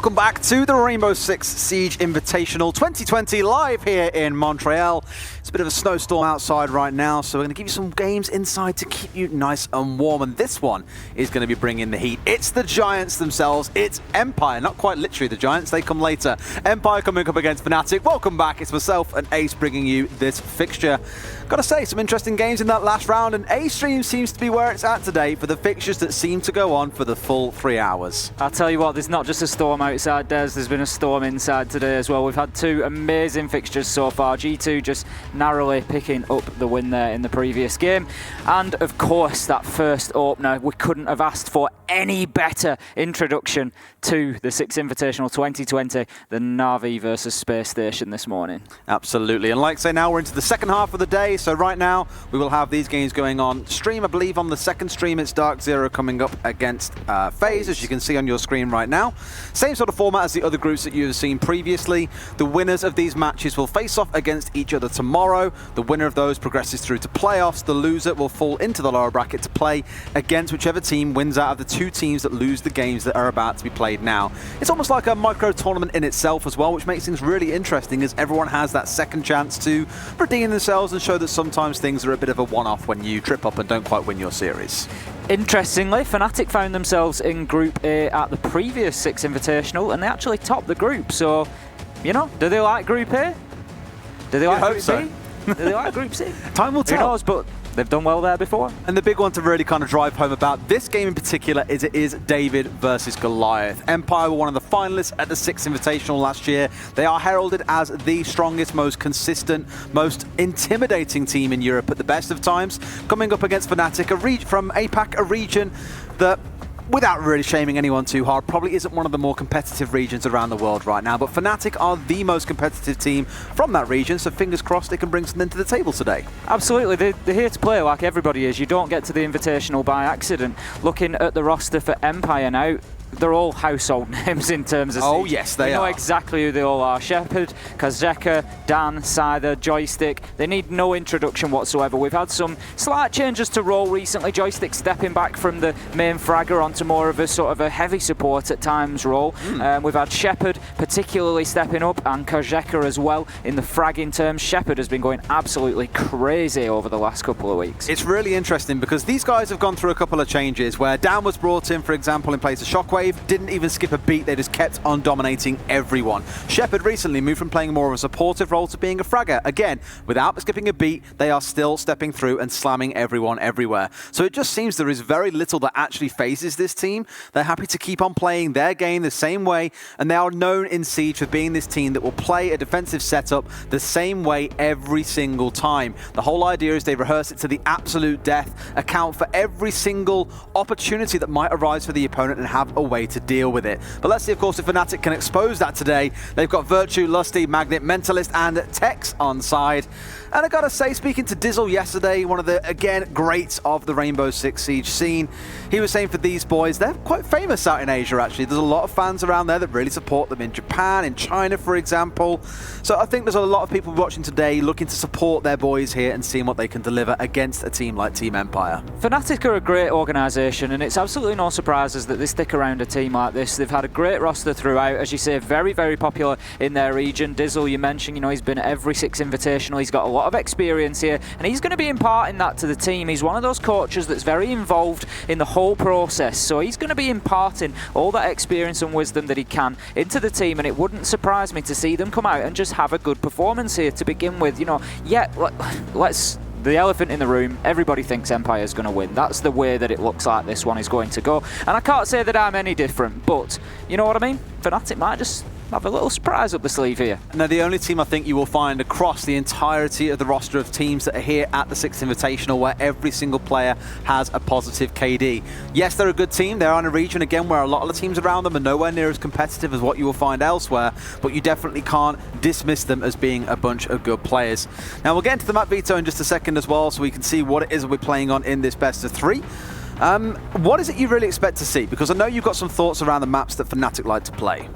Welcome back to the Rainbow Six Siege Invitational 2020 live here in Montreal. It's a bit of a snowstorm outside right now, so we're going to give you some games inside to keep you nice and warm. And this one is going to be bringing the heat. It's the Giants themselves. It's Empire, not quite literally the Giants. They come later. Empire coming up against Fnatic. Welcome back. It's myself and Ace bringing you this fixture. Got to say, some interesting games in that last round, and A-Stream seems to be where it's at today for the fixtures that seem to go on for the full 3 hours. I'll tell you what, there's not just a storm outside, there's been a storm inside today as well. We've had two amazing fixtures so far. G2 just narrowly picking up the win there in the previous game. And of course, that first opener, we couldn't have asked for any better introduction to the Six Invitational 2020 than Na'Vi versus Space Station this morning. Absolutely. And like I say, now we're into the second half of the day. So right now, we will have these games going on stream. I believe on the second stream, it's Dark Zero coming up against FaZe, as you can see on your screen right now. Same sort of format as the other groups that you've seen previously. The winners of these matches will face off against each other tomorrow. The winner of those progresses through to playoffs. The loser will fall into the lower bracket to play against whichever team wins out of the two teams that lose the games that are about to be played now. It's almost like a micro tournament in itself as well, which makes things really interesting as everyone has that second chance to redeem themselves and show that sometimes things are a bit of a one-off when you trip up and don't quite win your series. Interestingly, Fnatic found themselves in Group A at the previous Six Invitational, and they actually topped the group. So, you know, do they like Group A? Do they like Group B? Do they like Group C? Time will tell. Who knows, but they've done well there before. And the big one to really kind of drive home about this game in particular is it is David versus Goliath. Empire were one of the finalists at the Six Invitational last year. They are heralded as the strongest, most consistent, most intimidating team in Europe at the best of times. Coming up against Fnatic, from APAC, a region that, without really shaming anyone too hard, probably isn't one of the more competitive regions around the world right now. But Fnatic are the most competitive team from that region, so fingers crossed they can bring something to the table today. Absolutely, they're here to play like everybody is. You don't get to the Invitational by accident. Looking at the roster for Empire now, they're all household names in terms of Oh, Siege. yes, they are. You know exactly who they all are. Shepard, Kazeka, Dan, Scyther, Joystick. They need no introduction whatsoever. We've had some slight changes to role recently. Joystick stepping back from the main fragger onto more of a sort of a heavy support at times role. We've had Shepard particularly stepping up, and Kazeka as well in the fragging terms. Shepard has been going absolutely crazy over the last couple of weeks. It's really interesting because these guys have gone through a couple of changes where Dan was brought in, for example, in place of Shockwave. Didn't even skip a beat, they just kept on dominating everyone. Shepard recently moved from playing more of a supportive role to being a fragger. Again, without skipping a beat, they are still stepping through and slamming everyone everywhere. So it just seems there is very little that actually phases this team. They're happy to keep on playing their game the same way, and they are known in Siege for being this team that will play a defensive setup the same way every single time. The whole idea is they rehearse it to the absolute death, account for every single opportunity that might arise for the opponent and have a way to deal with it. But let's see, of course, if Fnatic can expose that today. They've got Virtue, Lusty, Magnet, Mentalist, and Tex on side. And I gotta say, speaking to Dizzle yesterday, one of the, again, greats of the Rainbow Six Siege scene, he was saying for these boys, they're quite famous out in Asia, actually. There's a lot of fans around there that really support them in Japan, in China, for example. So I think there's a lot of people watching today looking to support their boys here and seeing what they can deliver against a team like Team Empire. Fnatic are a great organisation, and it's absolutely no surprises that they stick around a team like this. They've had a great roster throughout, as you say, very, very popular in their region. Dizzle, you mentioned, you know, he's been at every Six Invitational. He's got a lot of experience here, and he's going to be imparting that to the team. He's one of those coaches that's very involved in the whole process, so he's going to be imparting all that experience and wisdom that he can into the team, and it wouldn't surprise me to see them come out and just have a good performance here to begin with. You know, yeah, let's... The elephant in the room, everybody thinks Empire's going to win. That's the way that it looks like this one is going to go. And I can't say that I'm any different, but you know what I mean? Fnatic might just have a little surprise up the sleeve here. Now, the only team I think you will find across the entirety of the roster of teams that are here at the Six Invitational where every single player has a positive KD. Yes, they're a good team. They're on a region, again, where a lot of the teams around them are nowhere near as competitive as what you will find elsewhere, but you definitely can't dismiss them as being a bunch of good players. Now, we'll get into the map veto in just a second as well, so we can see what it is that we're playing on in this best of three. What is it you really expect to see? Because I know you've got some thoughts around the maps that Fnatic like to play.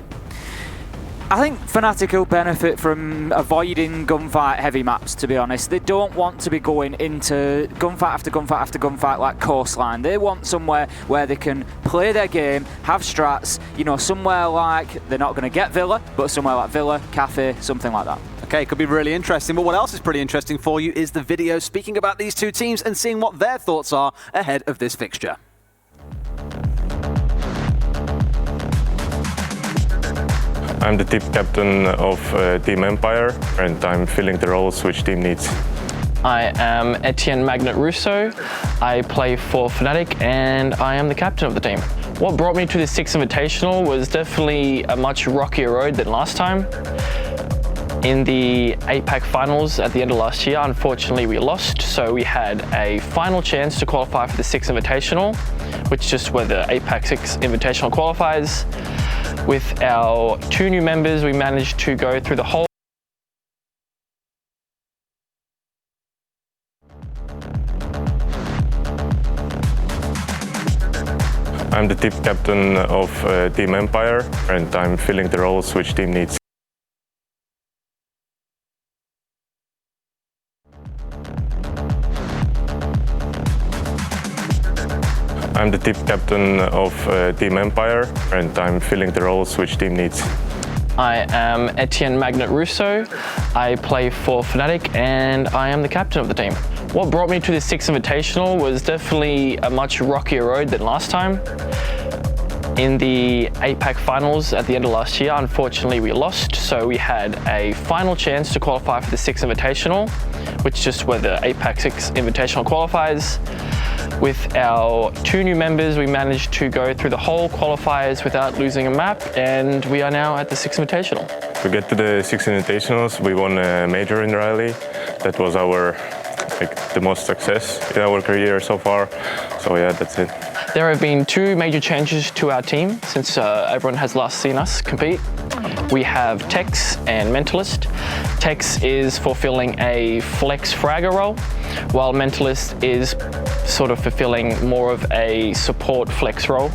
I think Fnatic will benefit from avoiding gunfight heavy maps, to be honest. They don't want to be going into gunfight after gunfight after gunfight like Coastline. They want somewhere where they can play their game, have strats, you know, somewhere like, they're not going to get Villa, but somewhere like Villa, Cafe, something like that. Okay, could be really interesting, but what else is pretty interesting for you is the video speaking about these two teams and seeing what their thoughts are ahead of this fixture. I'm the team captain of Team Empire, and I'm filling the roles which team needs. I am Etienne Magnet Russo. I play for Fnatic, and I am the captain of the team. What brought me to the Six Invitational was definitely a much rockier road than last time. In the APAC finals at the end of last year, unfortunately we lost, so we had a final chance to qualify for the Six Invitational, which is just where the APAC Six Invitational qualifies. With our 2 new members, we managed to go through the whole I'm the team captain of Team Empire, and I'm filling the roles which team needs. I'm the team captain of Team Empire, and I'm filling the roles which team needs. I am Etienne Magnet Russo. I play for Fnatic, and I am the captain of the team. What brought me to the Six Invitational was definitely a much rockier road than last time. In the APAC finals at the end of last year, unfortunately we lost, so we had a final chance to qualify for the Six Invitational, which is just where the APAC Six Invitational qualifies. With our 2 new members, we managed to go through the whole qualifiers without losing a map, and we are now at the Six Invitational. To get to the Six Invitationals, we won a major in Raleigh. That was the most success in our career so far. So yeah, that's it. There have been 2 major changes to our team since everyone has last seen us compete. We have Tex and Mentalist. Tex is fulfilling a flex fragger role, while Mentalist is sort of fulfilling more of a support flex role.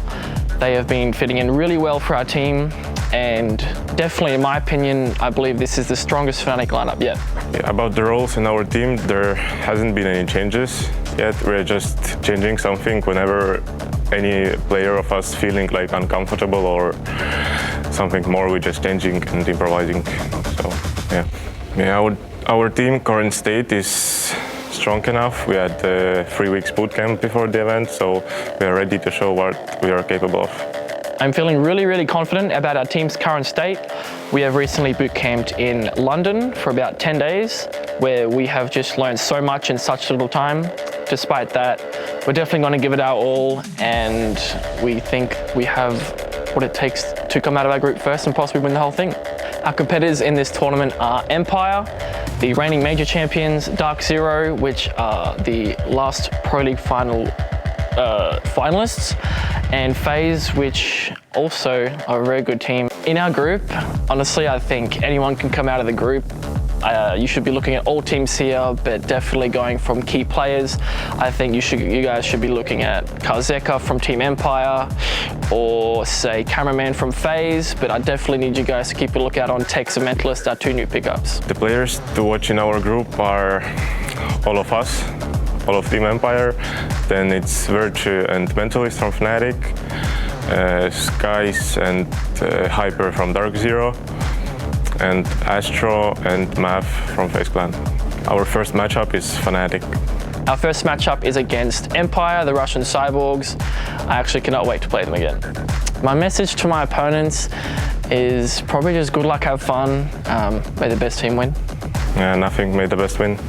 They have been fitting in really well for our team, and definitely, in my opinion, I believe this is the strongest Fnatic lineup yet. Yeah, about the roles in our team, there hasn't been any changes yet. We're just changing something whenever any player of us feeling like uncomfortable or something more, we're just changing and improvising. So yeah, our team current state is strong enough. We had 3 weeks boot camp before the event, so we are ready to show what we are capable of. I'm feeling really confident about our team's current state. We have recently boot camped in London for about 10 days, where we have just learned so much in such little time. Despite that, we're definitely going to give it our all, and we think we have what it takes to come out of our group first and possibly win the whole thing. Our competitors in this tournament are Empire, the reigning major champions, Dark Zero, which are the last Pro League final finalists, and FaZe, which also are a very good team. In our group, honestly, I think anyone can come out of the group. You should be looking at all teams here, but definitely going from key players. I think you guys should be looking at Karzeka from Team Empire, or say Cameraman from FaZe, but I definitely need you guys to keep a lookout on Tex and Mentalist, our 2 new pickups. The players to watch in our group are all of us, all of Team Empire. Then it's Virtue and Mentalist from Fnatic, Skies and Hyper from Dark Zero, and Astro and Mav from FaZe Clan. Our first matchup is Fnatic. Our first matchup is against Empire, the Russian Cyborgs. I actually cannot wait to play them again. My message to my opponents is probably just good luck, have fun, may the best team win. Yeah, nothing, may the best win.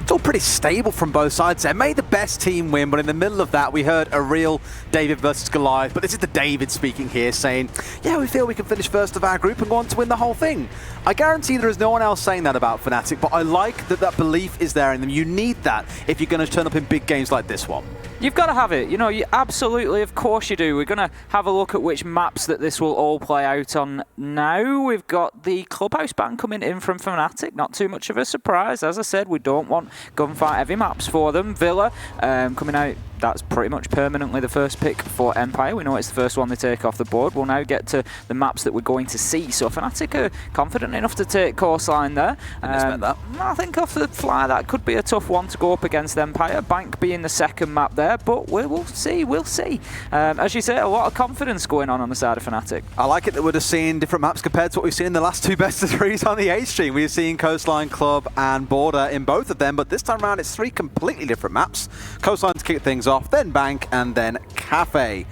It's all pretty stable from both sides there. May the best team win, but in the middle of that, we heard a real David versus Goliath. But this is the David speaking here, saying, yeah, we feel we can finish first of our group and go on to win the whole thing. I guarantee there is no one else saying that about Fnatic, but I like that that belief is there in them. You need that if you're going to turn up in big games like this one. You've got to have it. You know, you absolutely, of course you do. We're going to have a look at which maps that this will all play out on now. We've got the Clubhouse ban coming in from Fnatic. Not too much of a surprise. As I said, we don't want gunfight heavy maps for them. Villa coming out that's pretty much permanently the first pick for Empire. We know it's the first one they take off the board. We'll now get to the maps that we're going to see. So Fnatic are confident enough to take Coastline there. Expect that. I think off the fly that could be a tough one to go up against Empire. Bank being the second map there, but we'll see. We'll see. As you say, a lot of confidence going on the side of Fnatic. I like it that we're just seeing different maps compared to what we've seen in the last two best of threes on the H stream. We've seen Coastline, Club, and Border in both of them, but this time around it's three completely different maps. Coastline to kick things off, then Bank, and then Cafe.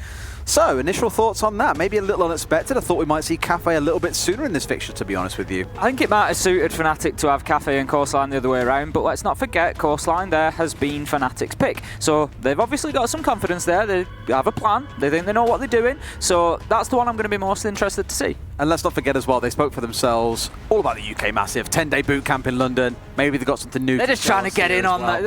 So, initial thoughts on that? Maybe a little unexpected. I thought we might see Cafe a little bit sooner in this fixture, to be honest with you. I think it might have suited Fnatic to have Cafe and Coastline the other way around, but let's not forget Coastline there has been Fnatic's pick. So they've obviously got some confidence there. They have a plan. They think they know what they're doing. So that's the one I'm going to be most interested to see. And let's not forget as well, they spoke for themselves all about the UK Massive. 10-day boot camp in London. Maybe they've got something new. They're just trying to get in on that.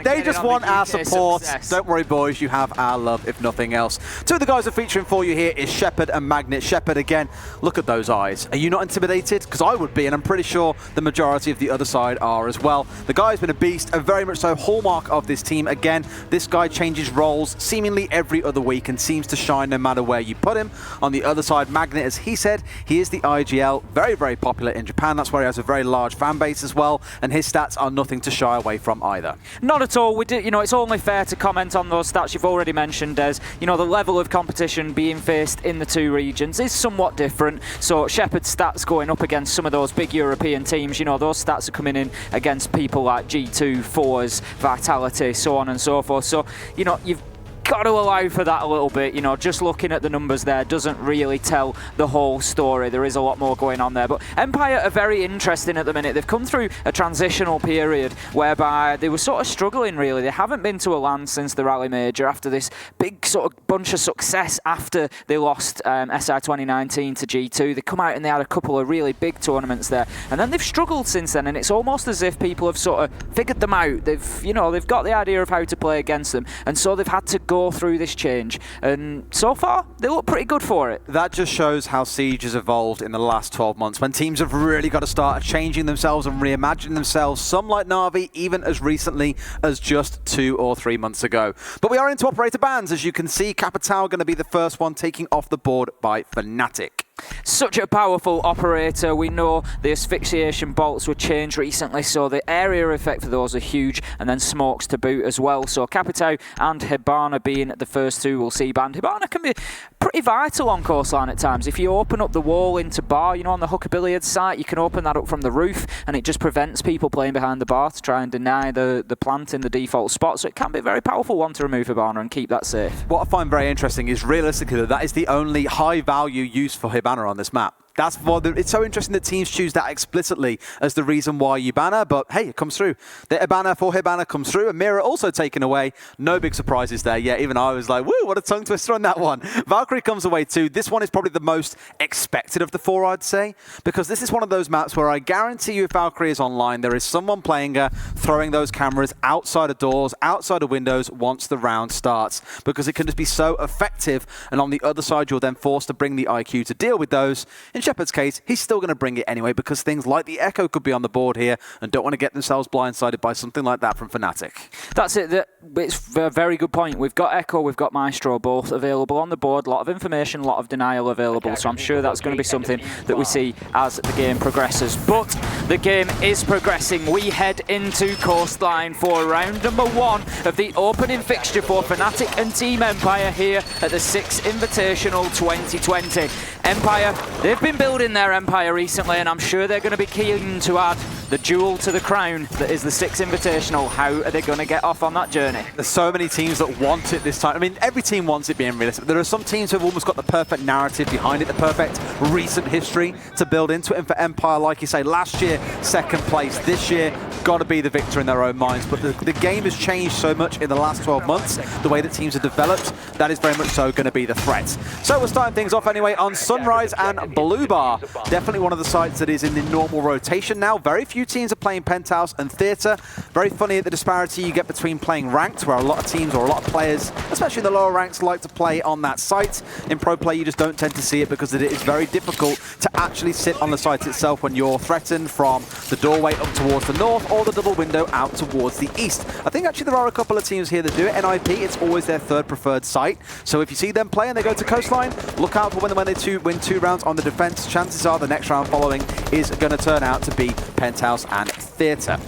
They just want our support. Don't worry, boys. You have our love, if nothing else. Two of the guys are featuring for you here is Shepard and Magnet. Shepard, again, look at those eyes. Are you not intimidated? Because I would be, and I'm pretty sure the majority of the other side are as well. The guy's been a beast, a very much so hallmark of this team. Again, this guy changes roles seemingly every other week and seems to shine no matter where you put him. On the other side, Magnet, as he said, he is the IGL, very, very popular in Japan. That's where he has a very large fan base as well, and his stats are nothing to shy away from either. Not at all. It's only fair to comment on those stats you've already mentioned, Des. The level of competition being faced in the two regions is somewhat different. So Shepard's stats going up against some of those big European teams, those stats are coming in against people like G2, Fours, Vitality, so on and so forth. So, you've got to allow for that a little bit. Just looking at the numbers there doesn't really tell the whole story. There is a lot more going on there. But Empire are very interesting at the minute. They've come through a transitional period whereby they were sort of struggling, really. They haven't been to a LAN since the Rally Major after this big sort of bunch of success after they lost SI 2019 to G2. They come out and they had a couple of really big tournaments there. And then they've struggled since then, and it's almost as if people have sort of figured them out. They've got the idea of how to play against them, and so they've had to go through this change, and so far they look pretty good for it. That just shows how Siege has evolved in the last 12 months, when teams have really got to start changing themselves and reimagining themselves, some like Na'Vi even as recently as just 2 or 3 months ago. But we are into operator bans. As you can see, Capitao going to be the first one taking off the board by Fnatic. Such a powerful operator. We know the asphyxiation bolts were changed recently, so the area effect for those are huge, and then smokes to boot as well. So Capitao and Hibana being the first two we'll see banned. Hibana can be pretty vital on Coastline at times. If you open up the wall into bar, on the Hooker Billiards site, you can open that up from the roof, and it just prevents people playing behind the bar to try and deny the plant in the default spot. So it can be a very powerful one to remove Hibana and keep that safe. What I find very interesting is realistically that is the only high value use for Hibana on this map. That's it's so interesting that teams choose that explicitly as the reason why you ban her, but hey, it comes through. The Hibana for Hibana comes through. A mirror also taken away. No big surprises there. Yeah, even I was like, woo, what a tongue twister on that one. Valkyrie comes away too. This one is probably the most expected of the four, I'd say, because this is one of those maps where I guarantee you if Valkyrie is online, there is someone playing her, throwing those cameras outside of doors, outside of windows once the round starts, because it can just be so effective, and on the other side, you're then forced to bring the IQ to deal with those. In Shepard's case, he's still going to bring it anyway, because things like the Echo could be on the board here and don't want to get themselves blindsided by something like that from Fnatic. That's it. It's a very good point. We've got Echo, we've got Maestro both available on the board. A lot of information, a lot of denial available, so I'm sure that's going to be something that we see as the game progresses. But the game is progressing. We head into Coastline for round number 1 of the opening fixture for Fnatic and Team Empire here at the Six Invitational 2020. Empire, they've been building their empire recently, and I'm sure they're going to be keen to add the jewel to the crown that is the Six Invitational. How are they going to get off on that journey? There's so many teams that want it this time. I mean, every team wants it being realistic. There are some teams who have almost got the perfect narrative behind it, the perfect recent history to build into it. And for Empire, like you say, last year, second place. This year, got to be the victor in their own minds. But the game has changed so much in the last 12 months, the way that teams have developed, that is very much so going to be the threat. So we're starting things off anyway on Sunrise and Blue Bar. Definitely one of the sites that is in the normal rotation now. Very few teams are playing Penthouse and Theatre. Very funny at the disparity you get between playing ranked, where a lot of teams or a lot of players, especially in the lower ranks, like to play on that site. In pro play, you just don't tend to see it because it is very difficult to actually sit on the site itself when you're threatened from the doorway up towards the north or the double window out towards the east. I think actually there are a couple of teams here that do it. NIP, it's always their third preferred site. So if you see them play and they go to coastline, look out for when they win 2 rounds on the defense. Chances are the next round following is going to turn out to be Penthouse and Theatre.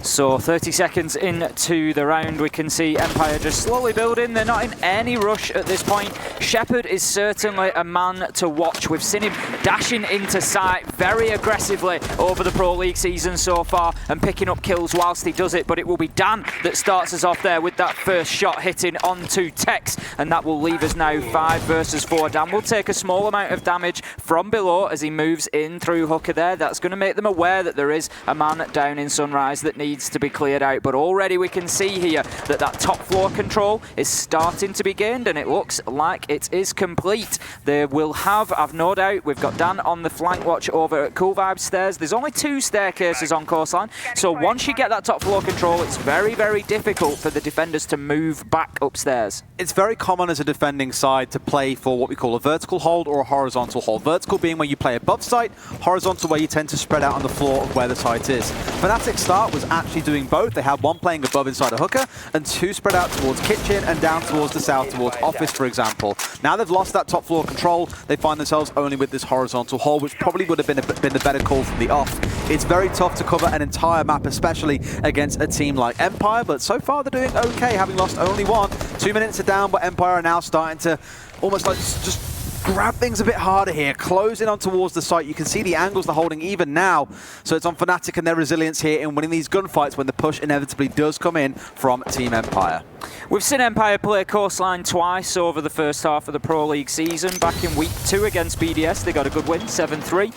So 30 seconds into the round, we can see Empire just slowly building. They're not in any rush at this point. Shepard is certainly a man to watch. We've seen him dashing into sight very aggressively over the Pro League season so far and picking up kills whilst he does it. But it will be Dan that starts us off there with that first shot hitting onto Tex. And that will leave us now 5 versus 4. Dan will take a small amount of damage from below as he moves in through Hooker there. That's going to make them aware that there is a man down in Sunrise that needs to be cleared out, but already we can see here that top floor control is starting to be gained, and it looks like it is complete. They will have, I've no doubt, we've got Dan on the flank watch over at Cool Vibes stairs. There's only 2 staircases on coastline, so once you get that top floor control, it's very, very difficult for the defenders to move back upstairs. It's very common as a defending side to play for what we call a vertical hold or a horizontal hold. Vertical being where you play above site, horizontal where you tend to spread out on the floor of where the site is. Fnatic's start was actually doing both. They had 1 playing above inside a Hooker and 2 spread out towards kitchen and down towards the south towards office, for example. Now they've lost that top floor control. They find themselves only with this horizontal hold, which probably would have been the better call from the off. It's very tough to cover an entire map, especially against a team like Empire, but so far they're doing okay, having lost only 1. 2 minutes are down, but Empire are now starting to almost like just grab things a bit harder here, closing on towards the site. You can see the angles they're holding even now. So it's on Fnatic and their resilience here in winning these gunfights when the push inevitably does come in from Team Empire. We've seen Empire play coastline twice over the first half of the Pro League season. Back in week 2 against BDS, they got a good win, 7-3,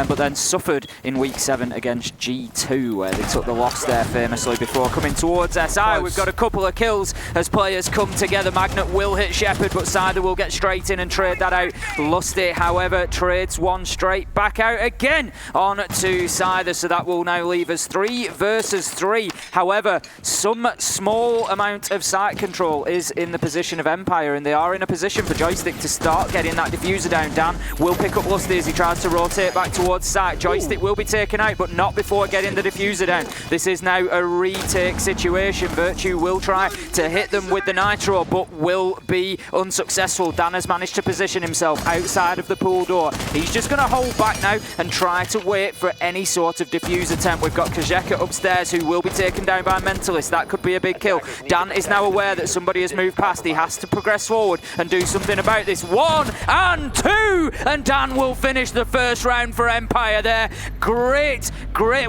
but then suffered in week 7 against G2, where they took the loss there famously before coming towards SI. Close. We've got a couple of kills as players come together. Magnet will hit Shepard, but Cider will get straight in and trade that out. Lusty, however, trades 1 straight back out again on to Cider, so that will now leave us 3 versus 3. However, some small amount of site control is in the position of Empire, and they are in a position for Joystick to start getting that diffuser down. Dan will pick up Lusty as he tries to rotate back towards site. Joystick will be taken out, but not before getting the diffuser down. This is now a retake situation. Virtue will try to hit them with the Nitro, but will be unsuccessful. Dan has managed to position himself outside of the pool door. He's just going to hold back now and try to wait for any sort of diffuse attempt. We've got Kajeka upstairs who will be taken down by Mentalist. That could be a big kill. Dan is now aware that somebody has moved past. He has to progress forward and do something about this. 1 and 2, and Dan will finish the first round for Empire there. Great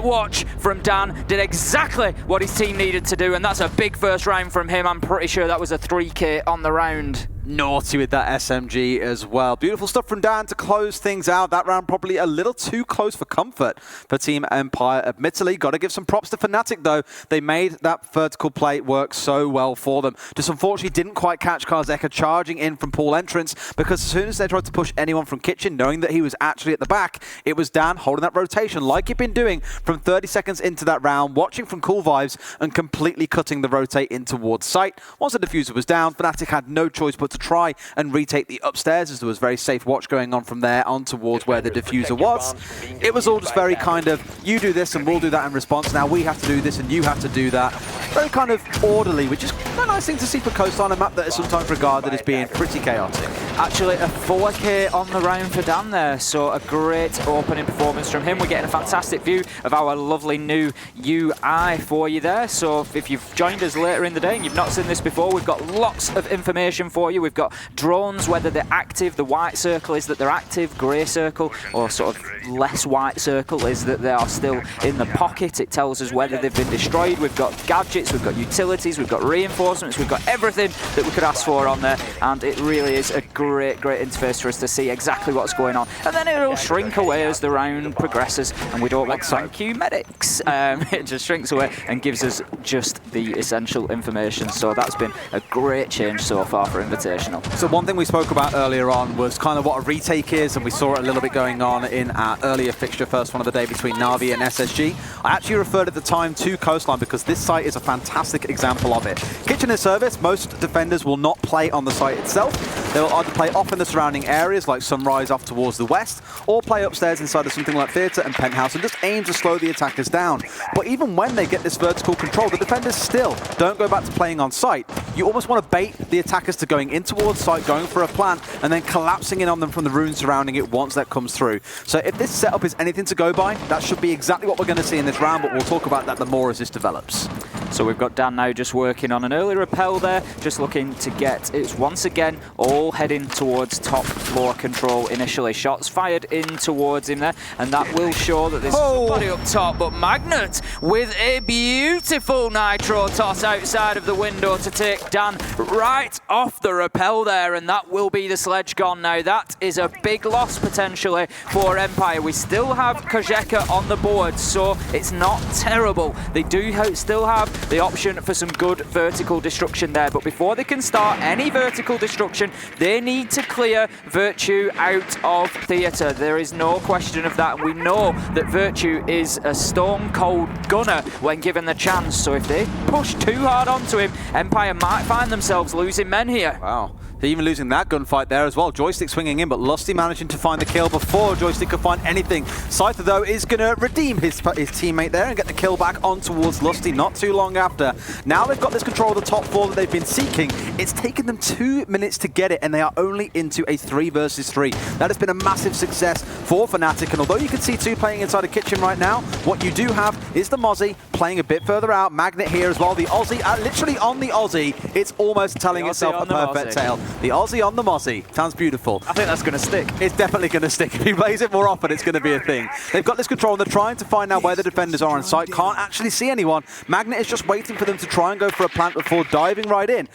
watch from Dan. Did exactly what his team needed to do, and that's a big first round from him. I'm pretty sure that was a 3K on the round. Naughty with that SMG as well. Beautiful stuff from Dan to close things out. That round probably a little too close for comfort for Team Empire. Admittedly, got to give some props to Fnatic though. They made that vertical play work so well for them. Just unfortunately didn't quite catch Karzeka charging in from pool entrance, because as soon as they tried to push anyone from kitchen, knowing that he was actually at the back, it was Dan holding that rotation like he'd been doing from 30 seconds into that round, watching from Cool Vibes and completely cutting the rotate in towards site. Once the diffuser was down, Fnatic had no choice but to try and retake the upstairs, as there was very safe watch going on from there on towards where the diffuser was. It was all just very kind of, you do this and we'll do that in response. Now we have to do this and you have to do that. Very kind of orderly, which is a nice thing to see for coastline, a map that is sometimes regarded as being pretty chaotic. Actually, a 4K on the round for Dan there, so a great opening performance from him. We're getting a fantastic view of our lovely new UI for you there. So if you've joined us later in the day and you've not seen this before, we've got lots of information for you. We've got drones, whether they're active. The white circle is that they're active, grey circle, or sort of less white circle, is that they are still in the pocket. It tells us whether they've been destroyed. We've got gadgets, we've got utilities, we've got reinforcements, we've got everything that we could ask for on there, and it really is a great interface for us to see exactly what's going on. And then it'll shrink away as the round progresses, and we don't want thank you medics. It just shrinks away and gives us just the essential information. So that's been a great change so far for Invitational. So one thing we spoke about earlier on was kind of what a retake is, and we saw it a little bit going on in our earlier fixture, first one of the day between Na'Vi and SSG. I actually referred at the time to coastline because this site is a fantastic example of it. Kitchen and Service, most defenders will not play on the site itself. They will either play off in the surrounding areas like Sunrise off towards the west, or play upstairs inside of something like Theatre and Penthouse and just aim to slow the attackers down. But even when they get this vertical control, the defenders still don't go back to playing on site. You almost want to bait the attackers to going in towards site, going for a plant, and then collapsing in on them from the runes surrounding it once that comes through. So if this setup is anything to go by, that should be exactly what we're going to see in this round, but we'll talk about that the more as this develops. So we've got Dan now just working on an early repel there, just looking to get it once again all heading towards top floor control initially. Shots fired in towards him there, and that will show that there's somebody up top, but Magnet with a beautiful nitro toss outside of the window to take Dan right off the repel there, and that will be the sledge gone now. That is a big loss potentially for Empire. We still have Kojeka on the board, so it's not terrible. They do still have the option for some good vertical destruction there, but before they can start any vertical destruction, they need to clear Virtue out of Theatre. There is no question of that, and we know that Virtue is a stone cold gunner when given the chance, so if they push too hard onto him, Empire might find themselves losing men here. Wow. They're even losing that gunfight there as well. Joystick swinging in, but Lusty managing to find the kill before Joystick could find anything. Scyther, though, is going to redeem his teammate there and get the kill back on towards Lusty not too long after. Now they've got this control of the top floor that they've been seeking. It's taken them 2 minutes to get it, and they are only into a 3 versus 3. That has been a massive success for Fnatic, and although you can see two playing inside a kitchen right now, what you do have is the Mozzie playing a bit further out. Magnet here as well. The Aussie, literally on the Aussie. It's almost telling itself a perfect tale. The Aussie on the Mozzie. Sounds beautiful. I think that's going to stick. It's definitely going to stick. If he plays it more often, it's going to be a thing. They've got this control, and they're trying to find out where the defenders are on site. Can't actually see anyone. Magnet is just waiting for them to try and go for a plant before diving right in.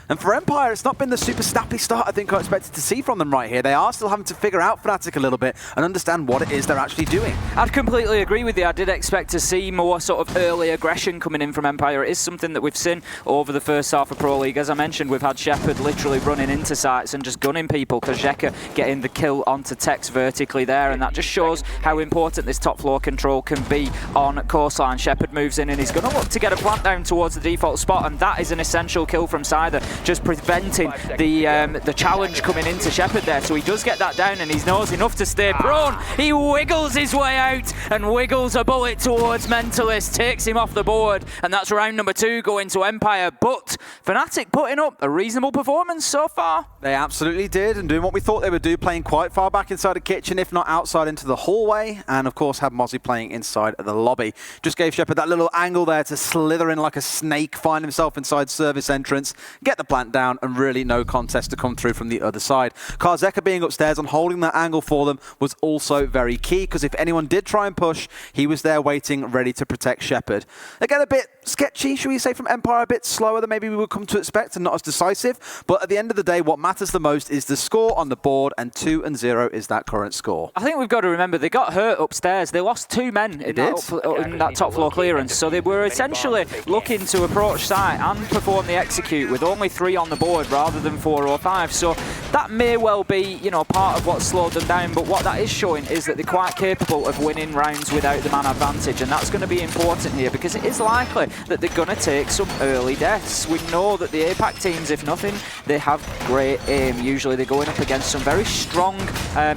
And for Empire, it's not been the super snappy start I think I expected to see from them right here. They are still having to figure out Fnatic a little bit and understand what it is they're actually doing. I'd completely agree with you. I did expect to see more sort of early aggression coming in from Empire. It is something that we've seen over the first half of Pro League. As I mentioned, we've had Shepard literally running into sites and just gunning people. Kojeka getting the kill onto Tex vertically there, and that just shows how important this top floor control can be on coastline. Shepard moves in and he's going to look to get a plant down towards the default spot, and that is an essential kill from Scyther, just preventing the challenge coming into Shepard there. So he does get that down, and he knows enough to stay prone. He wiggles his way out and wiggles a bullet towards Mentalist, takes him off the board, and that's round number 2 going to Empire. But Fnatic putting up a reasonable performance so far. They absolutely did, and doing what we thought they would do, playing quite far back inside the kitchen, if not outside into the hallway, and of course had Mozzie playing inside of the lobby. Just gave Shepard that little angle there to slither in like a snake, find himself inside service entrance, get the plant down, and really no contest to come through from the other side. Karzeka being upstairs and holding that angle for them was also very key, because if anyone did try and push, he was there waiting, ready to protect Shepard. Again, a bit sketchy, should we say, from Empire, a bit slower than maybe we would come to expect and not as decisive, but at the end of the day, what matters the most is the score on the board, and 2-0 is that current score. I think we've got to remember they got hurt upstairs. They lost 2 men in that top floor clearance, so they were essentially looking to approach site and perform the execute with only 3 on the board rather than 4 or 5. So that may well be, you know, part of what slowed them down, but what that is showing is that they're quite capable of winning rounds without the man advantage, and that's going to be important here, because it is likely that they're going to take some early deaths. We know that the APAC teams, if nothing, they have great aim. Usually they're going up against some very strong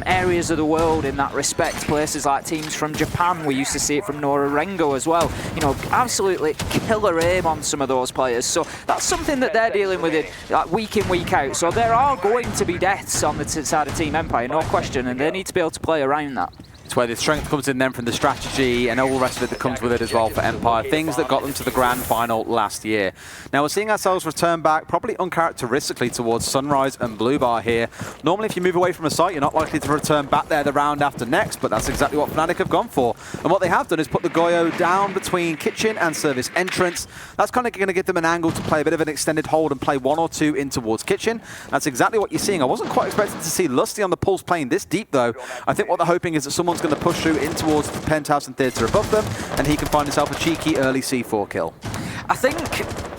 areas of the world in that respect. Places like teams from Japan, we used to see it from Norengo as well. You know, absolutely killer aim on some of those players. So that's something that they're dealing with it like week in, week out. So there are going to be deaths on the side of Team Empire, no question, and they need to be able to play around that. It's where the strength comes in then from the strategy and all the rest of it that comes with it as well for Empire. Things that got them to the grand final last year. Now we're seeing ourselves return back, probably uncharacteristically, towards Sunrise and Blue Bar here. Normally if you move away from a site, you're not likely to return back there the round after next, but that's exactly what Fnatic have gone for. And what they have done is put the Goyo down between kitchen and service entrance. That's kind of going to give them an angle to play a bit of an extended hold and play 1 or 2 in towards kitchen. That's exactly what you're seeing. I wasn't quite expecting to see Lusty on the pulse playing this deep though. I think what they're hoping is that someone's going to push through in towards the Penthouse and Theatre above them, and he can find himself a cheeky early C4 kill. I think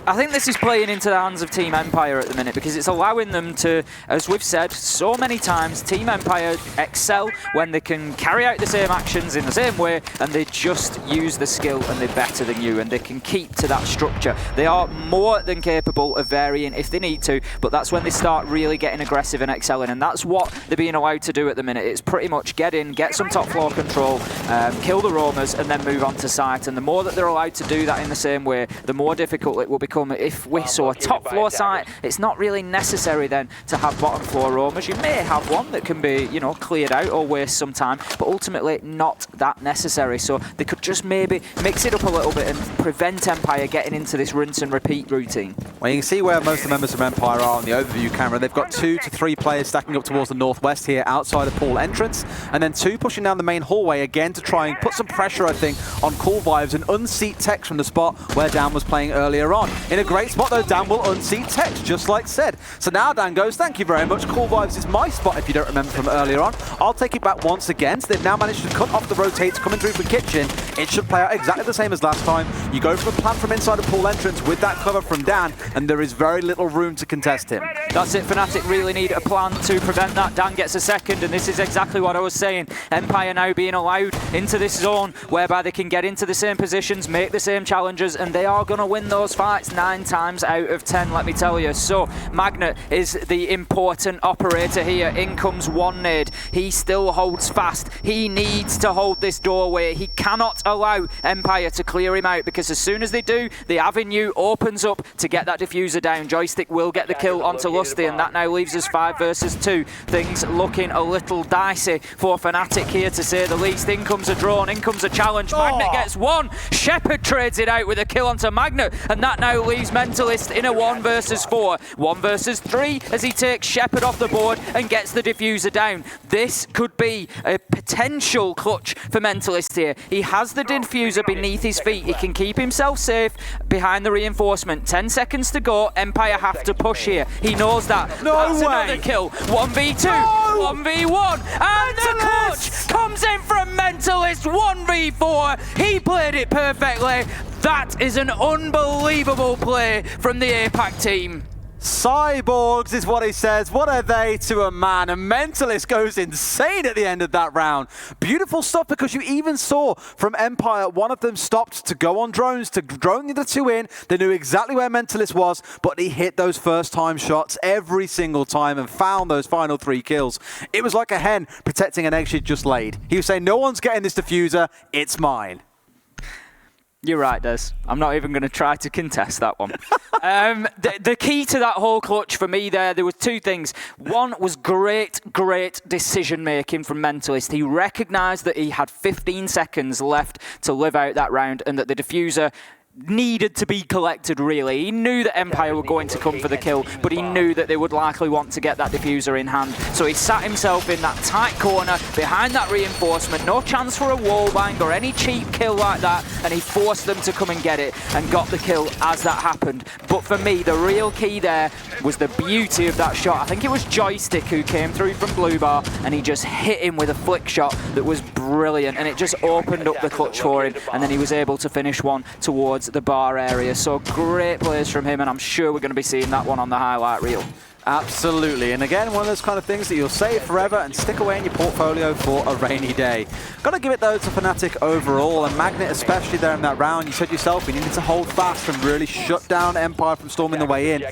I think this is playing into the hands of Team Empire at the minute because it's allowing them to, as we've said so many times, Team Empire excel when they can carry out the same actions in the same way and they just use the skill and they're better than you and they can keep to that structure. They are more than capable of varying if they need to, but that's when they start really getting aggressive and excelling, and that's what they're being allowed to do at the minute. It's pretty much get in, get some top floor control, kill the roamers and then move on to site, and the more that they're allowed to do that in the same way, the more difficult it will become. If we saw a top floor site, it's not really necessary then to have bottom floor roamers. You may have one that can be, you know, cleared out or waste some time, but ultimately not that necessary. So they could just maybe mix it up a little bit and prevent Empire getting into this rinse and repeat routine. Well, you can see where most of the members of Empire are on the overview camera. They've got 2 to 3 players stacking up towards the northwest here outside of pool entrance, and then 2 pushing down the main hallway again to try and put some pressure, I think, on Cool Vibes and unseat Tex from the spot where Dan was playing earlier on. In a great spot though, Dan will unseat Tex, just like said. So now Dan goes, thank you very much, Cool Vibes is my spot if you don't remember from earlier on. I'll take it back once again. So they've now managed to cut off the rotates coming through from kitchen. It should play out exactly the same as last time. You go for a plan from inside of pool entrance with that cover from Dan, and there is very little room to contest him. That's it, Fnatic really need a plan to prevent that. Dan gets a second, and this is exactly what I was saying. Empire now being allowed into this zone whereby they can get into the same positions, make the same challenges, and they are going to win those fights 9 times out of 10, let me tell you. So Magnet is the important operator here. In comes one nade. He still holds fast. He needs to hold this doorway. He cannot allow Empire to clear him out, because as soon as they do, the avenue opens up to get that diffuser down. Joystick will get the kill onto Lusty, and that now leaves us 5 versus 2. Things looking a little dicey for Fnatic here, to say the least. In comes a drone, in comes a challenge. Magnet gets one. Shepard trades it out with a kill onto Magnet, and that now leaves Mentalist in a 1 versus 4. 1 versus 3 as he takes Shepard off the board and gets the diffuser down. This could be a potential clutch for Mentalist here. He has the diffuser beneath his feet. He can keep himself safe behind the reinforcement. 10 seconds to go. Empire have to push here. He knows that. That's another kill. 1v2, 1v1, and the clutch comes in from Mentalist. 1v4. He played it perfectly. That is an unbelievable play from the APAC team. Cyborgs is what he says. What are they to a man? And Mentalist goes insane at the end of that round. Beautiful stuff, because you even saw from Empire, one of them stopped to go on drones, to drone the other 2 in. They knew exactly where Mentalist was, but he hit those first time shots every single time and found those final 3 kills. It was like a hen protecting an egg she'd just laid. He was saying, no one's getting this diffuser, it's mine. You're right, Des. I'm not even going to try to contest that one. The key to that whole clutch for me there were 2 things. One was great decision-making from Mentalist. He recognised that he had 15 seconds left to live out that round and that the diffuser needed to be collected, really. He knew that Empire were going to come for the kill, but he knew that they would likely want to get that diffuser in hand. So he sat himself in that tight corner behind that reinforcement. No chance for a wallbang or any cheap kill like that, and he forced them to come and get it and got the kill as that happened. But for me, the real key there was the beauty of that shot. I think it was Joystick who came through from Blue Bar, and he just hit him with a flick shot that was brilliant, and it just opened up the clutch for him, and then he was able to finish one towards the bar area. So great plays from him, and I'm sure we're going to be seeing that one on the highlight reel. Absolutely, and again, one of those kind of things that you'll save forever and stick away in your portfolio for a rainy day. Got to give it though to Fnatic overall, and Magnet especially there in that round. You said yourself, he needed to hold fast and really shut down Empire from storming the way in.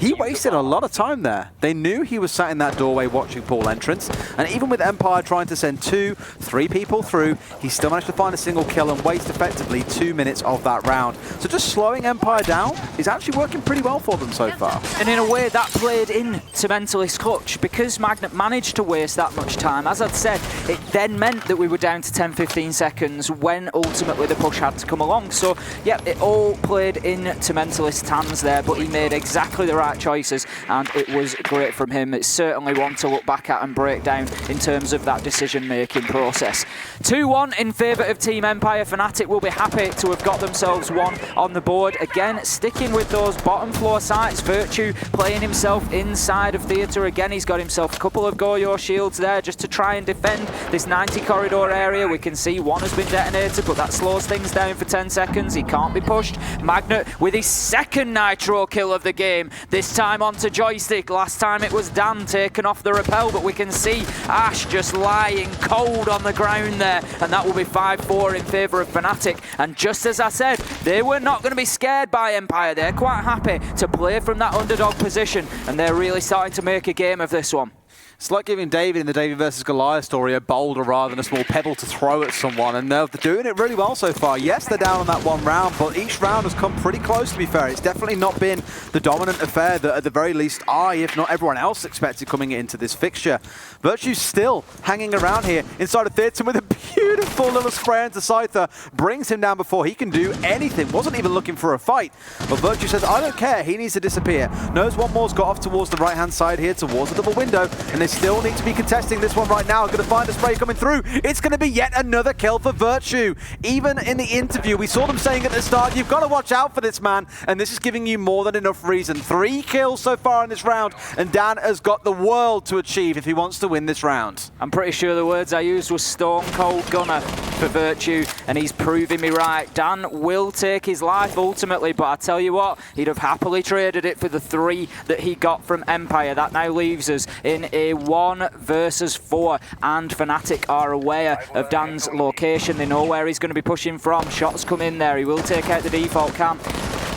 He wasted a lot of time there. They knew he was sat in that doorway watching pool entrance, and even with Empire trying to send 2, 3 people through, he still managed to find a single kill and waste effectively 2 minutes of that round. So just slowing Empire down is actually working pretty well for them so far. And in a way, that played into Mentalist clutch, because Magnet managed to waste that much time. As I'd said, it then meant that we were down to 10-15 seconds when ultimately the push had to come along. So yeah, it all played into Mentalist's hands there, but he made exactly the right choices, and it was great from him. It's certainly one to look back at and break down in terms of that decision-making process. 2-1 in favour of Team Empire. Fnatic will be happy to have got themselves one on the board. Again, sticking with those bottom floor sites. Virtue playing himself inside of Theatre. Again, he's got himself a couple of Goyo shields there just to try and defend this 90 corridor area. We can see one has been detonated, but that slows things down for 10 seconds. He can't be pushed. Magnet with his second Nitro kill of the game, this time onto Joystick. Last time it was Dan taken off the rappel, but we can see Ash just lying cold on the ground there, and that will be 5-4 in favour of Fnatic. And just as I said, they were not going to be scared by Empire. They're quite happy to play from that underdog position, and they're really starting to make a game of this one. It's like giving David in the David versus Goliath story a boulder rather than a small pebble to throw at someone, and they're doing it really well so far. Yes, they're down on that one round, but each round has come pretty close, to be fair. It's definitely not been the dominant affair that at the very least I, if not everyone else, expected coming into this fixture. Virtue's still hanging around here inside of Theatre with a beautiful little spray into Scyther. Brings him down before he can do anything. Wasn't even looking for a fight. But Virtue says, I don't care. He needs to disappear. Knows one more's got off towards the right-hand side here, towards the double window. And they still need to be contesting this one right now. Going to find a spray coming through. It's going to be yet another kill for Virtue. Even in the interview, we saw them saying at the start, you've got to watch out for this man. And this is giving you more than enough reason. 3 kills so far in this round. And Dan has got the world to achieve if he wants to win this round. I'm pretty sure the words I used was Stone Cold Gunner for Virtue, and he's proving me right. Dan will take his life ultimately, but I tell you what, he'd have happily traded it for the 3 that he got from Empire. That now leaves us in a 1 versus 4, and Fnatic are aware of Dan's location. They know where he's going to be pushing from. Shots come in there. He will take out the default camp.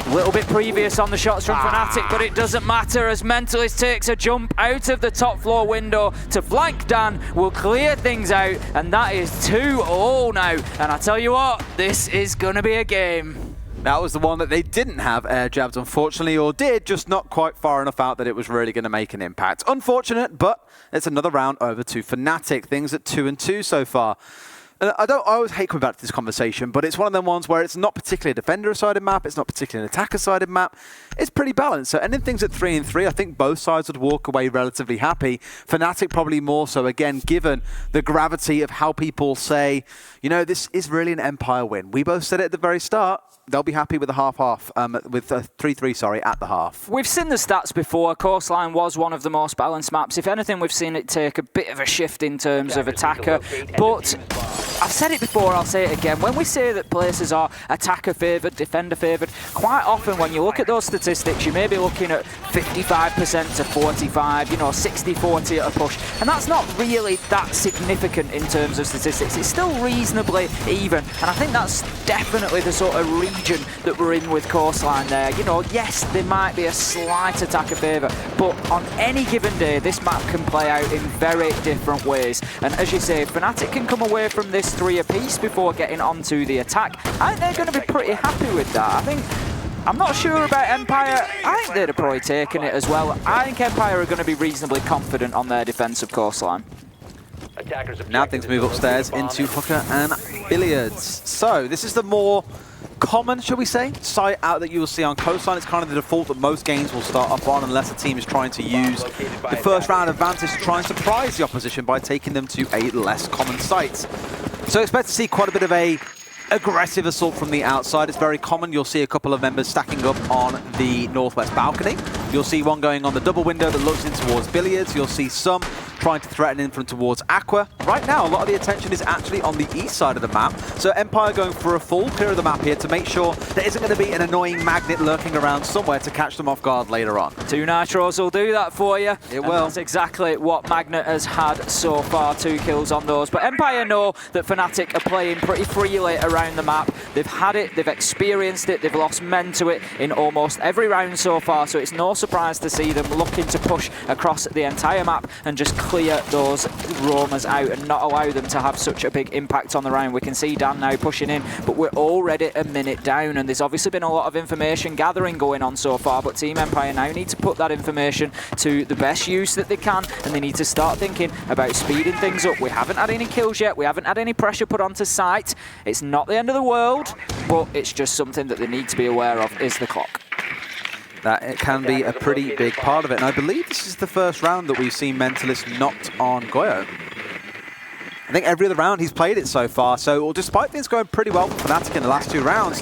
A little bit previous on the shots from Fnatic, but it doesn't matter as Mentalist takes a jump out of the top floor window to flank Dan, will clear things out, and that is 2-0 now. And I tell you what, this is going to be a game. That was the one that they didn't have air jabs, unfortunately, or did, just not quite far enough out that it was really going to make an impact. Unfortunate, but it's another round over to Fnatic. Things at 2-2 so far. I always hate coming back to this conversation, but it's one of them ones where it's not particularly a defender-sided map, it's not particularly an attacker-sided map. It's pretty balanced. So ending things at 3-3, I think both sides would walk away relatively happy. Fnatic probably more so, again, given the gravity of how people say, you know, this is really an Empire win. We both said it at the very start. They'll be happy with a half-half, with a 3-3, sorry, at the half. We've seen the stats before. Coastline was one of the most balanced maps. If anything, we've seen it take a bit of a shift in terms of attacker. But I've said it before, I'll say it again. When we say that places are attacker-favoured, defender-favoured, quite often when you look at those statistics, you may be looking at 55% to 45, you know, 60-40 at a push. And that's not really that significant in terms of statistics. It's still reasonably even. And I think that's definitely the sort of region that we're in with Coastline there. You know, yes, there might be a slight attacker favour, but on any given day, this map can play out in very different ways. And as you say, Fnatic can come away from this 3 apiece before getting onto the attack. I think they're going to be pretty happy with that. I'm not sure about Empire. I think they'd have probably taken it as well. I think Empire are going to be reasonably confident on their defence of Coastline. Now things move upstairs into Hooker and Billiards. So this is the more common, shall we say, site out that you will see on Coastline. It's kind of the default that most games will start up on unless a team is trying to use the first round advantage to try and surprise the opposition by taking them to a less common site. So expect to see quite a bit of a aggressive assault from the outside. It's very common. You'll see a couple of members stacking up on the northwest balcony. You'll see one going on the double window that looks in towards Billiards. You'll see some trying to threaten in from towards Aqua. Right now, a lot of the attention is actually on the east side of the map. So Empire going for a full clear of the map here to make sure there isn't going to be an annoying magnet lurking around somewhere to catch them off guard later on. 2 Nitros will do that for you. It will. That's exactly what Magnet has had so far, 2 kills on those. But Empire know that Fnatic are playing pretty freely around the map. They've had it, they've experienced it, they've lost men to it in almost every round so far. So it's no surprise to see them looking to push across the entire map and just clear those roamers out and not allow them to have such a big impact on the round. We can see Dan now pushing in, but we're already a minute down, and there's obviously been a lot of information gathering going on so far, but Team Empire now need to put that information to the best use that they can, and they need to start thinking about speeding things up. We haven't had any kills yet, we haven't had any pressure put onto site. It's not the end of the world, but it's just something that they need to be aware of, is the clock. That it can be a pretty big part of it. And I believe this is the first round that we've seen Mentalist knocked on Goyo. I think every other round he's played it so far. So despite things going pretty well for Fnatic in the last 2 rounds,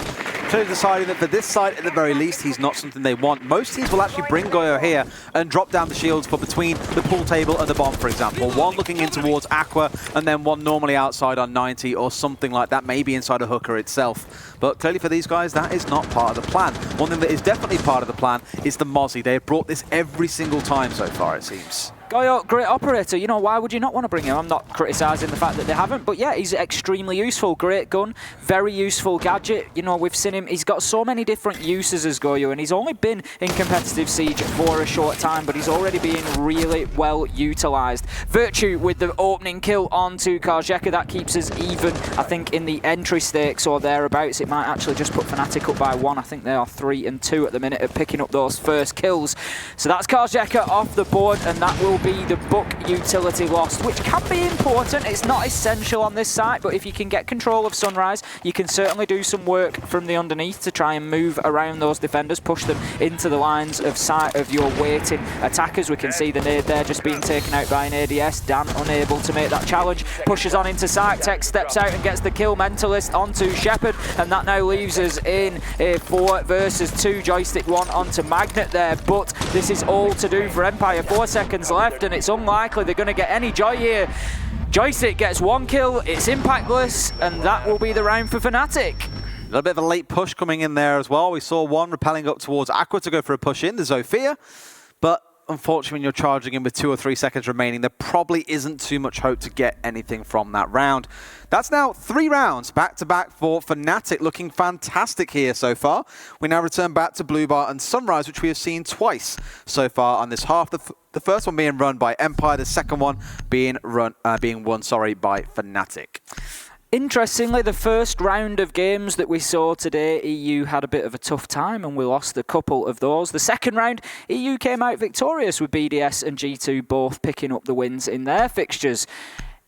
clearly deciding that for this side, at the very least, he's not something they want. Most teams will actually bring Goyo here and drop down the shields for between the pool table and the bomb, for example. One looking in towards Aqua, and then one normally outside on 90 or something like that, maybe inside a hooker itself. But clearly for these guys, that is not part of the plan. One thing that is definitely part of the plan is the Mozzie. They have brought this every single time so far, it seems. Goyo, great operator. You know, why would you not want to bring him? I'm not criticising the fact that they haven't, but yeah, he's extremely useful. Great gun, very useful gadget. You know, we've seen him, he's got so many different uses as Goyo, and he's only been in competitive Siege for a short time, but he's already being really well utilised. Virtue with the opening kill onto Karjeka, that keeps us even, I think, in the entry stakes or thereabouts. It might actually just put Fnatic up by 1. I think they are 3 and 2 at the minute at picking up those first kills. So that's Karjeka off the board, and that will be the book utility lost, which can be important. It's not essential on this site, but if you can get control of Sunrise, you can certainly do some work from the underneath to try and move around those defenders, push them into the lines of sight of your waiting attackers. We can see the nade there just being taken out by an ADS. Dan unable to make that challenge, pushes on into sight. Tex steps out and gets the kill. Mentalist onto Shepherd, and that now leaves us in a 4 versus 2. Joystick 1 onto Magnet there, but this is all to do for Empire. 4 seconds left, and it's unlikely they're going to get any joy here. Joystick gets 1 kill, it's impactless, and that will be the round for Fnatic. A little bit of a late push coming in there as well. We saw one rappelling up towards Aqua to go for a push in, the Zofia, but unfortunately when you're charging in with 2 or 3 seconds remaining, there probably isn't too much hope to get anything from that round. That's now 3 rounds back-to-back for Fnatic, looking fantastic here so far. We now return back to Blue Bar and Sunrise, which we have seen twice so far on this half. The first one being run by Empire, the second one being won by Fnatic. Interestingly, the first round of games that we saw today, EU had a bit of a tough time and we lost a couple of those. The second round, EU came out victorious with BDS and G2 both picking up the wins in their fixtures.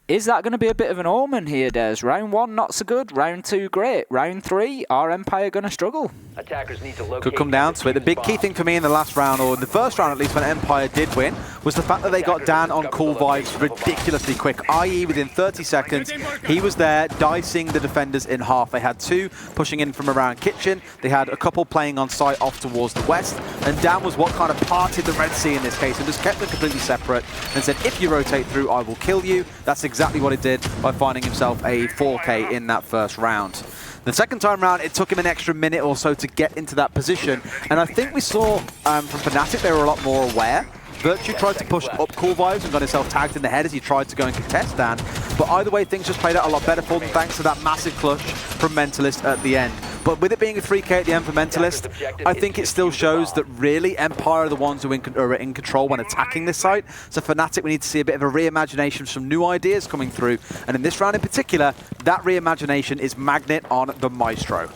Is that going to be a bit of an omen here, Des? Round 1, not so good. Round 2, great. Round 3, are Empire going to struggle? Attackers need to locate. Could come down to it. The big key thing for me in the last round, or in the first round at least when Empire did win, was the fact that they got Dan on cool vibes ridiculously quick, i.e. within 30 seconds, he was there dicing the defenders in half. They had 2 pushing in from around Kitchen, they had a couple playing on site off towards the west, and Dan was what kind of parted the Red Sea in this case and just kept them completely separate and said, if you rotate through, I will kill you. That's exactly what it did by finding himself a 4K in that first round. The second time round, it took him an extra minute or so to get into that position, and I think we saw from Fnatic they were a lot more aware. Virtue tried to push up cool vibes and got himself tagged in the head as he tried to go and contest Dan, but either way things just played out a lot better for them thanks to that massive clutch from Mentalist at the end. But with it being a 3K at the end for Mentalist, I think it still shows that really Empire are the ones who are in control when attacking this site. So Fnatic, we need to see a bit of a reimagination, some new ideas coming through, and in this round in particular, that reimagination is Magnet on the Maestro.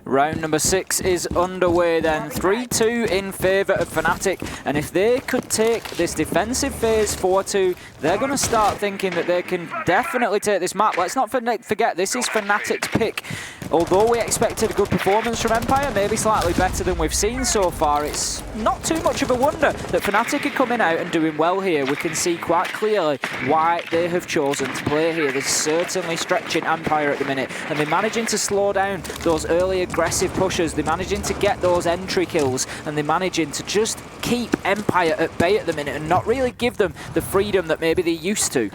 Round number 6 is underway then. 3-2 in favour of Fnatic, and if they could take this defensive phase 4-2, they're going to start thinking that they can definitely take this map. Let's not forget, this is Fnatic's pick. Although we expected a good performance from Empire, maybe slightly better than we've seen so far, it's not too much of a wonder that Fnatic are coming out and doing well here. We can see quite clearly why they have chosen to play here. They're certainly stretching Empire at the minute, and they're managing to slow down those early aggressive pushes. They're managing to get those entry kills, and they're managing to just keep Empire at bay at the minute and not really give them the freedom that maybe they used to.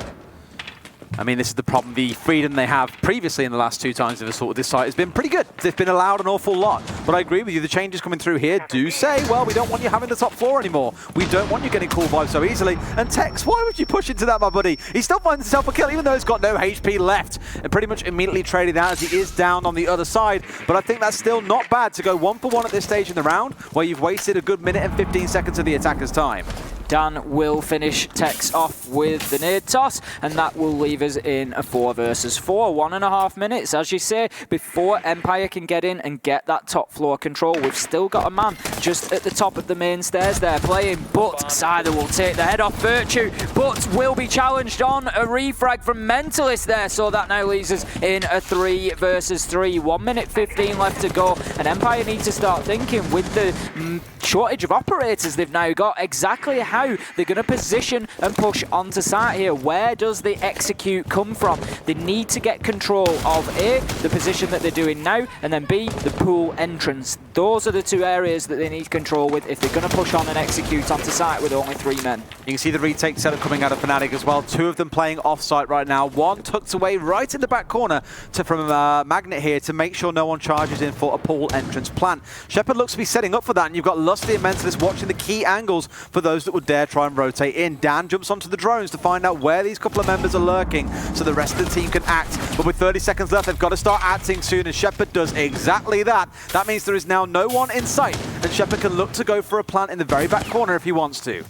I mean, this is the problem. The freedom they have previously in the last 2 times they've assaulted this site has been pretty good. They've been allowed an awful lot. But I agree with you, the changes coming through here do say, well, we don't want you having the top floor anymore. We don't want you getting cool vibes so easily. And Tex, why would you push into that, my buddy? He still finds himself a kill, even though he's got no HP left. And pretty much immediately traded out as he is down on the other side. But I think that's still not bad to go 1-for-1 at this stage in the round, where you've wasted a good minute and 15 seconds of the attacker's time. Dan will finish Tex off with the nade toss, and that will leave us in a 4 versus 4. 1.5 minutes, as you say, before Empire can get in and get that top floor control. We've still got a man just at the top of the main stairs there playing, but Sider will take the head off Virtue, but will be challenged on a refrag from Mentalist there, so that now leaves us in a 3 versus 3. 1 minute 15 left to go, and Empire need to start thinking with the shortage of operators they've now got exactly how how they're going to position and push onto site here. Where does the execute come from? They need to get control of A, the position that they're doing now, and then B, the pool entrance. Those are the two areas that they need control with if they're going to push on and execute onto site with only 3 men. You can see the retake setup coming out of Fnatic as well. 2 of them playing off-site right now. 1 tucked away right in the back corner from Magnet here to make sure no one charges in for a pool entrance plan. Shepard looks to be setting up for that, and you've got Lusty and Mentalist watching the key angles for those that would dare try and rotate in. Dan jumps onto the drones to find out where these couple of members are lurking so the rest of the team can act. But with 30 seconds left, they've got to start acting soon, and Shepard does exactly that. That means there is now no one in sight, and Shepard can look to go for a plant in the very back corner if he wants to.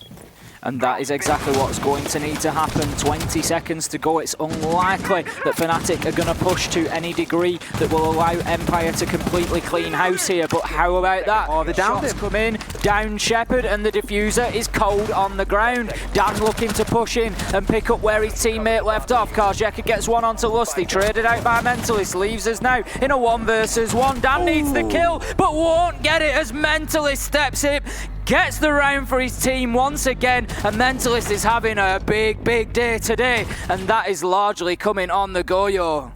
And that is exactly what's going to need to happen. 20 seconds to go. It's unlikely that Fnatic are going to push to any degree that will allow Empire to completely clean house here. But how about that? Oh, they downed him. Come in, down Shepard, and the diffuser is cold on the ground. Dan looking to push in and pick up where his teammate left off. Karjeka gets one onto Lusty, traded out by Mentalist, leaves us now in a 1 versus 1. Dan needs the kill, but won't get it as Mentalist steps in. Gets the round for his team once again, and Mentalist is having a big day today, and that is largely coming on the Goyo.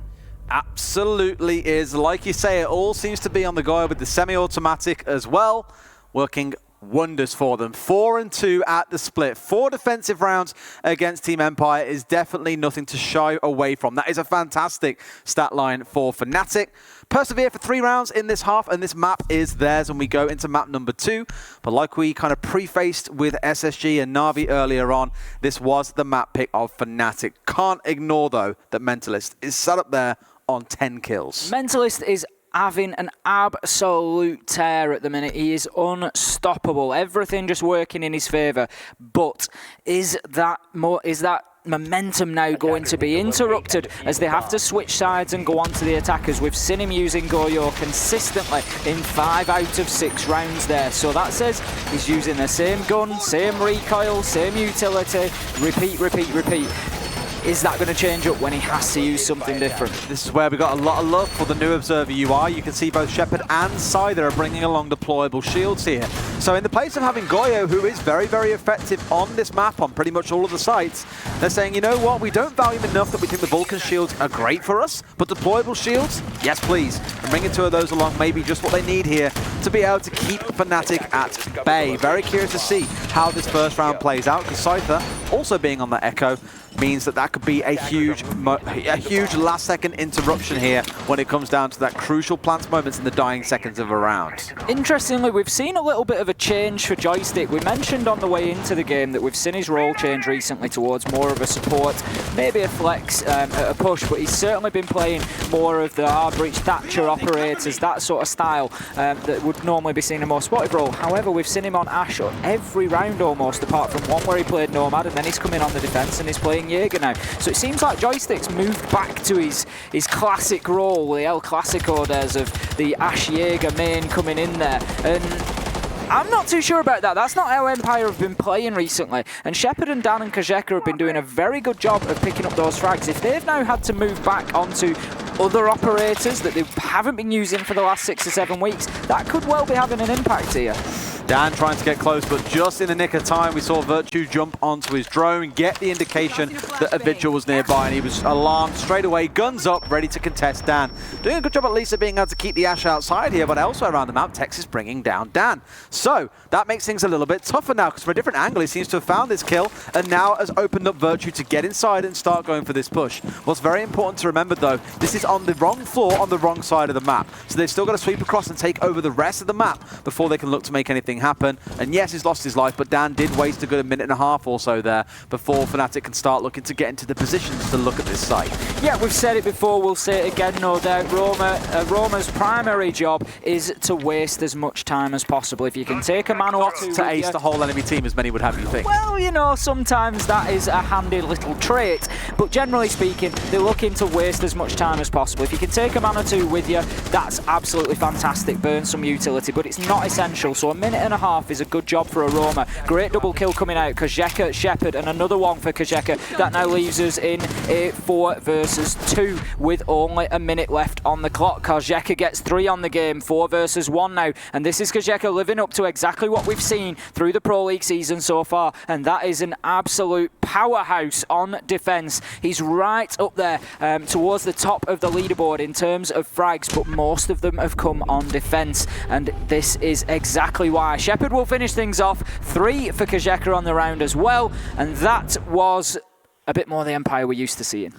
Absolutely is. Like you say, it all seems to be on the Goyo with the semi-automatic as well, working wonders for them. 4-2 at the split. 4 defensive rounds against Team Empire is definitely nothing to shy away from. That is a fantastic stat line for Fnatic. Persevere for 3 rounds in this half, and this map is theirs when we go into map number 2. But like we kind of prefaced with SSG and Na'Vi earlier on, this was the map pick of Fnatic. Can't ignore, though, that Mentalist is set up there on 10 kills. Mentalist is having an absolute tear at the minute. He is unstoppable. Everything just working in his favour. But is that momentum now going to be interrupted as they have to switch sides and go on to the attackers? We've seen him using Goyo consistently in 5 out of 6 rounds there. So that says he's using the same gun, same recoil, same utility, repeat. Is that going to change up when he has to use something different? This is where we got a lot of love for the new Observer UI. You can see both Shepard and Scyther are bringing along deployable shields here. So in the place of having Goyo, who is very effective on this map on pretty much all of the sites, they're saying, you know what, we don't value him enough that we think the Vulcan shields are great for us, but deployable shields, yes please. And bringing 2 of those along may be just what they need here to be able to keep Fnatic at bay. Very curious to see how this first round plays out, because Scyther, also being on the Echo, means that could be a huge last-second interruption here when it comes down to that crucial plant moments in the dying seconds of a round. Interestingly, we've seen a little bit of a change for Joystick. We mentioned on the way into the game that we've seen his role change recently towards more of a support, maybe a flex at a push, but he's certainly been playing more of the hard breach Thatcher operators, that sort of style that would normally be seen in a more spotted role. However, we've seen him on Ashe every round almost, apart from one where he played Nomad, and then he's coming on the defense and he's playing Jaeger now. So it seems like Joystick's moved back to his classic role, the El Clasico days of the Ashe Jaeger main coming in there. And I'm not too sure about that. That's not how Empire have been playing recently. And Shepard and Dan and Karjeka have been doing a very good job of picking up those frags. If they've now had to move back onto other operators that they haven't been using for the last 6 or 7 weeks, that could well be having an impact here. Dan trying to get close, but just in the nick of time, we saw Virtue jump onto his drone, get the indication that a Vigil was nearby, and he was alarmed straight away, guns up, ready to contest Dan. Doing a good job at least of being able to keep the Ashe outside here, but elsewhere around the map, Tex is bringing down Dan. So that makes things a little bit tougher now, because from a different angle, he seems to have found this kill, and now has opened up Virtue to get inside and start going for this push. What's very important to remember, though, this is on the wrong floor, on the wrong side of the map. So they've still got to sweep across and take over the rest of the map before they can look to make anything happen. And yes, he's lost his life, but Dan did waste a good 1.5 minutes or so there before Fnatic can start looking to get into the positions to look at this site. Yeah, we've said it before, we'll say it again, no doubt. Roma's primary job is to waste as much time as possible. If you can take a man or two to ace the whole enemy team, as many would have you think. Well, you know, sometimes that is a handy little trait, but generally speaking, they're looking to waste as much time as possible. If you can take a man or two with you, that's absolutely fantastic. Burn some utility, but it's not essential. So 1.5 minutes and a half is a good job for Aroma. Great double kill coming out. Kajeka, Shepherd, and another one for Kajeka. That now leaves us in a 4 versus 2 with only a minute left on the clock. Kajeka gets 3 on the game, 4 versus 1 now. And this is Kajeka living up to exactly what we've seen through the Pro League season so far. And that is an absolute powerhouse on defense. He's right up there towards the top of the leaderboard in terms of frags, but most of them have come on defense. And this is exactly why. Shepherd will finish things off. 3 for Kajeka on the round as well. And that was a bit more the Empire we're used to seeing.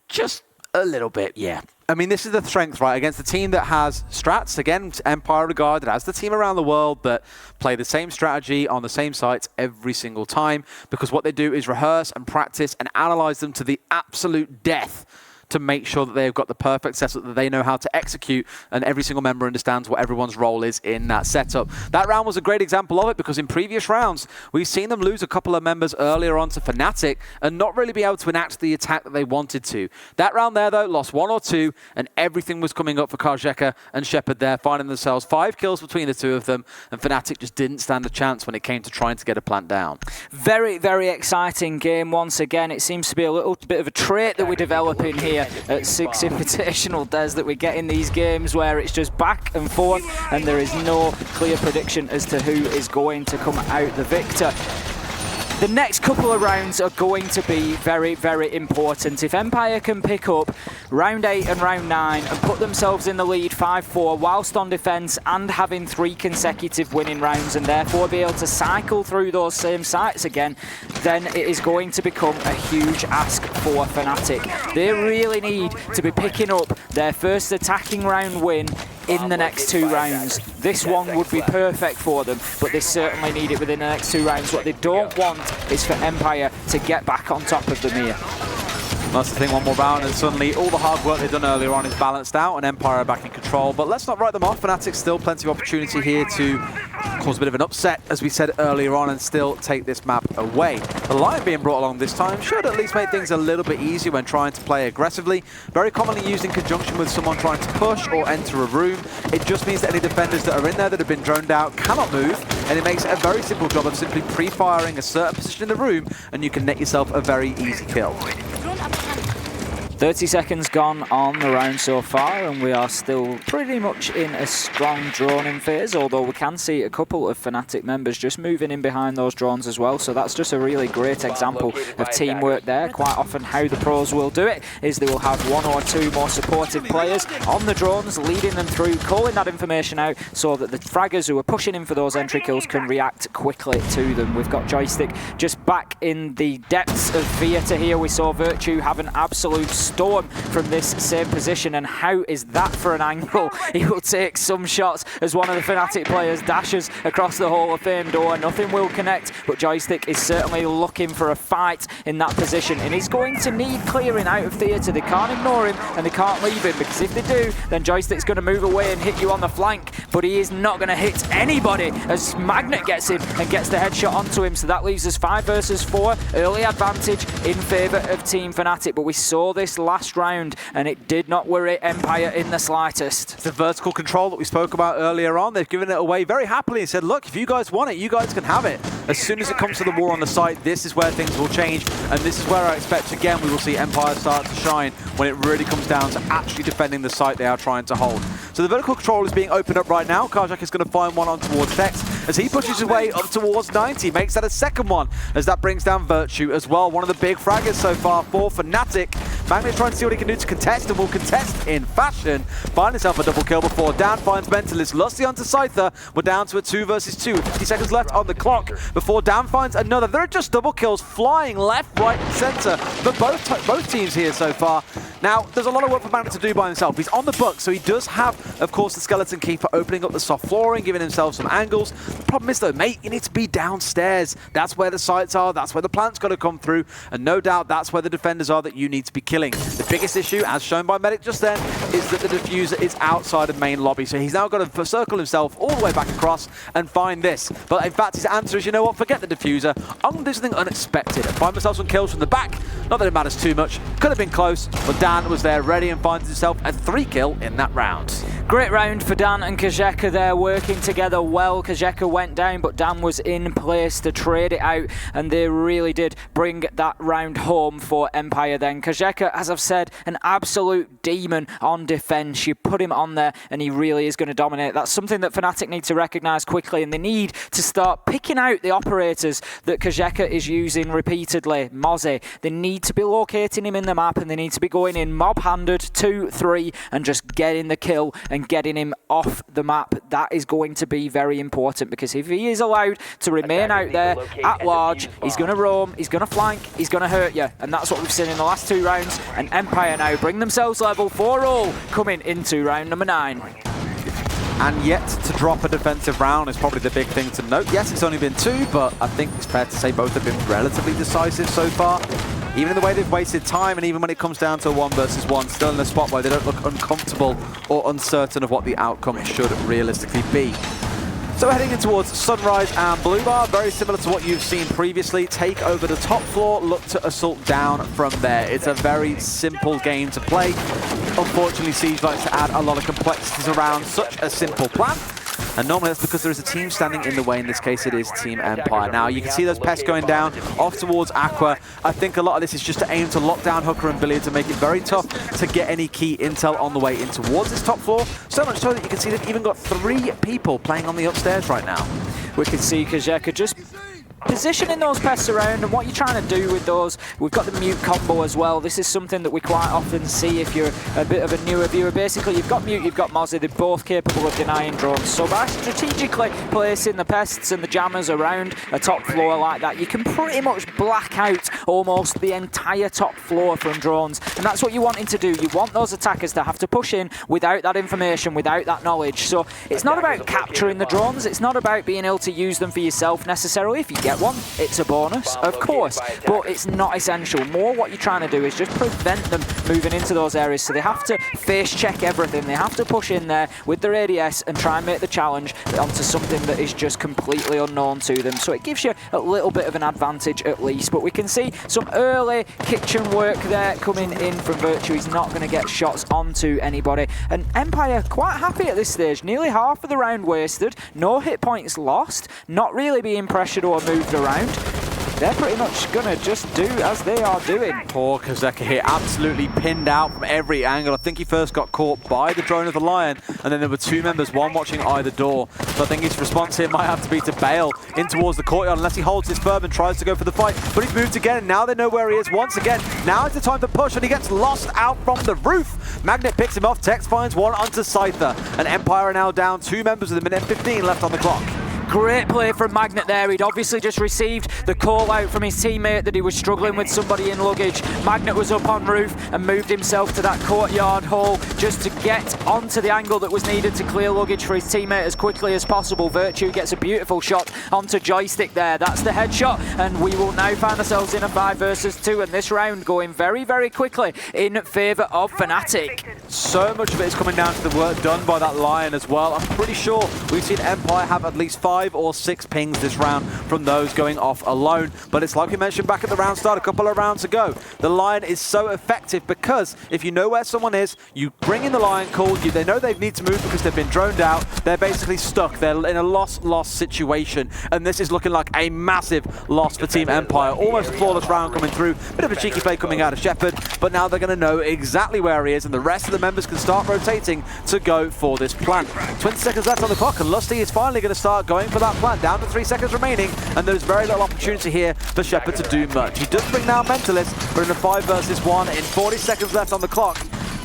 Just a little bit, yeah. I mean, this is the strength, right? Against a team that has strats, again, Empire regarded as the team around the world that play the same strategy on the same sites every single time, because what they do is rehearse and practice and analyze them to the absolute death to make sure that they've got the perfect setup that they know how to execute, and every single member understands what everyone's role is in that setup. That round was a great example of it, because in previous rounds, we've seen them lose a couple of members earlier on to Fnatic and not really be able to enact the attack that they wanted to. That round there, though, lost 1 or 2, and everything was coming up for Kajeka and Shepherd there, finding themselves 5 kills between the two of them, and Fnatic just didn't stand a chance when it came to trying to get a plant down. Very, very exciting game once again. It seems to be a little bit of a trait that we're developing here at Six Invitational, Des, that we get in these games where it's just back and forth and there is no clear prediction as to who is going to come out the victor. The next couple of rounds are going to be very, very important. If Empire can pick up round 8 and round 9 and put themselves in the lead 5-4 whilst on defence and having 3 consecutive winning rounds, and therefore be able to cycle through those same sites again, then it is going to become a huge ask for Fnatic. They really need to be picking up their first attacking round win in the next 2 rounds. This one would be perfect for them, but they certainly need it within the next 2 rounds. What they don't want is for Empire to get back on top of them here. That's the thing, one more round and suddenly all the hard work they've done earlier on is balanced out and Empire are back in control. But let's not write them off. Fnatic still plenty of opportunity here to cause a bit of an upset, as we said earlier on, and still take this map away. The Lion being brought along this time should at least make things a little bit easier when trying to play aggressively. Very commonly used in conjunction with someone trying to push or enter a room. It just means that any defenders that are in there that have been droned out cannot move, and it makes it a very simple job of simply pre-firing a certain position in the room, and you can net yourself a very easy kill. 30 seconds gone on the round so far, and we are still pretty much in a strong droning phase, although we can see a couple of Fnatic members just moving in behind those drones as well. So that's just a really great example of teamwork there. Quite often how the pros will do it is they will have 1 or 2 more supportive players on the drones, leading them through, calling that information out so that the fraggers who are pushing in for those entry kills can react quickly to them. We've got Joystick just back in the depths of theatre here. We saw Virtue have an absolute storm from this same position, and how is that for an angle? He will take some shots as one of the Fnatic players dashes across the Hall of Fame door. Nothing will connect, but Joystick is certainly looking for a fight in that position, and he's going to need clearing out of theatre. They can't ignore him and they can't leave him, because if they do, then Joystick's going to move away and hit you on the flank, but he is not going to hit anybody as Magnet gets him and gets the headshot onto him. So that leaves us 5 versus 4, early advantage in favour of Team Fnatic, but we saw this last round and it did not worry Empire in the slightest. The vertical control that we spoke about earlier on, they've given it away very happily and said, look, if you guys want it, you guys can have it. As soon as it comes to the war on the site, this is where things will change, and this is where I expect, again, we will see Empire start to shine when it really comes down to actually defending the site they are trying to hold. So the vertical control is being opened up right now. Kajak is going to find one on towards Tex as he pushes his way up towards 90, makes that a second one as that brings down Virtue as well. One of the big fraggers so far for Fnatic. Magnet trying to see what he can do to contest, and will contest in fashion. Find himself a double kill before Dan finds Mentalist. Lusty onto Scyther. We're down to a 2 versus 2. 50 seconds left on the clock before Dan finds another. There are just double kills flying left, right, and center for both teams here so far. Now, there's a lot of work for Magnet to do by himself. He's on the book, so he does have, of course, the skeleton key for opening up the soft flooring, giving himself some angles. The problem is, though, mate, you need to be downstairs. That's where the sites are. That's where the plant's got to come through. And no doubt that's where the defenders are that you need to be killing. The biggest issue, as shown by Medic just then, is that the diffuser is outside of main lobby. So he's now got to circle himself all the way back across and find this. But in fact, his answer is, you know what, forget the diffuser. I'm going to do something unexpected and find myself some kills from the back. Not that it matters too much. Could have been close, but Dan was there ready and finds himself a 3 kill in that round. Great round for Dan and Kajeka there, working together well. Kajeka went down, but Dan was in place to trade it out, and they really did bring that round home for Empire then. Kajeka, as I've said, an absolute demon on defence. You put him on there, and he really is going to dominate. That's something that Fnatic need to recognise quickly, and they need to start picking out the operators that Kajeka is using repeatedly. Mozzie, they need to be locating him in the map, and they need to be going in mob-handed 2-3 and just getting the kill and getting him off the map. That is going to be very important, because if he is allowed to remain out there at large, he's going to roam, he's going to flank, he's going to hurt you, and that's what we've seen in the last 2 rounds. And Empire now bring themselves level 4-all coming into round number 9. And yet to drop a defensive round is probably the big thing to note. Yes, it's only been 2, but I think it's fair to say both have been relatively decisive so far. Even in the way they've wasted time, and even when it comes down to a 1 versus 1, still in a spot where they don't look uncomfortable or uncertain of what the outcome should realistically be. So we're heading in towards Sunrise and Blue Bar, very similar to what you've seen previously. Take over the top floor, look to assault down from there. It's a very simple game to play. Unfortunately, Siege likes to add a lot of complexities around such a simple plan. And normally that's because there is a team standing in the way. In this case, it is Team Empire. Now, you can see those pests going down off towards Aqua. I think a lot of this is just to aim to lock down Hooker and Billiard to make it very tough to get any key intel on the way in towards this top floor. So much so that you can see they've even got 3 people playing on the upstairs right now. We can see Kajeka just positioning those pests around, and what you're trying to do with those, we've got the mute combo as well. This is something that we quite often see if you're a bit of a newer viewer. Basically, you've got mute, you've got Mozzie, they're both capable of denying drones. So by strategically placing the pests and the jammers around a top floor like that, you can pretty much black out almost the entire top floor from drones. And that's what you're wanting to do. You want those attackers to have to push in without that information, without that knowledge. So it's not about capturing the drones, it's not about being able to use them for yourself necessarily. If you get one, it's a bonus, of course, but it's not essential. More what you're trying to do is just prevent them moving into those areas, so they have to face check everything. They have to push in there with their ADS and try and make the challenge onto something that is just completely unknown to them. So it gives you a little bit of an advantage at least, but we can see some early kitchen work there coming in from Virtue. He's not going to get shots onto anybody, and Empire quite happy at this stage. Nearly half of the round wasted, no hit points lost, not really being pressured or moved around. They're pretty much going to just do as they are doing. Poor Kajeka here, absolutely pinned out from every angle. I think he first got caught by the drone of the Lion, and then there were 2 members, one watching either door. So I think his response here might have to be to bail in towards the courtyard unless he holds his firm and tries to go for the fight. But he's moved again, and now they know where he is once again. Now is the time to push, and he gets lost out from the roof. Magnet picks him off, Tex finds one onto Scyther, and Empire are now down 2 members with a minute and 15 left on the clock. Great play from Magnet there. He'd obviously just received the call out from his teammate that he was struggling with somebody in luggage. Magnet was up on roof and moved himself to that courtyard hole just to get onto the angle that was needed to clear luggage for his teammate as quickly as possible. Virtue gets a beautiful shot onto Joystick there. That's the headshot, and we will now find ourselves in a 5 versus 2, and this round going very, very quickly in favour of Fnatic. So much of it is coming down to the work done by that Lion as well. I'm pretty sure we've seen Empire have at least 5 or 6 pings this round from those going off alone. But it's like we mentioned back at the round start a couple of rounds ago. The Lion is so effective because if you know where someone is, you bring in the Lion call, they know they need to move because they've been droned out. They're basically stuck. They're in a loss situation. And this is looking like a massive loss for Team Empire. Almost a flawless round coming through. Bit of a cheeky play coming out of Shepard, but now they're going to know exactly where he is, and the rest of the members can start rotating to go for this plan. 20 seconds left on the clock, and Lusty is finally going to start going for that plan. Down to 3 seconds remaining, and there's very little opportunity here for Shepard to do much. He does bring down Mentalist, but in a 5 versus 1, in 40 seconds left on the clock,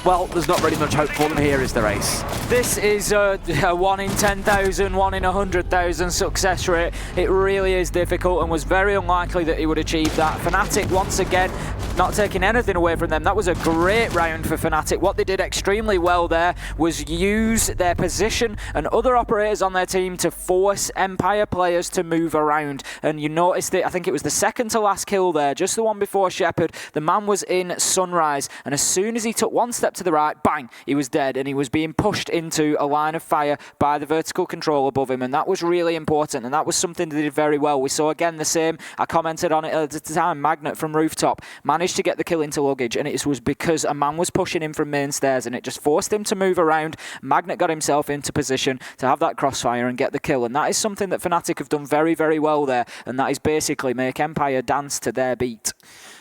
well, there's not really much hope for them here, is there, Ace? This is a 1 in 10,000, 1 in 100,000 success rate. It really is difficult and was very unlikely that he would achieve that. Fnatic, once again, not taking anything away from them. That was a great round for Fnatic. What they did extremely well there was use their position and other operators on their team to force Empire players to move around. And you noticed it, I think it was the second to last kill there, just the one before Shepard. The man was in Sunrise, and as soon as he took 1 step to the right, bang, he was dead, and he was being pushed into a line of fire by the vertical control above him, and that was really important, and that was something they did very well. We saw again the same, I commented on it at the time, Magnet from rooftop managed to get the kill into luggage, and it was because a man was pushing him from main stairs, and it just forced him to move around. Magnet got himself into position to have that crossfire and get the kill, and that is something that Fnatic have done very, very well there, and that is basically make Empire dance to their beat.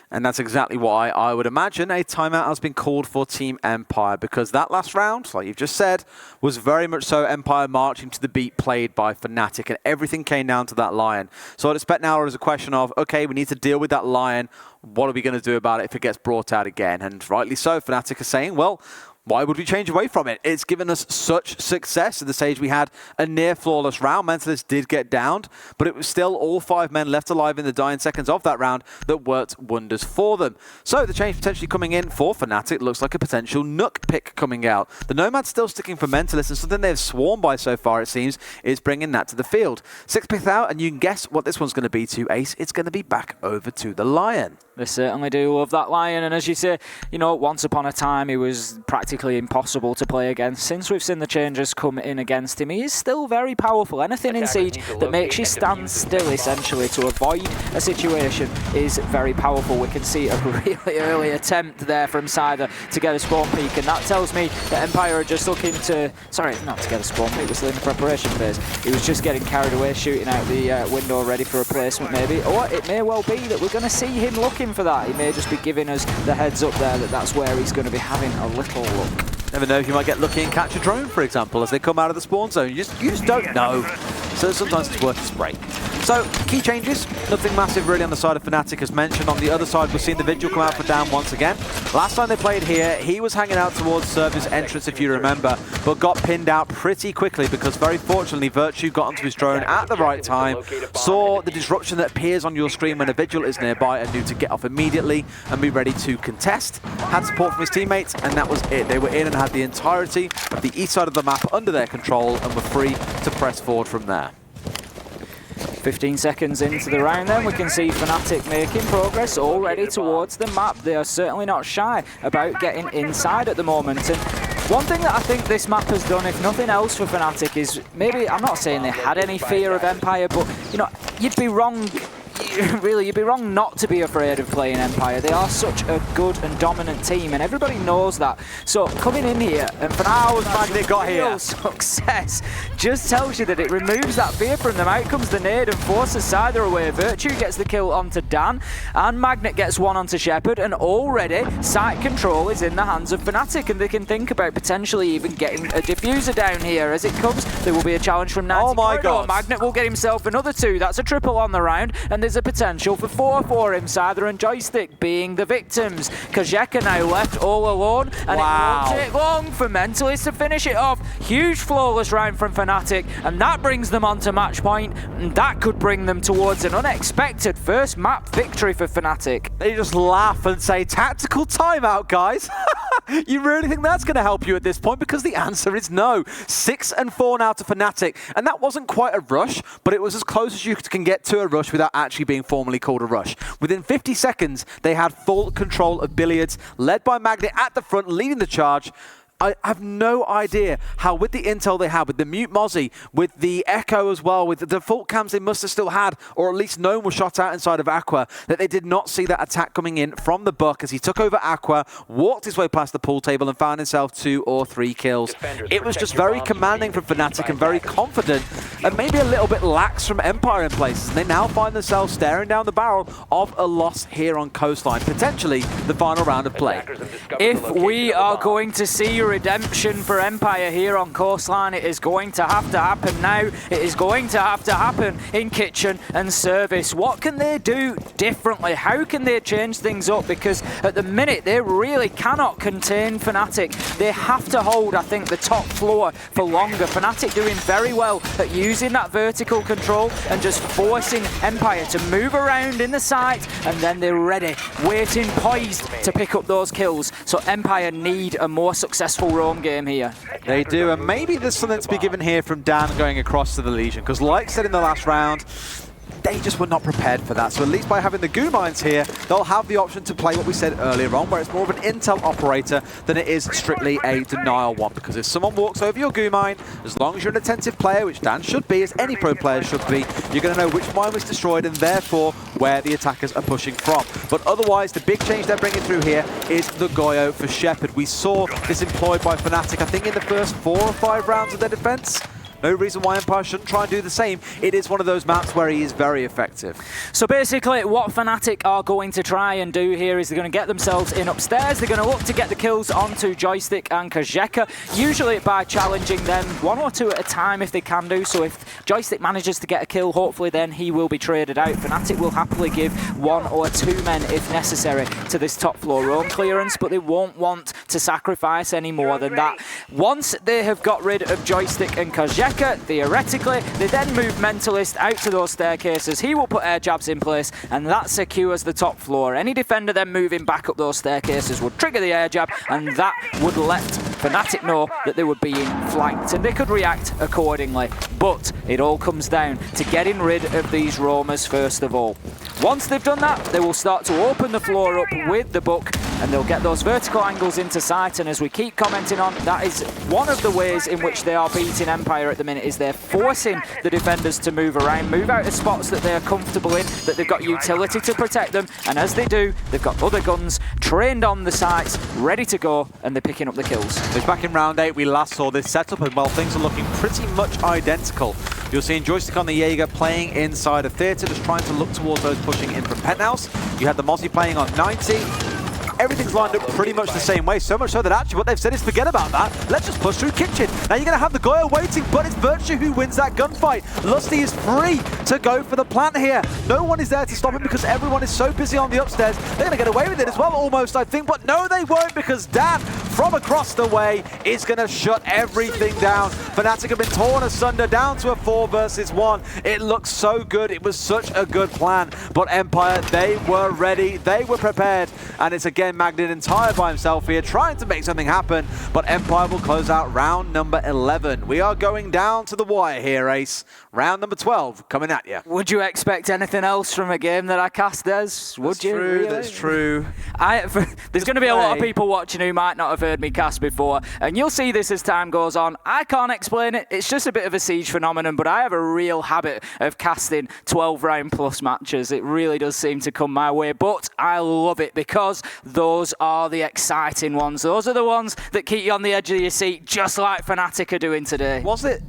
And that's exactly why I would imagine a timeout has been called for Team Empire, because that last round, like you've just said, was very much so Empire marching to the beat played by Fnatic, and everything came down to that Lion. So I'd expect now there's a question of, okay, we need to deal with that Lion. What are we going to do about it if it gets brought out again? And rightly so, Fnatic are saying, well, why would we change away from it? It's given us such success. At the stage we had a near flawless round. Mentalist did get downed, but it was still all 5 men left alive in the dying seconds of that round that worked wonders for them. So the change potentially coming in for Fnatic looks like a potential Nook pick coming out. The Nomad's still sticking for Mentalist, and something they've sworn by so far, it seems, is bringing that to the field. Six picked out, and you can guess what this one's going to be to Ace. It's going to be back over to the Lion. They certainly do love that Lion, and as you say, you know, once upon a time he was practically impossible to play against. Since we've seen the changes come in against him, he is still very powerful. Anything in Siege that makes you stand still, essentially, to avoid a situation is very powerful. We can see a really early attempt there from Cider to get a spawn peak, and that tells me that Empire are just looking to... Sorry, not to get a spawn peak, we're still in the preparation phase. He was just getting carried away, shooting out the window, ready for a placement maybe. Or it may well be that we're going to see him looking for that. He may just be giving us the heads up there that that's where he's going to be having a little look. Never know if you might get lucky and catch a drone, for example, as they come out of the spawn zone. You just don't know. So sometimes it's worth a spray. So, key changes. Nothing massive really on the side of Fnatic, as mentioned. On the other side, we're seeing the Vigil come out for Down once again. Last time they played here, he was hanging out towards Server's entrance, if you remember, but got pinned out pretty quickly because, very fortunately, Virtue got onto his drone at the right time, saw the disruption that appears on your screen when a Vigil is nearby, and knew to get off immediately and be ready to contest. Had support from his teammates, and that was it. They were in and had the entirety of the east side of the map under their control and were free to press forward from there. 15 seconds into the round then, we can see Fnatic making progress already towards the map. They are certainly not shy about getting inside at the moment. And one thing that I think this map has done, if nothing else for Fnatic, is maybe, I'm not saying they had any fear of Empire, but, you know, you'd be wrong... Really, you'd be wrong not to be afraid of playing Empire. They are such a good and dominant team, and everybody knows that. So coming in here, and for now, Magnet got here. Success just tells you that it removes that fear from them. Out comes the nade and forces Cider away. Virtue gets the kill onto Dan, and Magnet gets one onto Shepherd, and already site control is in the hands of Fnatic, and they can think about potentially even getting a diffuser down here. As it comes, there will be a challenge from 90. Oh my God. Magnet will get himself another 2. That's a triple on the round, and there's a potential for 4 for him. Cider and Joystick being the victims. Kajeka now left all alone, and it won't take long for Mentalist to finish it off. Huge flawless round from Fnatic, and that brings them on to match point, and that could bring them towards an unexpected first map victory for Fnatic. They just laugh and say, tactical timeout, guys. You really think that's going to help you at this point? Because the answer is no. 6-4 now to Fnatic, and that wasn't quite a rush, but it was as close as you can get to a rush without actually being formally called a rush. Within 50 seconds, they had full control of Billiards, led by Magnet at the front, leading the charge. I have no idea how, with the intel they had, with the mute Mozzie, with the Echo as well, with the default cams they must have still had, or at least no one was shot out inside of Aqua, that they did not see that attack coming in from the Buck as he took over Aqua, walked his way past the pool table and found himself 2 or 3 kills. It was just very commanding from Fnatic and very confident, and maybe a little bit lax from Empire in places. And they now find themselves staring down the barrel of a loss here on Coastline, potentially the final round of play. If we are going to see redemption for Empire here on Coastline, it is going to have to happen now. It is going to have to happen in Kitchen and Service. What can they do differently? How can they change things up? Because at the minute, they really cannot contain Fnatic. They have to hold, I think, the top floor for longer. Fnatic doing very well at using that vertical control and just forcing Empire to move around in the site, and then they're ready, waiting, poised to pick up those kills. So Empire need a more successful roam game here. They do, and maybe there's something to be given here from Dan going across to the Legion, because like said in the last round, they just were not prepared for that. So at least by having the goo mines here, they'll have the option to play what we said earlier on, where it's more of an intel operator than it is strictly a denial one. Because if someone walks over your goo mine, as long as you're an attentive player, which Dan should be, as any pro player should be, you're going to know which mine was destroyed and therefore where the attackers are pushing from. But otherwise, the big change they're bringing through here is the Goyo for Shepard. We saw this employed by Fnatic, I think in the first 4 or 5 rounds of their defense. No reason why Empire shouldn't try and do the same. It is one of those maps where he is very effective. So basically, what Fnatic are going to try and do here is they're going to get themselves in upstairs. They're going to look to get the kills onto Joystick and Kajeka, usually by challenging them 1 or 2 at a time if they can do. So if Joystick manages to get a kill, hopefully then he will be traded out. Fnatic will happily give 1 or 2 men, if necessary, to this top floor roam clearance, but they won't want to sacrifice any more than that. Once they have got rid of Joystick and Kajeka, theoretically, they then move Mentalist out to those staircases. He will put air jabs in place, and that secures the top floor. Any defender then moving back up those staircases would trigger the air jab, and that would let Fnatic know that they were being flanked, and they could react accordingly. But it all comes down to getting rid of these roamers first of all. Once they've done that, they will start to open the floor up with the book, and they'll get those vertical angles into sight. And as we keep commenting on, that is one of the ways in which they are beating Empire at the minute, is they're forcing the defenders to move around, move out of spots that they're comfortable in, that they've got utility to protect them, and as they do, they've got other guns trained on the sites, ready to go, and they're picking up the kills. So back in round 8, we last saw this setup, and while things are looking pretty much identical, you're seeing Joystick on the Jaeger playing inside of Theatre, just trying to look towards those pushing in from Penthouse. You had the Mozzie playing on 90. Everything's lined up pretty much the same way, so much so that actually what they've said is forget about that, let's just push through Kitchen. Now you're going to have the Goyo waiting, but it's Virtue who wins that gunfight. Lusty is free to go for the plant here. No one is there to stop him because everyone is so busy on the upstairs. They're going to get away with it as well, almost, I think, but no, they won't, because Dan, from across the way, is going to shut everything down. Fnatic have been torn asunder, down to a 4 versus 1. It looks so good. It was such a good plan, but Empire, they were ready, they were prepared, and it's again Magnet entire by himself here, trying to make something happen, but Empire will close out round number 11. We are going down to the wire here, Ace. Round number 12 coming at you. Would you expect anything else from a game that I cast, Des? Would you? Really? That's true. There's going to be a lot of people watching who might not have heard me cast before, and you'll see this as time goes on. I can't explain it. It's just a bit of a Siege phenomenon, but I have a real habit of casting 12 round plus matches. It really does seem to come my way, but I love it because those are the exciting ones. Those are the ones that keep you on the edge of your seat, just like Fnatic are doing today. Was it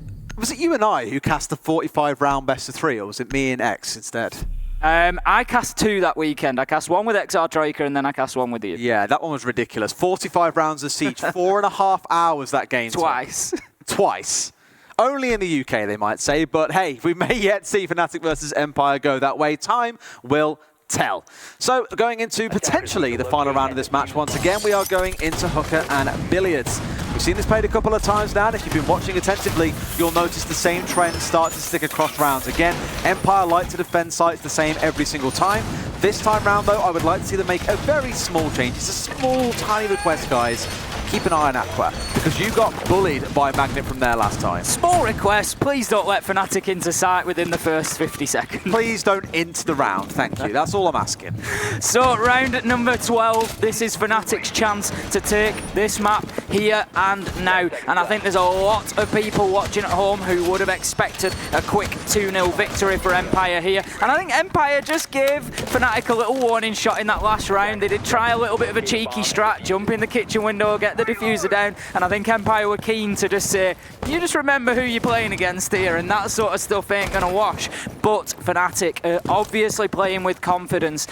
you and I who cast the 45 round best of 3, or was it me and X instead? I cast 2 that weekend. I cast 1 with XR Troika and then I cast 1 with you. Yeah, that one was ridiculous. 45 rounds of Siege, 4.5 hours that game. Twice. Twice. Only in the UK, they might say, but hey, we may yet see Fnatic versus Empire go that way. Time will tell. So going into potentially the final round of this match, once again we are going into hooker and billiards. We've seen this played a couple of times now, and if you've been watching attentively, you'll notice the same trend start to stick across rounds. Again, Empire like to defend sites the same every single time. This time round though, I would like to see them make a very small change. It's a small, tiny request, guys. Keep an eye on Aqua, because you got bullied by Magnet from there last time. Small request, please don't let Fnatic into sight within the first 50 seconds. Please don't int the round, thank you. That's all I'm asking. So, round number 12, this is Fnatic's chance to take this map here and now. And I think there's a lot of people watching at home who would have expected a quick 2-0 victory for Empire here. And I think Empire just gave Fnatic a little warning shot in that last round. They did try a little bit of a cheeky strat, jump in the kitchen window, get the diffuser down, and I think Empire were keen to just say, you just remember who you're playing against here, and that sort of stuff ain't gonna wash. But Fnatic are obviously playing with confidence.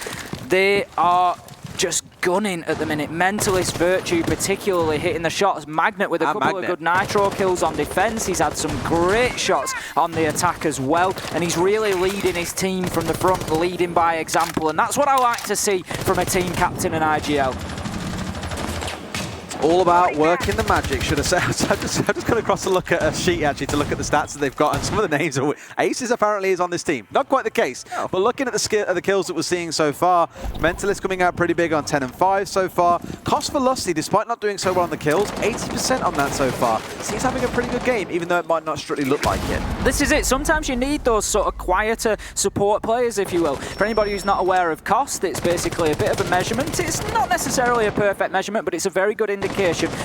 They are just gunning at the minute. Mentalist, Virtue particularly hitting the shots. Magnet with a couple of good Nitro kills on defense. He's had some great shots on the attack as well, and he's really leading his team from the front, leading by example, and that's what I like to see from a team captain in IGL. All about working the magic, should I say. I've just gone across to look at a sheet, actually, to look at the stats that they've got, and some of the names are... Aces apparently is on this team. Not quite the case, but looking at the kills that we're seeing so far, Mentalist coming out pretty big on 10 and 5 so far. Cost Velocity, despite not doing so well on the kills, 80% on that so far. So he's having a pretty good game, even though it might not strictly look like it. This is it. Sometimes you need those sort of quieter support players, if you will. For anybody who's not aware of Cost, it's basically a bit of a measurement. It's not necessarily a perfect measurement, but it's a very good indication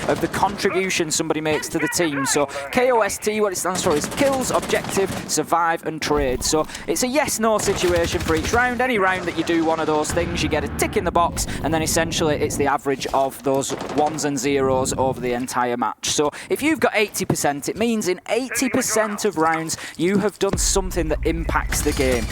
of the contribution somebody makes to the team. So KOST, what it stands for is kills, objective, survive and trade. So it's a yes-no situation for each round. Any round that you do one of those things, you get a tick in the box, and then essentially it's the average of those ones and zeros over the entire match. So if you've got 80%, it means in 80% of rounds you have done something that impacts the game.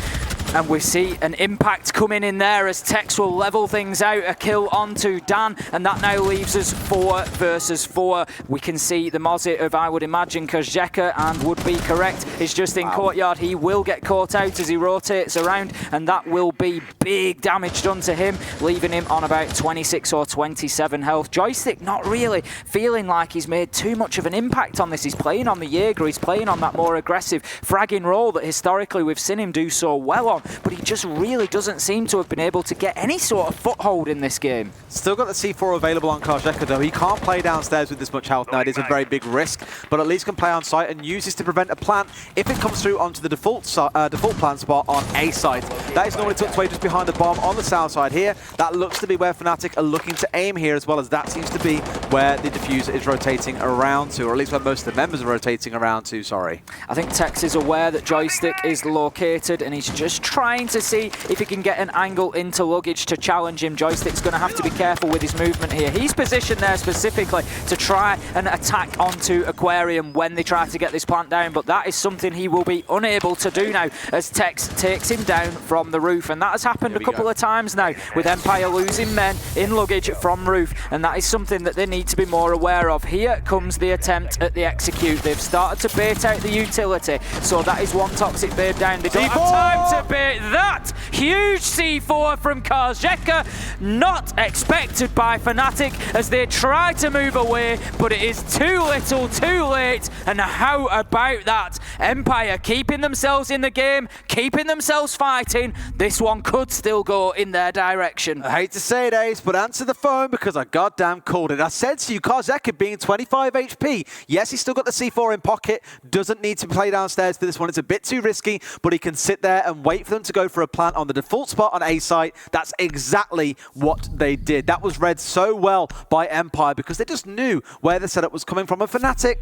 And we see an impact coming in there as Tex will level things out. A kill onto Dan, and that now leaves us 4 versus 4. We can see the Mozzie of, I would imagine, Kozheka, and would be correct, is just in courtyard. He will get caught out as he rotates around, and that will be big damage done to him, leaving him on about 26 or 27 health. Joystick not really feeling like he's made too much of an impact on this. He's playing on the Jaeger, he's playing on that more aggressive fragging role that historically we've seen him do so well on, but he just really doesn't seem to have been able to get any sort of foothold in this game. Still got the C4 available on Kozheka though. He can't play downstairs with this much health now. It is a very big risk, but at least can play on site and use this to prevent a plant if it comes through onto the default plant spot on A site. That is normally tucked away just behind the bomb on the south side here. That looks to be where Fnatic are looking to aim here, as well as that seems to be where the diffuser is rotating around to, or at least where most of the members are rotating around to, sorry. I think Tex is aware that Joystick is located, and he's just trying to see if he can get an angle into Luggage to challenge him. Joystick's going to have to be careful with his movement here. He's positioned there specifically to try and attack onto Aquarium when they try to get this plant down, but that is something he will be unable to do now as Tex takes him down from the roof, and that has happened a couple of times now with Empire losing men in Luggage from roof, and that is something that they need to be more aware of. Here comes the attempt at the execute. They've started to bait out the utility, so that is one toxic babe down. They don't have time to bait that. Huge C4 from Kozheka, not expected by Fnatic as they try to move away, but it is too little, too late. And how about that? Empire keeping themselves in the game, keeping themselves fighting. This one could still go in their direction. I hate to say it, Ace, but answer the phone because I goddamn called it. I said to you, Kozheka being 25 HP. Yes, he's still got the C4 in pocket. Doesn't need to play downstairs for this one. It's a bit too risky, but he can sit there and wait for them to go for a plant on the default spot on A site. That's exactly what they did. That was read so well by Empire because they just knew where the setup was coming from. And Fnatic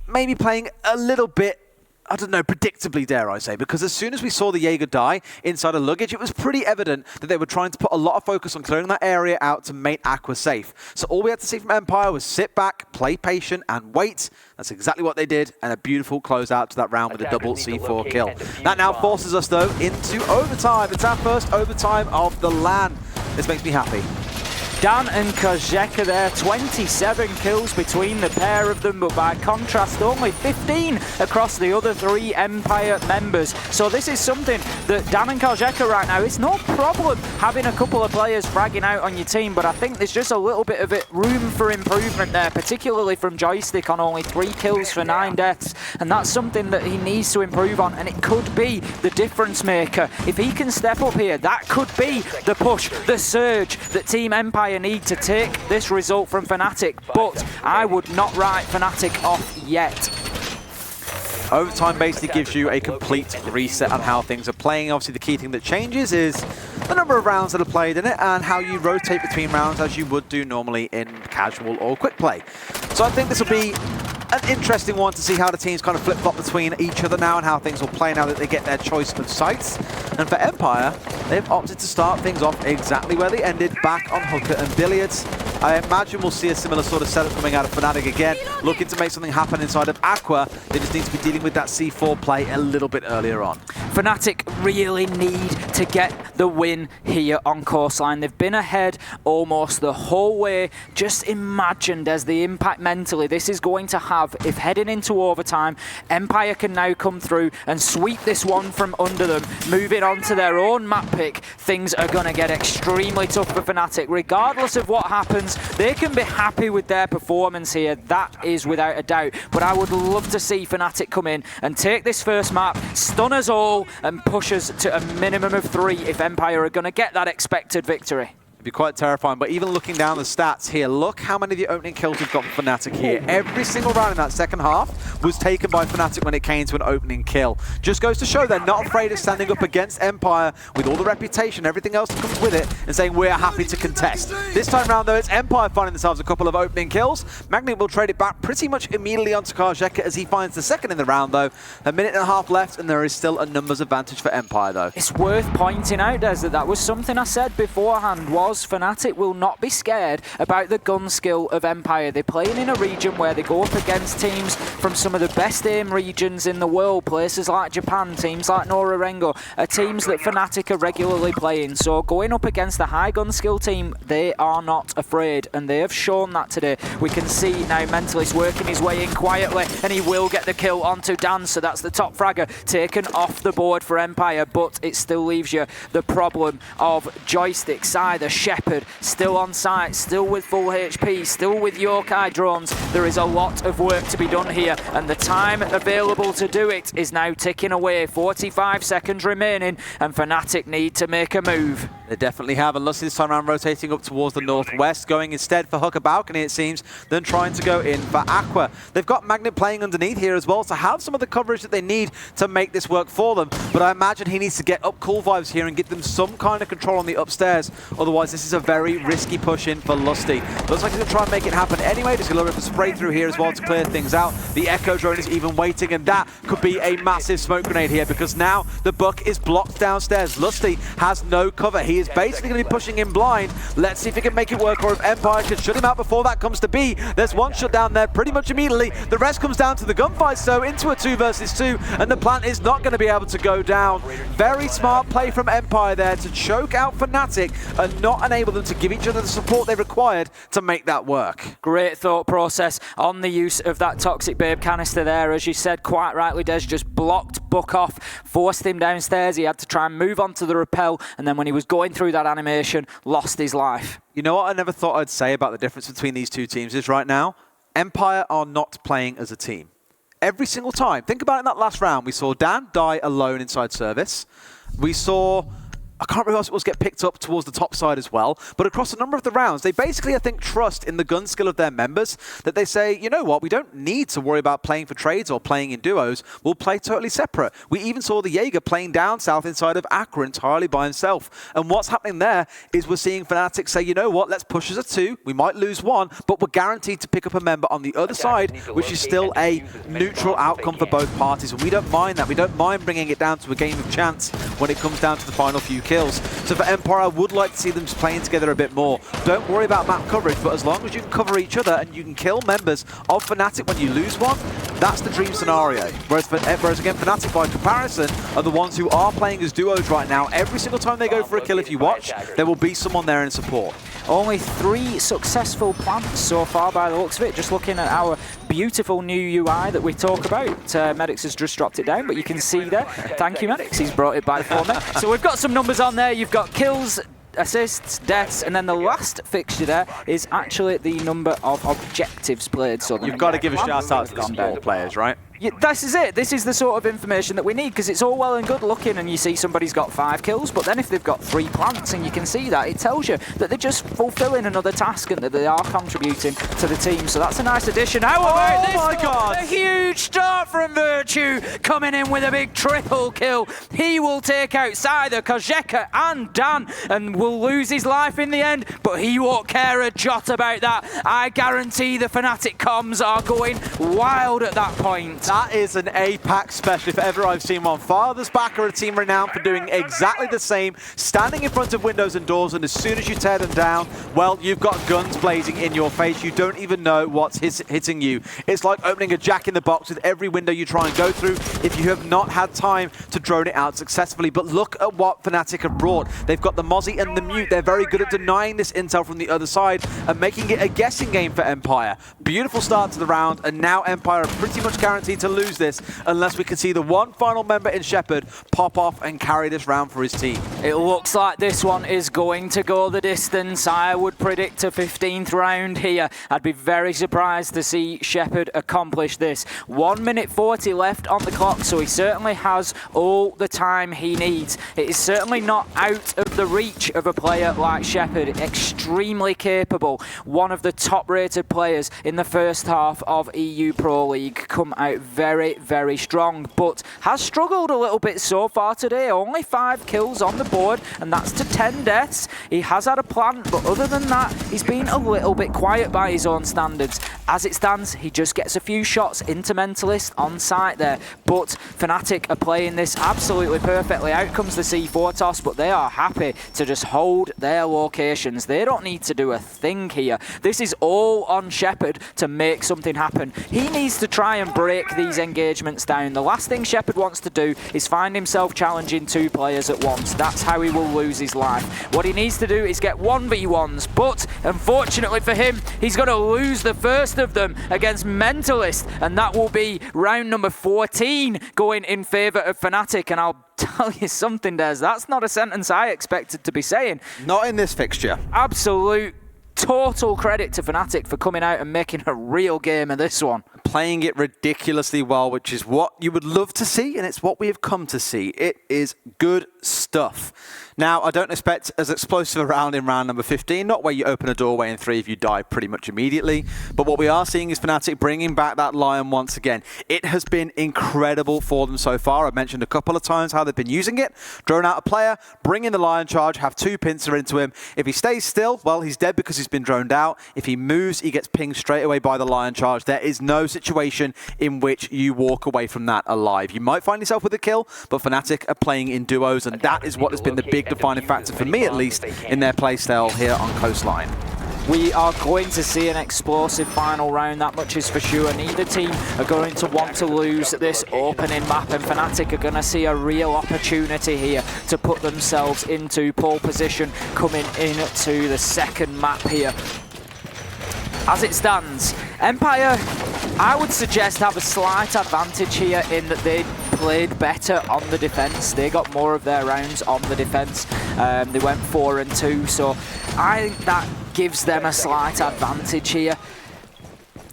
maybe playing a little bit, I don't know, predictably, dare I say, because as soon as we saw the Jaeger die inside of Luggage, it was pretty evident that they were trying to put a lot of focus on clearing that area out to make Aqua safe. So all we had to see from Empire was sit back, play patient, and wait. That's exactly what they did, and a beautiful closeout to that round with a double C4 kill. That now forces us, though, into overtime. It's our first overtime of the LAN. This makes me happy. Dan and Kozheka there, 27 kills between the pair of them, but by contrast, only 15 across the other 3 Empire members. So this is something that Dan and Kozheka right now, it's no problem having a couple of players fragging out on your team, but I think there's just a little bit of room for improvement there, particularly from Joystick on only 3 kills for 9 deaths, and that's something that he needs to improve on, and it could be the difference maker. If he can step up here, that could be the push, the surge that Team Empire need to take this result from Fnatic, but I would not write Fnatic off yet. Overtime basically gives you a complete reset on how things are playing. Obviously, the key thing that changes is the number of rounds that are played in it and how you rotate between rounds as you would do normally in casual or quick play. So I think this will be an interesting one to see how the teams kind of flip-flop between each other now and how things will play now that they get their choice of sites. And for Empire, they've opted to start things off exactly where they ended, back on Hooker and Billiards. I imagine we'll see a similar sort of setup coming out of Fnatic again, looking to make something happen inside of Aqua. They just need to be dealing with that C4 play a little bit earlier on. Fnatic really need to get the win here on Coastline. They've been ahead almost the whole way. Just imagined as the impact mentally this is going to have if heading into overtime, Empire can now come through and sweep this one from under them, moving on to their own map pick. Things are going to get extremely tough for Fnatic. Regardless of what happens, chance. They can be happy with their performance here, that is without a doubt. But I would love to see Fnatic come in and take this first map, stun us all, and push us to a minimum of 3 if Empire are going to get that expected victory. Be quite terrifying, but even looking down the stats here, look how many of the opening kills we've got for Fnatic here. Every single round in that second half was taken by Fnatic when it came to an opening kill. Just goes to show they're not afraid of standing up against Empire with all the reputation, everything else that comes with it, and saying we're happy to contest. This time round though, it's Empire finding themselves a couple of opening kills. Magnet will trade it back pretty much immediately onto Karjeka as he finds the second in the round though. A minute and a half left, and there is still a numbers advantage for Empire though. It's worth pointing out, Des, that was something I said beforehand, was Fnatic will not be scared about the gun skill of Empire. They're playing in a region where they go up against teams from some of the best aim regions in the world, places like Japan, teams like Norarengo, are teams that Fnatic are regularly playing. So going up against a high gun skill team, they are not afraid, and they have shown that today. We can see now Mentalist working his way in quietly, and he will get the kill onto Dan, so that's the top fragger taken off the board for Empire, but it still leaves you the problem of joysticks. Either Shepard still on site, still with full HP, still with Yokai drones. There is a lot of work to be done here, and the time available to do it is now ticking away. 45 seconds remaining, and Fnatic need to make a move. They definitely have, and Lusty this time around rotating up towards the northwest, going instead for Hooker Balcony, it seems, than trying to go in for Aqua. They've got Magnet playing underneath here as well, to have some of the coverage that they need to make this work for them. But I imagine he needs to get up Cool Vibes here and get them some kind of control on the upstairs. Otherwise, this is a very risky push in for Lusty. Looks like he's going to try and make it happen anyway. Just a little bit of a spray through here as well to clear things out. The Echo drone is even waiting, and that could be a massive smoke grenade here, because now the Buck is blocked downstairs. Lusty has no cover. He is basically going to be pushing in blind. Let's see if he can make it work, or if Empire can shut him out before that comes to be. There's one shut down there pretty much immediately. The rest comes down to the gunfight, so into a 2 versus 2, and the plant is not going to be able to go down. Very smart play from Empire there to choke out Fnatic and not enable them to give each other the support they required to make that work. Great thought process on the use of that Toxic Babe canister there. As you said quite rightly, Des, just blocked Buck off, forced him downstairs. He had to try and move on to the rappel, and then when he was going through that animation, lost his life. You know what I never thought I'd say about the difference between these two teams is right now, Empire are not playing as a team. Every single time. Think about it in that last round. We saw Dan die alone inside service. We saw, I can't remember who else it was, get picked up towards the top side as well. But across a number of the rounds, they basically, I think, trust in the gun skill of their members, that they say, you know what, we don't need to worry about playing for trades or playing in duos. We'll play totally separate. We even saw the Jaeger playing down south inside of Aqua entirely by himself. And what's happening there is we're seeing Fnatic say, you know what, let's push us a 2. We might lose 1, but we're guaranteed to pick up a member on the other side, which is still a neutral outcome for both parties. And we don't mind that. We don't mind bringing it down to a game of chance when it comes down to the final few kills. So for Empire, I would like to see them playing together a bit more. Don't worry about map coverage, but as long as you can cover each other and you can kill members of Fnatic when you lose one, that's the dream scenario. Whereas again, Fnatic by comparison are the ones who are playing as duos right now. Every single time they go for a kill, if you watch, there will be someone there in support. Only 3 successful plants so far by the looks of it. Just looking at our beautiful new UI that we talk about. Medics has just dropped it down, but you can see there. Thank you, Medics. He's brought it by for me. So we've got some numbers on there. You've got kills, assists, deaths, and then the last fixture there is actually the number of objectives played. So you've got to give a shout out to the small players, right? Yeah, this is it. This is the sort of information that we need, because it's all well and good looking and you see somebody's got 5 kills, but then if they've got 3 plants and you can see that, it tells you that they're just fulfilling another task and that they are contributing to the team. So that's a nice addition. How about this? My God. A huge start from Virtue, coming in with a big triple kill. He will take out either Karjeka and Dan and will lose his life in the end, but he won't care a jot about that. I guarantee the Fnatic comms are going wild at that point. That is an APAC special if ever I've seen one. Father's Back are a team renowned for doing exactly the same, standing in front of windows and doors, and as soon as you tear them down, well, you've got guns blazing in your face. You don't even know what's hitting you. It's like opening a jack in the box with every window you try and go through if you have not had time to drone it out successfully. But look at what Fnatic have brought. They've got the Mozzie and the Mute. They're very good at denying this intel from the other side and making it a guessing game for Empire. Beautiful start to the round, and now Empire are pretty much guaranteed opportunity to lose this unless we can see the one final member in Shepherd pop off and carry this round for his team. It looks like this one is going to go the distance. I would predict a 15th round here. I'd be very surprised to see Shepherd accomplish this. 1 minute 40 left on the clock, so he certainly has all the time he needs. It is certainly not out of the reach of a player like Shepherd. Extremely capable. One of the top rated players in the first half of EU Pro League. Come out very, very strong, but has struggled a little bit so far today. Only 5 kills on the board, and that's to 10 deaths. He has had a plan, but other than that, he's been a little bit quiet by his own standards. As it stands, he just gets a few shots into Mentalist on site there, but Fnatic are playing this absolutely perfectly. Out comes the C4 toss, but they are happy to just hold their locations. They don't need to do a thing here. This is all on Shepherd to make something happen. He needs to try and break these engagements down. The last thing Shepherd wants to do is find himself challenging 2 players at once. That's how he will lose his life. What he needs to do is get 1v1s, but unfortunately for him, he's going to lose the first of them against Mentalist, and that will be round number 14 going in favour of Fnatic. And I'll tell you something, Des, that's not a sentence I expected to be saying. Not in this fixture. Absolute total credit to Fnatic for coming out and making a real game of this one. Playing it ridiculously well, which is what you would love to see, and it's what we have come to see. It is good stuff. Now, I don't expect as explosive a round in round number 15, not where you open a doorway and 3 of you die pretty much immediately, but what we are seeing is Fnatic bringing back that Lion once again. It has been incredible for them so far. I've mentioned a couple of times how they've been using it. Drone out a player, bring in the Lion charge, have 2 pincer into him. If he stays still, well, he's dead because he's been droned out. If he moves, he gets pinged straight away by the Lion charge. There is no situation in which you walk away from that alive. You might find yourself with a kill, but Fnatic are playing in duos, and that is what has been the big defining factor for me, at least, in their playstyle here on Coastline. We are going to see an explosive final round, that much is for sure. Neither team are going to want to lose this opening map, and Fnatic are going to see a real opportunity here to put themselves into pole position coming into the second map here. As it stands, Empire, I would suggest, have a slight advantage here in that they played better on the defense. They got more of their rounds on the defense. They went 4 and 2, so I think that gives them a slight advantage here.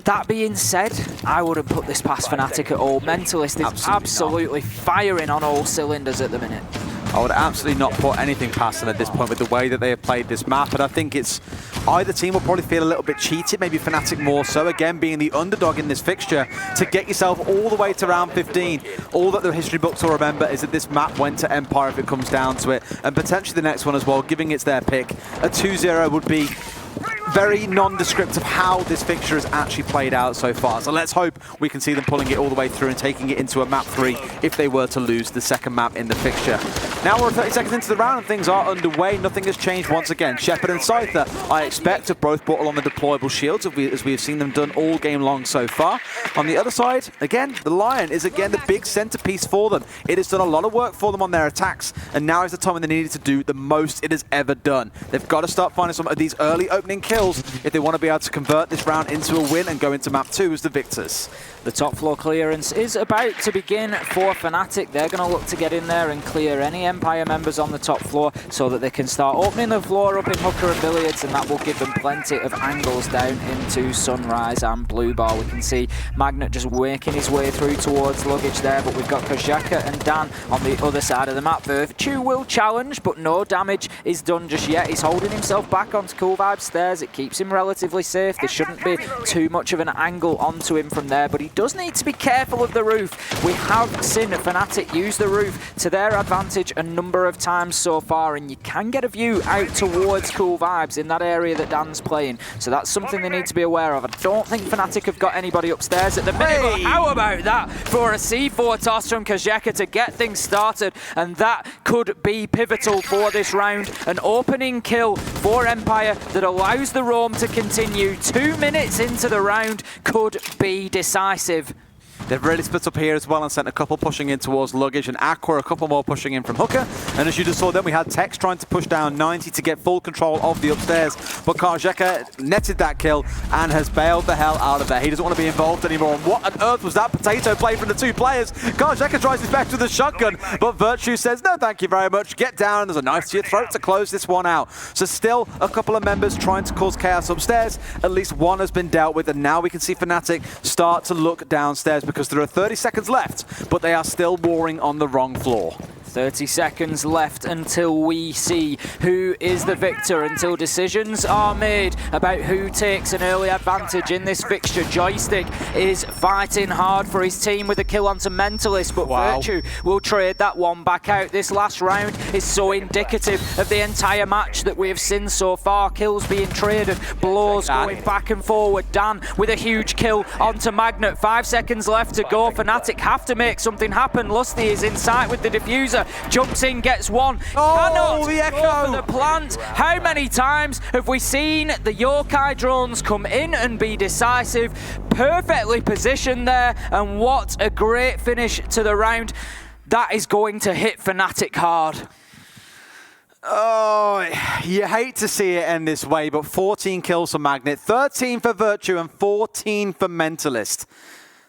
That being said, I wouldn't put this past Fnatic at all. Mentalist is absolutely firing on all cylinders at the minute. I would absolutely not put anything past them at this point with the way that they have played this map, and I think it's either team will probably feel a little bit cheated, maybe Fnatic more so, again being the underdog in this fixture, to get yourself all the way to round 15. All that the history books will remember is that this map went to Empire if it comes down to it, and potentially the next one as well, giving it's their pick. A 2-0 would be very nondescript of how this fixture has actually played out so far. So let's hope we can see them pulling it all the way through and taking it into a map 3 if they were to lose the second map in the fixture. Now we're 30 seconds into the round and things are underway. Nothing has changed once again. Shepherd and Scyther, I expect, have both brought along the deployable shields as we have seen them done all game long so far. On the other side, again, the Lion is again the big centerpiece for them. It has done a lot of work for them on their attacks, and now is the time when they needed to do the most it has ever done. They've got to start finding some of these early opening kills if they want to be able to convert this round into a win and go into map 2 as the victors. The top floor clearance is about to begin for Fnatic. They're going to look to get in there and clear any Empire members on the top floor so that they can start opening the floor up in Hooker and Billiards, and that will give them plenty of angles down into Sunrise and Blue Bar. We can see Magnet just working his way through towards Luggage there, but we've got Kozhaka and Dan on the other side of the map. Virtue will challenge, but no damage is done just yet. He's holding himself back onto Cool Vibe stairs. It keeps him relatively safe. There shouldn't be too much of an angle onto him from there, but he does need to be careful of the roof. We have seen Fnatic use the roof to their advantage a number of times so far, and you can get a view out towards Cool Vibes in that area that Dan's playing. So that's something they need to be aware of. I don't think Fnatic have got anybody upstairs at the minute, but how about that for a C4 toss from Kozhaka to get things started, and that could be pivotal for this round. An opening kill for Empire that allows the roam to continue. 2 minutes into the round could be decisive. They've really split up here as well and sent a couple pushing in towards Luggage and Aqua, a couple more pushing in from Hooker. And as you just saw then, we had Tex trying to push down 90 to get full control of the upstairs. But Karjeka netted that kill and has bailed the hell out of there. He doesn't want to be involved anymore. And what on earth was that potato play from the two players? Karjeka tries his best with the shotgun, but Virtue says, no, thank you very much. Get down. There's a knife to your throat to close this one out. So still a couple of members trying to cause chaos upstairs. At least one has been dealt with, and now we can see Fnatic start to look downstairs because there are 30 seconds left, but they are still warring on the wrong floor. 30 seconds left until we see who is the victor, until decisions are made about who takes an early advantage in this fixture. Joystick is fighting hard for his team with a kill onto Mentalist, but Virtue will trade that one back out. This last round is so indicative of the entire match that we have seen so far. Kills being traded, blows going back and forward. Dan with a huge kill onto Magnet. 5 seconds left to go. Fnatic have to make something happen. Lusty is in sight with the diffuser. Jumps in, gets one. Cannot the echo go for the plant. How many times have we seen the Yokai drones come in and be decisive? Perfectly positioned there, and what a great finish to the round. That is going to hit Fnatic hard. Oh, you hate to see it end this way, but 14 kills for Magnet, 13 for Virtue, and 14 for Mentalist.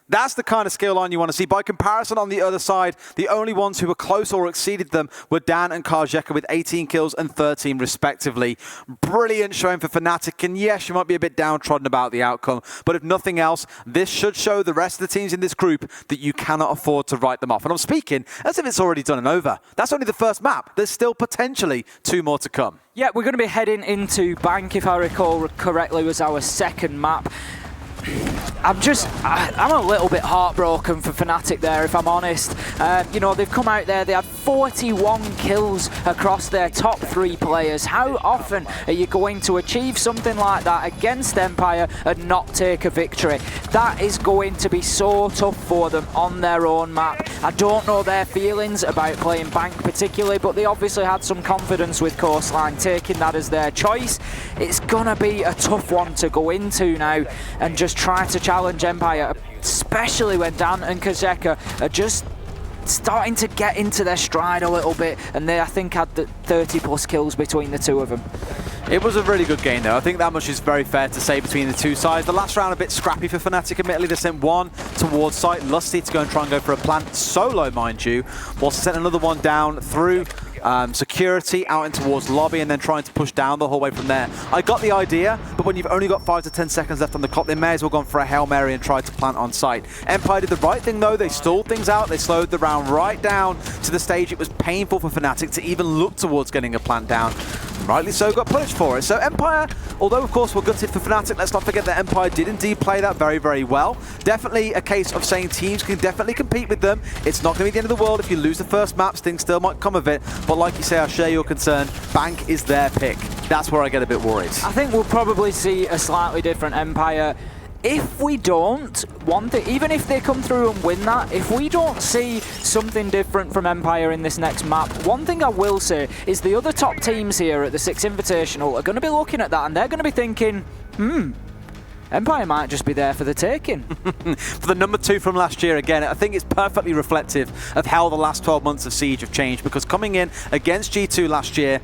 That's the kind of skill line you want to see. By comparison, on the other side, the only ones who were close or exceeded them were Dan and Karjeka with 18 kills and 13 respectively. Brilliant showing for Fnatic, and yes, you might be a bit downtrodden about the outcome, but if nothing else, this should show the rest of the teams in this group that you cannot afford to write them off. And I'm speaking as if it's already done and over. That's only the first map. There's still potentially 2 more to come. Yeah, we're going to be heading into Bank, if I recall correctly, was our second map. I'm a little bit heartbroken for Fnatic there, if I'm honest. You know, they've come out there, they had 41 kills across their top 3 players. How often are you going to achieve something like that against Empire and not take a victory? That is going to be so tough for them on their own map. I don't know their feelings about playing Bank particularly, but they obviously had some confidence with Coastline, taking that as their choice. It's gonna be a tough one to go into now and just try to challenge Empire, especially when Dan and Karjeka are just starting to get into their stride a little bit, and they, I think, had the 30+ kills between the two of them. It was a really good game though. I think that much is very fair to say between the two sides. The last round a bit scrappy for Fnatic, admittedly. They sent one towards site, Lusty to go and try and go for a plant solo, mind you, whilst sent another one down through security out in towards lobby and then trying to push down the whole way from there. I got the idea, but when you've only got 5 to 10 seconds left on the clock, they may as well gone for a Hail Mary and tried to plant on site. Empire did the right thing though. They stalled things out. They slowed the round right down to the stage it was painful for Fnatic to even look towards getting a plant down. Rightly so, got punished for it. So Empire, although of course we're gutted for Fnatic, let's not forget that Empire did indeed play that very, very well. Definitely a case of saying teams can definitely compete with them. It's not going to be the end of the world if you lose the first maps, things still might come of it. But like you say, I share your concern. Bank is their pick. That's where I get a bit worried. I think we'll probably see a slightly different Empire. If we don't, one thing, even if they come through and win that, if we don't see something different from Empire in this next map, one thing I will say is the other top teams here at the Six Invitational are going to be looking at that and they're going to be thinking, Empire might just be there for the taking. For the number 2 from last year, again, I think it's perfectly reflective of how the last 12 months of Siege have changed, because coming in against G2 last year,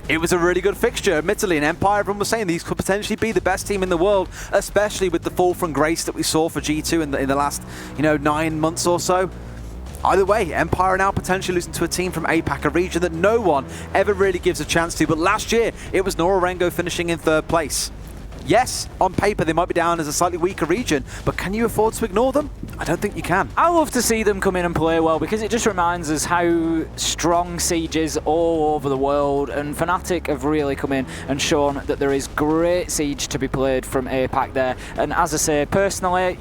it was a really good fixture, admittedly, and Empire, everyone was saying these could potentially be the best team in the world, especially with the fall from grace that we saw for G2 in the last, 9 months or so. Either way, Empire are now potentially losing to a team from APAC, a region that no one ever really gives a chance to, but last year, it was Norengo finishing in 3rd place. Yes, on paper they might be down as a slightly weaker region, but can you afford to ignore them? I don't think you can. I love to see them come in and play well, because it just reminds us how strong Siege is all over the world, and Fnatic have really come in and shown that there is great Siege to be played from APAC there. And as I say, personally,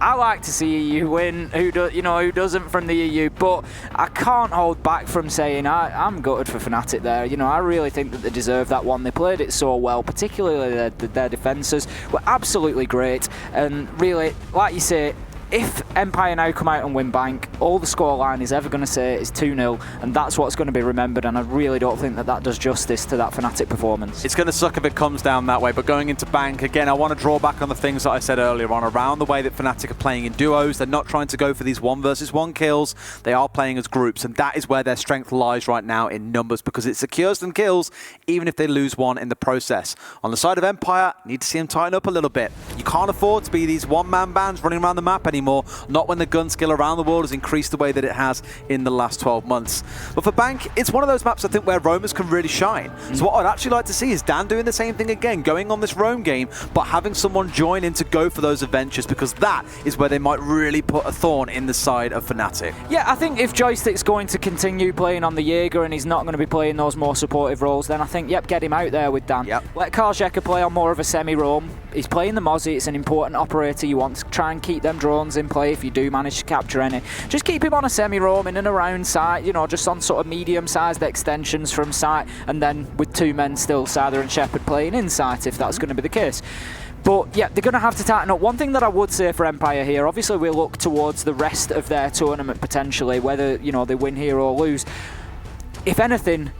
I like to see EU win, who doesn't from the EU, but I can't hold back from saying I'm gutted for Fnatic there. I really think that they deserve that one. They played it so well, particularly their defences were absolutely great, and really, like you say, if Empire now come out and win Bank, all the scoreline is ever going to say is 2-0, and that's what's going to be remembered, and I really don't think that that does justice to that Fnatic performance. It's going to suck if it comes down that way, but going into Bank, again, I want to draw back on the things that I said earlier on around the way that Fnatic are playing in duos. They're not trying to go for these 1 versus 1 kills. They are playing as groups, and that is where their strength lies right now in numbers, because it secures them kills, even if they lose one in the process. On the side of Empire, need to see them tighten up a little bit. You can't afford to be these one-man bands running around the map anymore, not when the gun skill around the world has increased the way that it has in the last 12 months. But for Bank, it's one of those maps I think where roamers can really shine. So what I'd actually like to see is Dan doing the same thing again, going on this roam game, but having someone join in to go for those adventures, because that is where they might really put a thorn in the side of Fnatic. Yeah, I think if Joystick's going to continue playing on the Jaeger and he's not going to be playing those more supportive roles, then I think, yep, get him out there with Dan. Yep. Let Karjeka play on more of a semi-roam. He's playing the Mozzie, it's an important operator. You want to try and keep them drones in play if you do manage to capture any. Just keep him on a semi-roam in and around site, you know, just on sort of medium-sized extensions from site, and then with 2 men still, Sather and Shepard, playing in site if that's going to be the case. But yeah, they're going to have to tighten up. One thing that I would say for Empire here, obviously we'll look towards the rest of their tournament potentially, whether, you know, they win here or lose. If anything,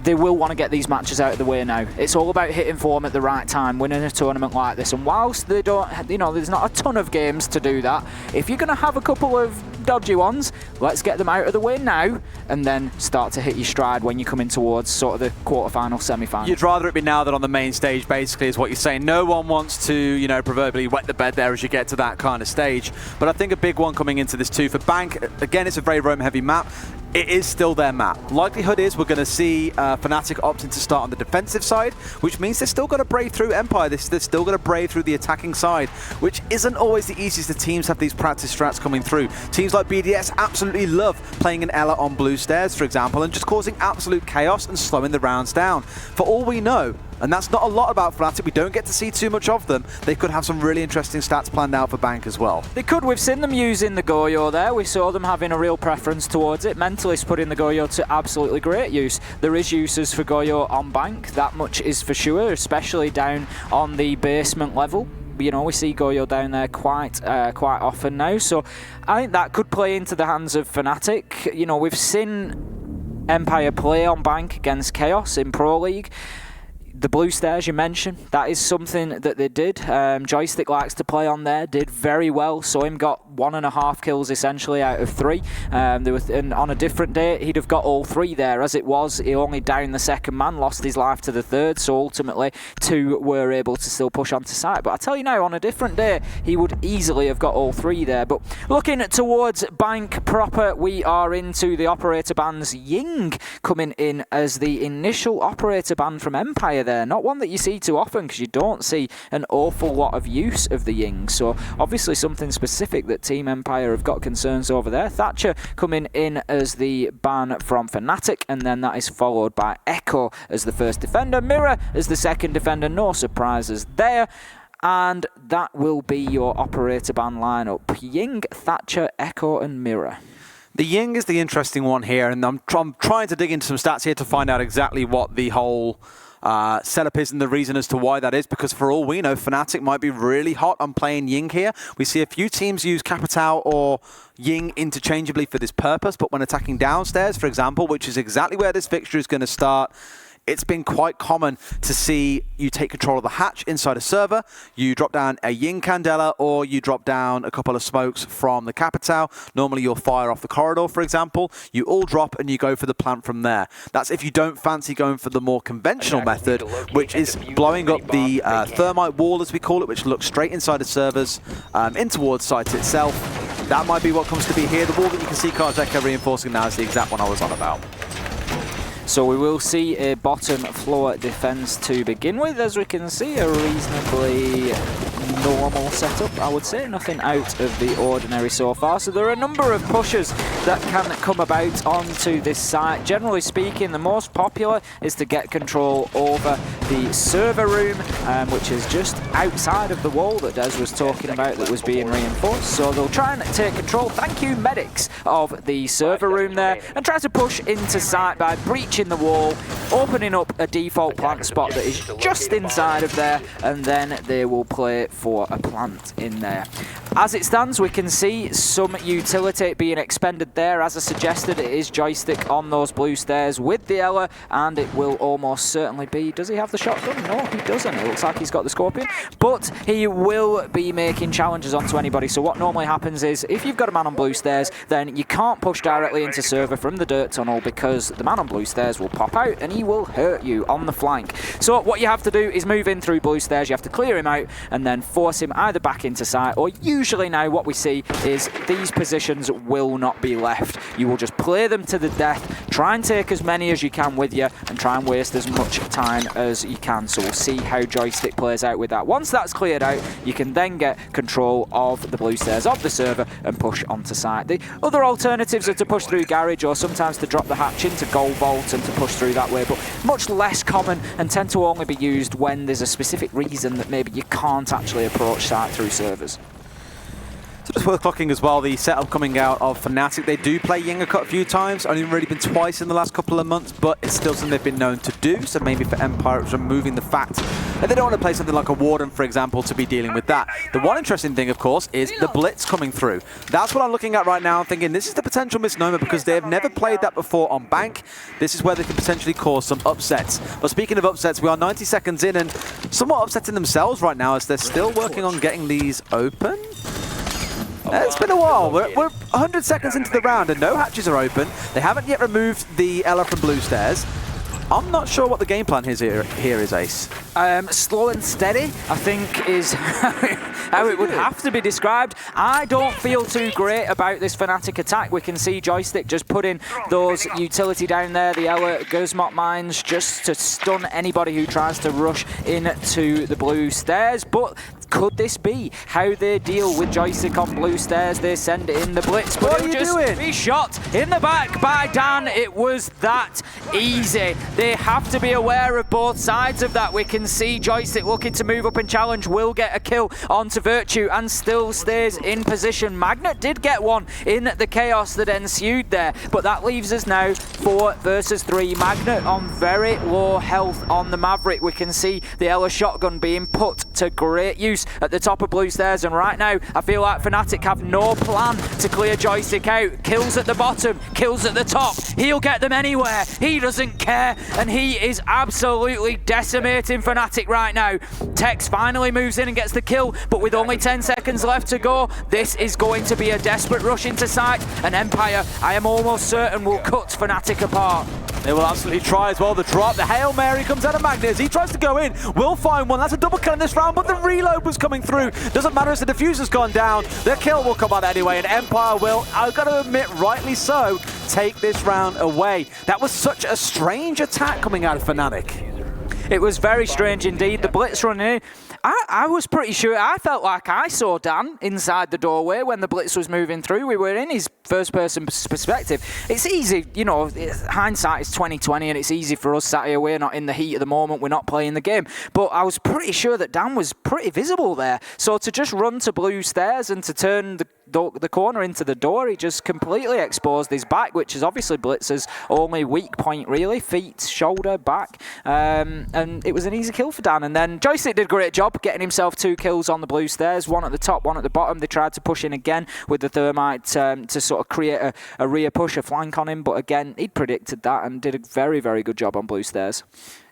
they will want to get these matches out of the way now. It's all about hitting form at the right time, winning a tournament like this. And whilst they don't, you know, there's not a ton of games to do that, if you're going to have a couple of dodgy ones, let's get them out of the way now and then start to hit your stride when you're coming towards sort of the quarter-final, semi-final. You'd rather it be now than on the main stage, basically, is what you're saying. No one wants to, you know, proverbially wet the bed there as you get to that kind of stage. But I think a big one coming into this too for Bank, again, it's a very roam-heavy map. It is still their map. Likelihood is we're going to see Fnatic opting to start on the defensive side, which means they're still going to brave through Empire. They're still going to brave through the attacking side, which isn't always the easiest. The teams have these practice strats coming through. Teams like BDS absolutely love playing an Ela on blue stairs, for example, and just causing absolute chaos and slowing the rounds down. For all we know, and that's not a lot about Fnatic, we don't get to see too much of them, they could have some really interesting stats planned out for Bank as well. They could. We've seen them using the Goyo there. We saw them having a real preference towards it. Mentalist putting the Goyo to absolutely great use. There is uses for Goyo on Bank, that much is for sure, especially down on the basement level. You know, we see Goyo down there quite often now, so I think that could play into the hands of Fnatic. You know, we've seen Empire play on Bank against Chaos in Pro League. The blue stairs you mentioned, that is something that they did. Joystick likes to play on there, did very well. Saw him got 1.5 kills essentially out of 3. And on a different day, he'd have got all 3 there. As it was, he only downed the second man, lost his life to the third. So ultimately, 2 were able to still push onto site. But I tell you now, on a different day, he would easily have got all 3 there. But looking towards Bank proper, we are into the operator bands. Ying coming in as the initial operator band from Empire there. Not one that you see too often, because you don't see an awful lot of use of the Ying. So obviously something specific that Team Empire have got concerns over there. Thatcher coming in as the ban from Fnatic, and then that is followed by Echo as the first defender, Mirror as the second defender. No surprises there. And that will be your operator ban lineup. Ying, Thatcher, Echo and Mirror. The Ying is the interesting one here, and I'm trying to dig into some stats here to find out exactly what the whole setup is and the reason as to why that is, because for all we know, Fnatic might be really hot on playing Ying here. We see a few teams use Capitao or Ying interchangeably for this purpose, but when attacking downstairs, for example, which is exactly where this fixture is going to start, it's been quite common to see you take control of the hatch inside a server, you drop down a Ying Candela, or you drop down a couple of smokes from the Capitao. Normally you'll fire off the corridor, for example. You all drop and you go for the plant from there. That's if you don't fancy going for the more conventional method, which is blowing up the thermite wall, as we call it, which looks straight inside the servers in towards site itself. That might be what comes to be here. The wall that you can see Karjeka reinforcing now is the exact one I was on about. So we will see a bottom floor defense to begin with. As we can see, a reasonably normal setup, I would say. Nothing out of the ordinary so far. So there are a number of pushes that can come about onto this site. Generally speaking, the most popular is to get control over the server room, which is just outside of the wall that Des was talking about that was being reinforced. So they'll try and take control, thank you medics, of the server room there, and try to push into site by breaching the wall, opening up a default plant spot that is just inside of there, and then they will play for a plant in there. As it stands, we can see some utility being expended there. As I suggested, it is joystick on those blue stairs with the Ela, and it will almost certainly be... Does he have the shotgun? No, he doesn't. It looks like he's got the Scorpion, but he will be making challenges onto anybody. So what normally happens is, if you've got a man on blue stairs, then you can't push directly into server from the dirt tunnel, because the man on blue stairs will pop out and he will hurt you on the flank. So what you have to do is move in through blue stairs. You have to clear him out and then force him either back into site, or usually now what we see is these positions will not be left. You will just play them to the death, try and take as many as you can with you, and try and waste as much time as you can. So we'll see how joystick plays out with that. Once that's cleared out, you can then get control of the blue stairs of the server and push onto site. The other alternatives are to push through garage, or sometimes to drop the hatch into gold vault and to push through that way, but much less common and tend to only be used when there's a specific reason that maybe you can't actually approach site through servers. So just worth clocking as well, the setup coming out of Fnatic. They do play Yinga a few times, only really been twice in the last couple of months, but it's still something they've been known to do. So maybe for Empire, it's removing the fact that they don't want to play something like a Warden, for example, to be dealing with that. The one interesting thing, of course, is the Blitz coming through. That's what I'm looking at right now. I'm thinking this is the potential misnomer, because they have never played that before on Bank. This is where they can potentially cause some upsets. But speaking of upsets, we are 90 seconds in and somewhat upsetting themselves right now as they're still working on getting these open. It's been a while. We're 100 seconds into the round and no hatches are open. They haven't yet removed the Ela from blue stairs. I'm not sure what the game plan is here is, Ace. Slow and steady, I think, is how it would have to be described. I don't feel too great about this Fnatic attack. We can see joystick just putting those utility down there, the Ela Guzmot mines, just to stun anybody who tries to rush into the blue stairs. But could this be how they deal with joystick on blue stairs? They send in the blitz, but what are you just doing? Be shot in the back by Dan. It was that easy. They have to be aware of both sides of that. We can see joystick looking to move up and challenge, will get a kill onto Virtue and still stays in position. Magnet did get one in the chaos that ensued there, but that leaves us now 4 versus 3. Magnet on very low health on the Maverick. We can see the Ela shotgun being put to great use at the top of blue stairs, and right now I feel like Fnatic have no plan to clear joystick out. Kills at the bottom, kills at the top, he'll get them anywhere, he doesn't care, and he is absolutely decimating Fnatic right now. Tex finally moves in and gets the kill, but with only 10 seconds left to go, this is going to be a desperate rush into site, and Empire, I am almost certain, will cut Fnatic apart. They will absolutely try as well. The drop, the Hail Mary comes out of Magnus. He tries to go in, will find one. That's a double kill in this round, but the reload was coming through. Doesn't matter as the diffuser's gone down. The kill will come out anyway, and Empire will, I've got to admit, rightly so, take this round away. That was such a strange attack coming out of Fnatic. It was very strange indeed. The blitz running in. I was pretty sure, I felt like I saw Dan inside the doorway when the blitz was moving through. We were in his first-person perspective. It's easy, you know, hindsight is 20/20, and it's easy for us sat here. We're not in the heat at the moment. We're not playing the game. But I was pretty sure that Dan was pretty visible there. So to just run to blue stairs and to turn the corner into the door, he just completely exposed his back, which is obviously Blitz's only weak point, really. Feet, shoulder, back. And it was an easy kill for Dan. And then Joystick did a great job getting himself 2 kills on the blue stairs, 1 at the top, 1 at the bottom. They tried to push in again with the Thermite to sort of create a rear push, a flank on him. But again, he'd predicted that and did a very, very good job on blue stairs.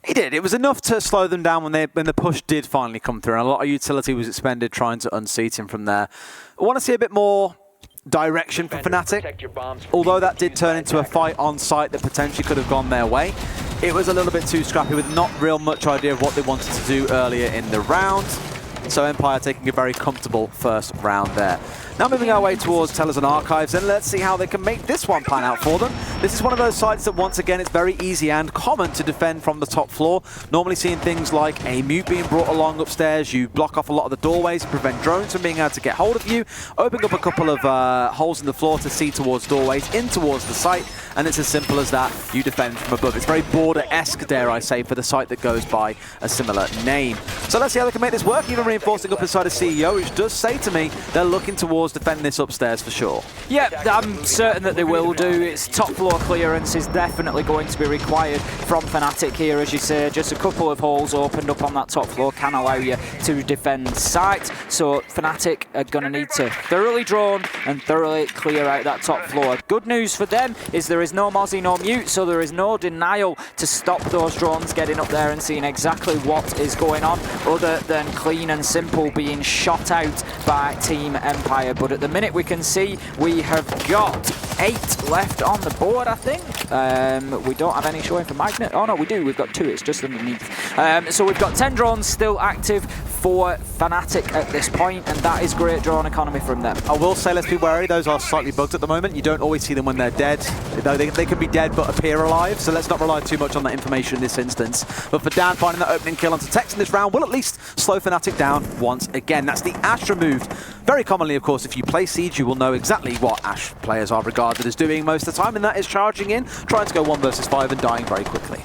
He did. It was enough to slow them down when the push did finally come through, and a lot of utility was expended trying to unseat him from there. I want to see a bit more direction for Fnatic. Although that did turn into a fight on site that potentially could have gone their way, it was a little bit too scrappy with not real much idea of what they wanted to do earlier in the round. So Empire taking a very comfortable first round there. Now moving our way towards Tellers and Archives, and let's see how they can make this one pan out for them. This is one of those sites that, once again, it's very easy and common to defend from the top floor. Normally seeing things like a mute being brought along upstairs, you block off a lot of the doorways to prevent drones from being able to get hold of you, opening up a couple of holes in the floor to see towards doorways, in towards the site, and it's as simple as that. You defend from above. It's very border-esque, dare I say, for the site that goes by a similar name. So let's see how they can make this work, even reinforcing up inside of CEO, which does say to me they're looking towards defending this upstairs for sure. Yeah, I'm certain that they will do. It's top floor clearance is definitely going to be required from Fnatic here, as you say. Just a couple of holes opened up on that top floor can allow you to defend site. So Fnatic are going to need to thoroughly drone and thoroughly clear out that top floor. Good news for them is there is no Mozzie, no Mute, so there is no denial to stop those drones getting up there and seeing exactly what is going on, other than clean and simple being shot out by Team Empire. But at the minute we can see we have got 8 left on the board, I think. We don't have any showing for Magnet. Oh no, we do. We've got 2. It's just underneath. So we've got 10 drones still active for Fnatic at this point, and that is great drone economy from them. I will say, let's be wary, those are slightly bugged at the moment. You don't always see them when they're dead. They can be dead but appear alive, so let's not rely too much on that information in this instance. But for Dan, finding that opening kill onto Tex in this round will at least slow Fnatic down once again. That's the Ashe removed. Very commonly, of course, if you play Siege, you will know exactly what Ashe players are regarded as doing most of the time, and that is charging in, trying to go 1 versus 5 and dying very quickly.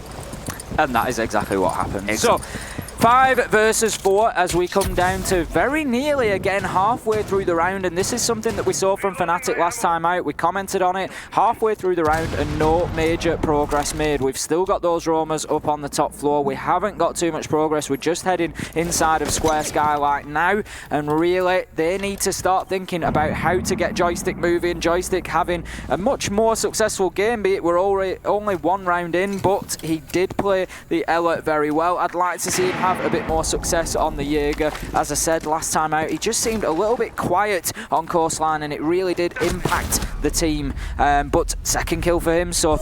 And that is exactly what happened. Excellent. So 5 versus 4 as we come down to very nearly again halfway through the round, and this is something that we saw from Fnatic last time out. We commented on it halfway through the round and no major progress made. We've still got those roamers up on the top floor. We haven't got too much progress. We're just heading inside of Square Skylight now, and really they need to start thinking about how to get Joystick moving. Joystick having a much more successful game, be it we're already only 1 round in, but he did play the Ela very well. I'd like to see him have a bit more success on the Jaeger. As I said last time out, he just seemed a little bit quiet on Coastline, and it really did impact the team. But second kill for him, so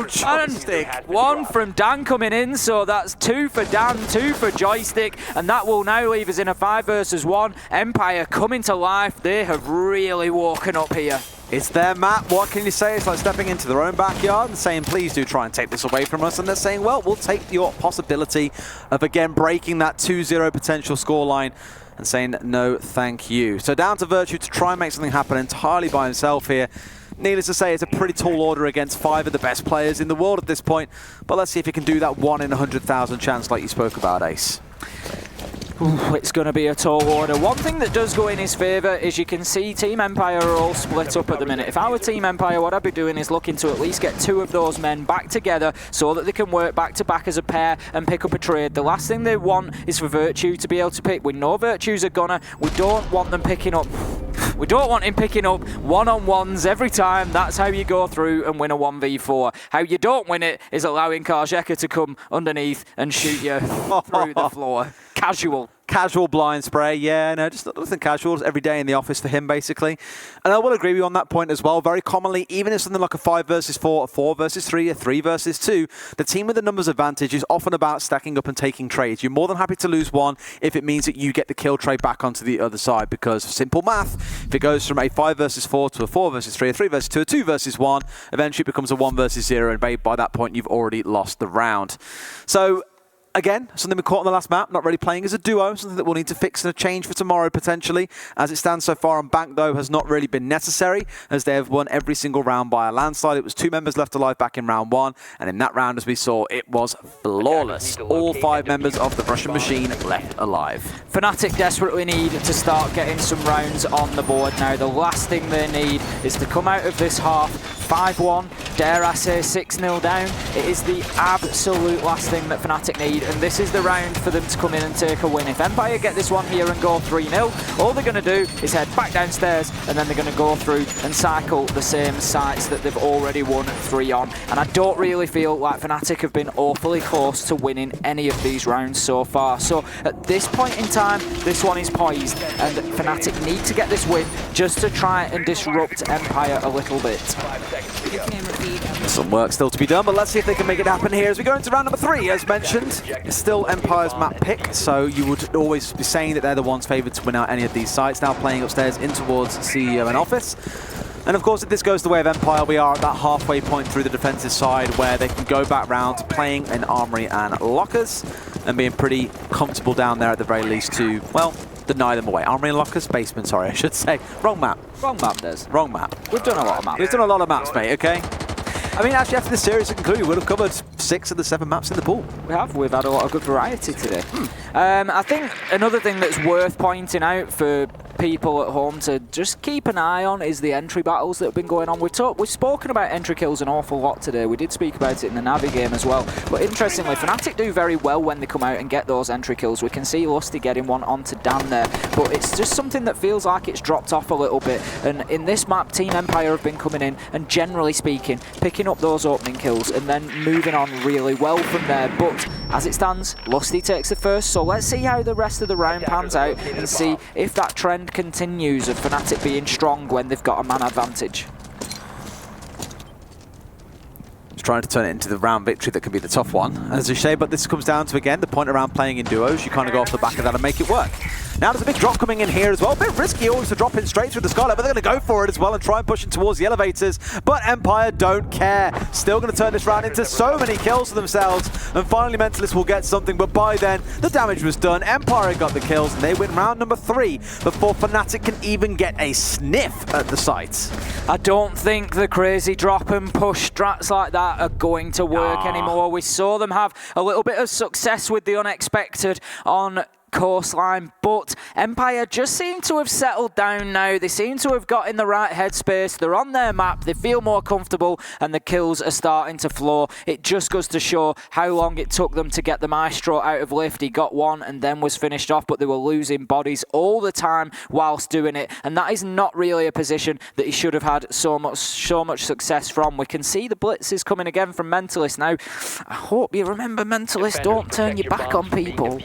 Joystick! 1 from Dan coming in, so that's 2 for Dan, 2 for Joystick, and that will now leave us in a 5 versus 1. Empire coming to life. They have really woken up here. It's their map. What can you say? It's like stepping into their own backyard and saying, please do try and take this away from us. And they're saying, well, we'll take your possibility of, again, breaking that 2-0 potential scoreline and saying, no, thank you. So down to Virtue to try and make something happen entirely by himself here. Needless to say, it's a pretty tall order against 5 of the best players in the world at this point. But let's see if he can do that 1 in 100,000 chance like you spoke about, Ace. Ooh, it's going to be a tall order. One thing that does go in his favour is you can see Team Empire are all split up at the minute. If I were Team Empire, what I'd be doing is looking to at least get 2 of those men back together so that they can work back to back as a pair and pick up a trade. The last thing they want is for Virtue to be able to pick. We know Virtue's a gunner. We don't want them picking up. We don't want him picking up one-on-ones every time. That's how you go through and win a 1v4. How you don't win it is allowing Karjeka to come underneath and shoot you through the floor. Casual blind spray, yeah, no, just nothing casual. It's every day in the office for him, basically. And I will agree with you on that point as well. Very commonly, even in something like a 5 versus 4, a 4 versus 3, a 3 versus 2, the team with the numbers advantage is often about stacking up and taking trades. You're more than happy to lose 1 if it means that you get the kill trade back onto the other side, because simple math, if it goes from a 5 versus 4 to a 4 versus 3, a 3 versus 2, a 2 versus 1, eventually it becomes a 1 versus 0, and by that point you've already lost the round. So, again, something we caught on the last map, not really playing as a duo, something that we'll need to fix and a change for tomorrow potentially. As it stands so far on Bank, though, has not really been necessary, as they have won every single round by a landslide. It was 2 members left alive back in round 1, and in that round, as we saw, it was flawless. All 5 members of the Russian machine left alive. Fnatic desperately need to start getting some rounds on the board now. The last thing they need is to come out of this half 5-1, dare I say 6-0 down. It is the absolute last thing that Fnatic need, and this is the round for them to come in and take a win. If Empire get this one here and go 3-0, all they're going to do is head back downstairs, and then they're going to go through and cycle the same sites that they've already won 3 on. And I don't really feel like Fnatic have been awfully close to winning any of these rounds so far. So at this point in time, this one is poised, and Fnatic need to get this win just to try and disrupt Empire a little bit. Some work still to be done, but let's see if they can make it happen here as we go into round number 3. As mentioned, it's still Empire's map pick, so you would always be saying that they're the ones favoured to win out any of these sites. Now playing upstairs in towards CEO and office. And of course, if this goes the way of Empire, we are at that halfway point through the defensive side where they can go back round to playing in Armory and Lockers and being pretty comfortable down there at the very least to, well, deny them away. Armory and Lockers? Basement, sorry, I should say. Wrong map. Wrong map, Des. Wrong map. We've done a lot of maps. We've done a lot of maps, mate, okay? I mean, actually, after this series is concluded, we would have covered 6 6 of the 7 maps in the pool. We've had a lot of good variety today. I think another thing that's worth pointing out for people at home to just keep an eye on is the entry battles that have been going on. We've spoken about entry kills an awful lot today. We did speak about it in the Navi game as well. But interestingly, Fnatic do very well when they come out and get those entry kills. We can see Lusty getting one onto Dan there, but it's just something that feels like it's dropped off a little bit. And in this map, Team Empire have been coming in and, generally speaking, picking up those opening kills and then moving on really well from there. But as it stands, Lusty takes the first, so let's see how the rest of the round pans out and see if that trend continues of Fnatic being strong when they've got a man advantage. Trying to turn it into the round victory that can be the tough one, as you say, but this comes down to, again, the point around playing in duos. You kind of go off the back of that and make it work. Now there's a big drop coming in here as well. A bit risky always to drop in straight through the skylight, but they're going to go for it as well and try and push in towards the elevators. But Empire don't care. Still going to turn this round into so many kills for themselves. And finally, Mentalist will get something, but by then, the damage was done. Empire got the kills, and they win round number 3 before Fnatic can even get a sniff at the site. I don't think the crazy drop and push strats like that are going to work anymore. We saw them have a little bit of success with the unexpected on coastline, but Empire just seem to have settled down now. They seem to have got in the right headspace. They're on their map, they feel more comfortable, and the kills are starting to flow. It just goes to show how long it took them to get the Maestro out of lift. He got one and then was finished off, but they were losing bodies all the time whilst doing it, and that is not really a position that he should have had so much success from. We can see the blitzes coming again from Mentalist now. I hope you remember, Mentalist, don't turn your back on people.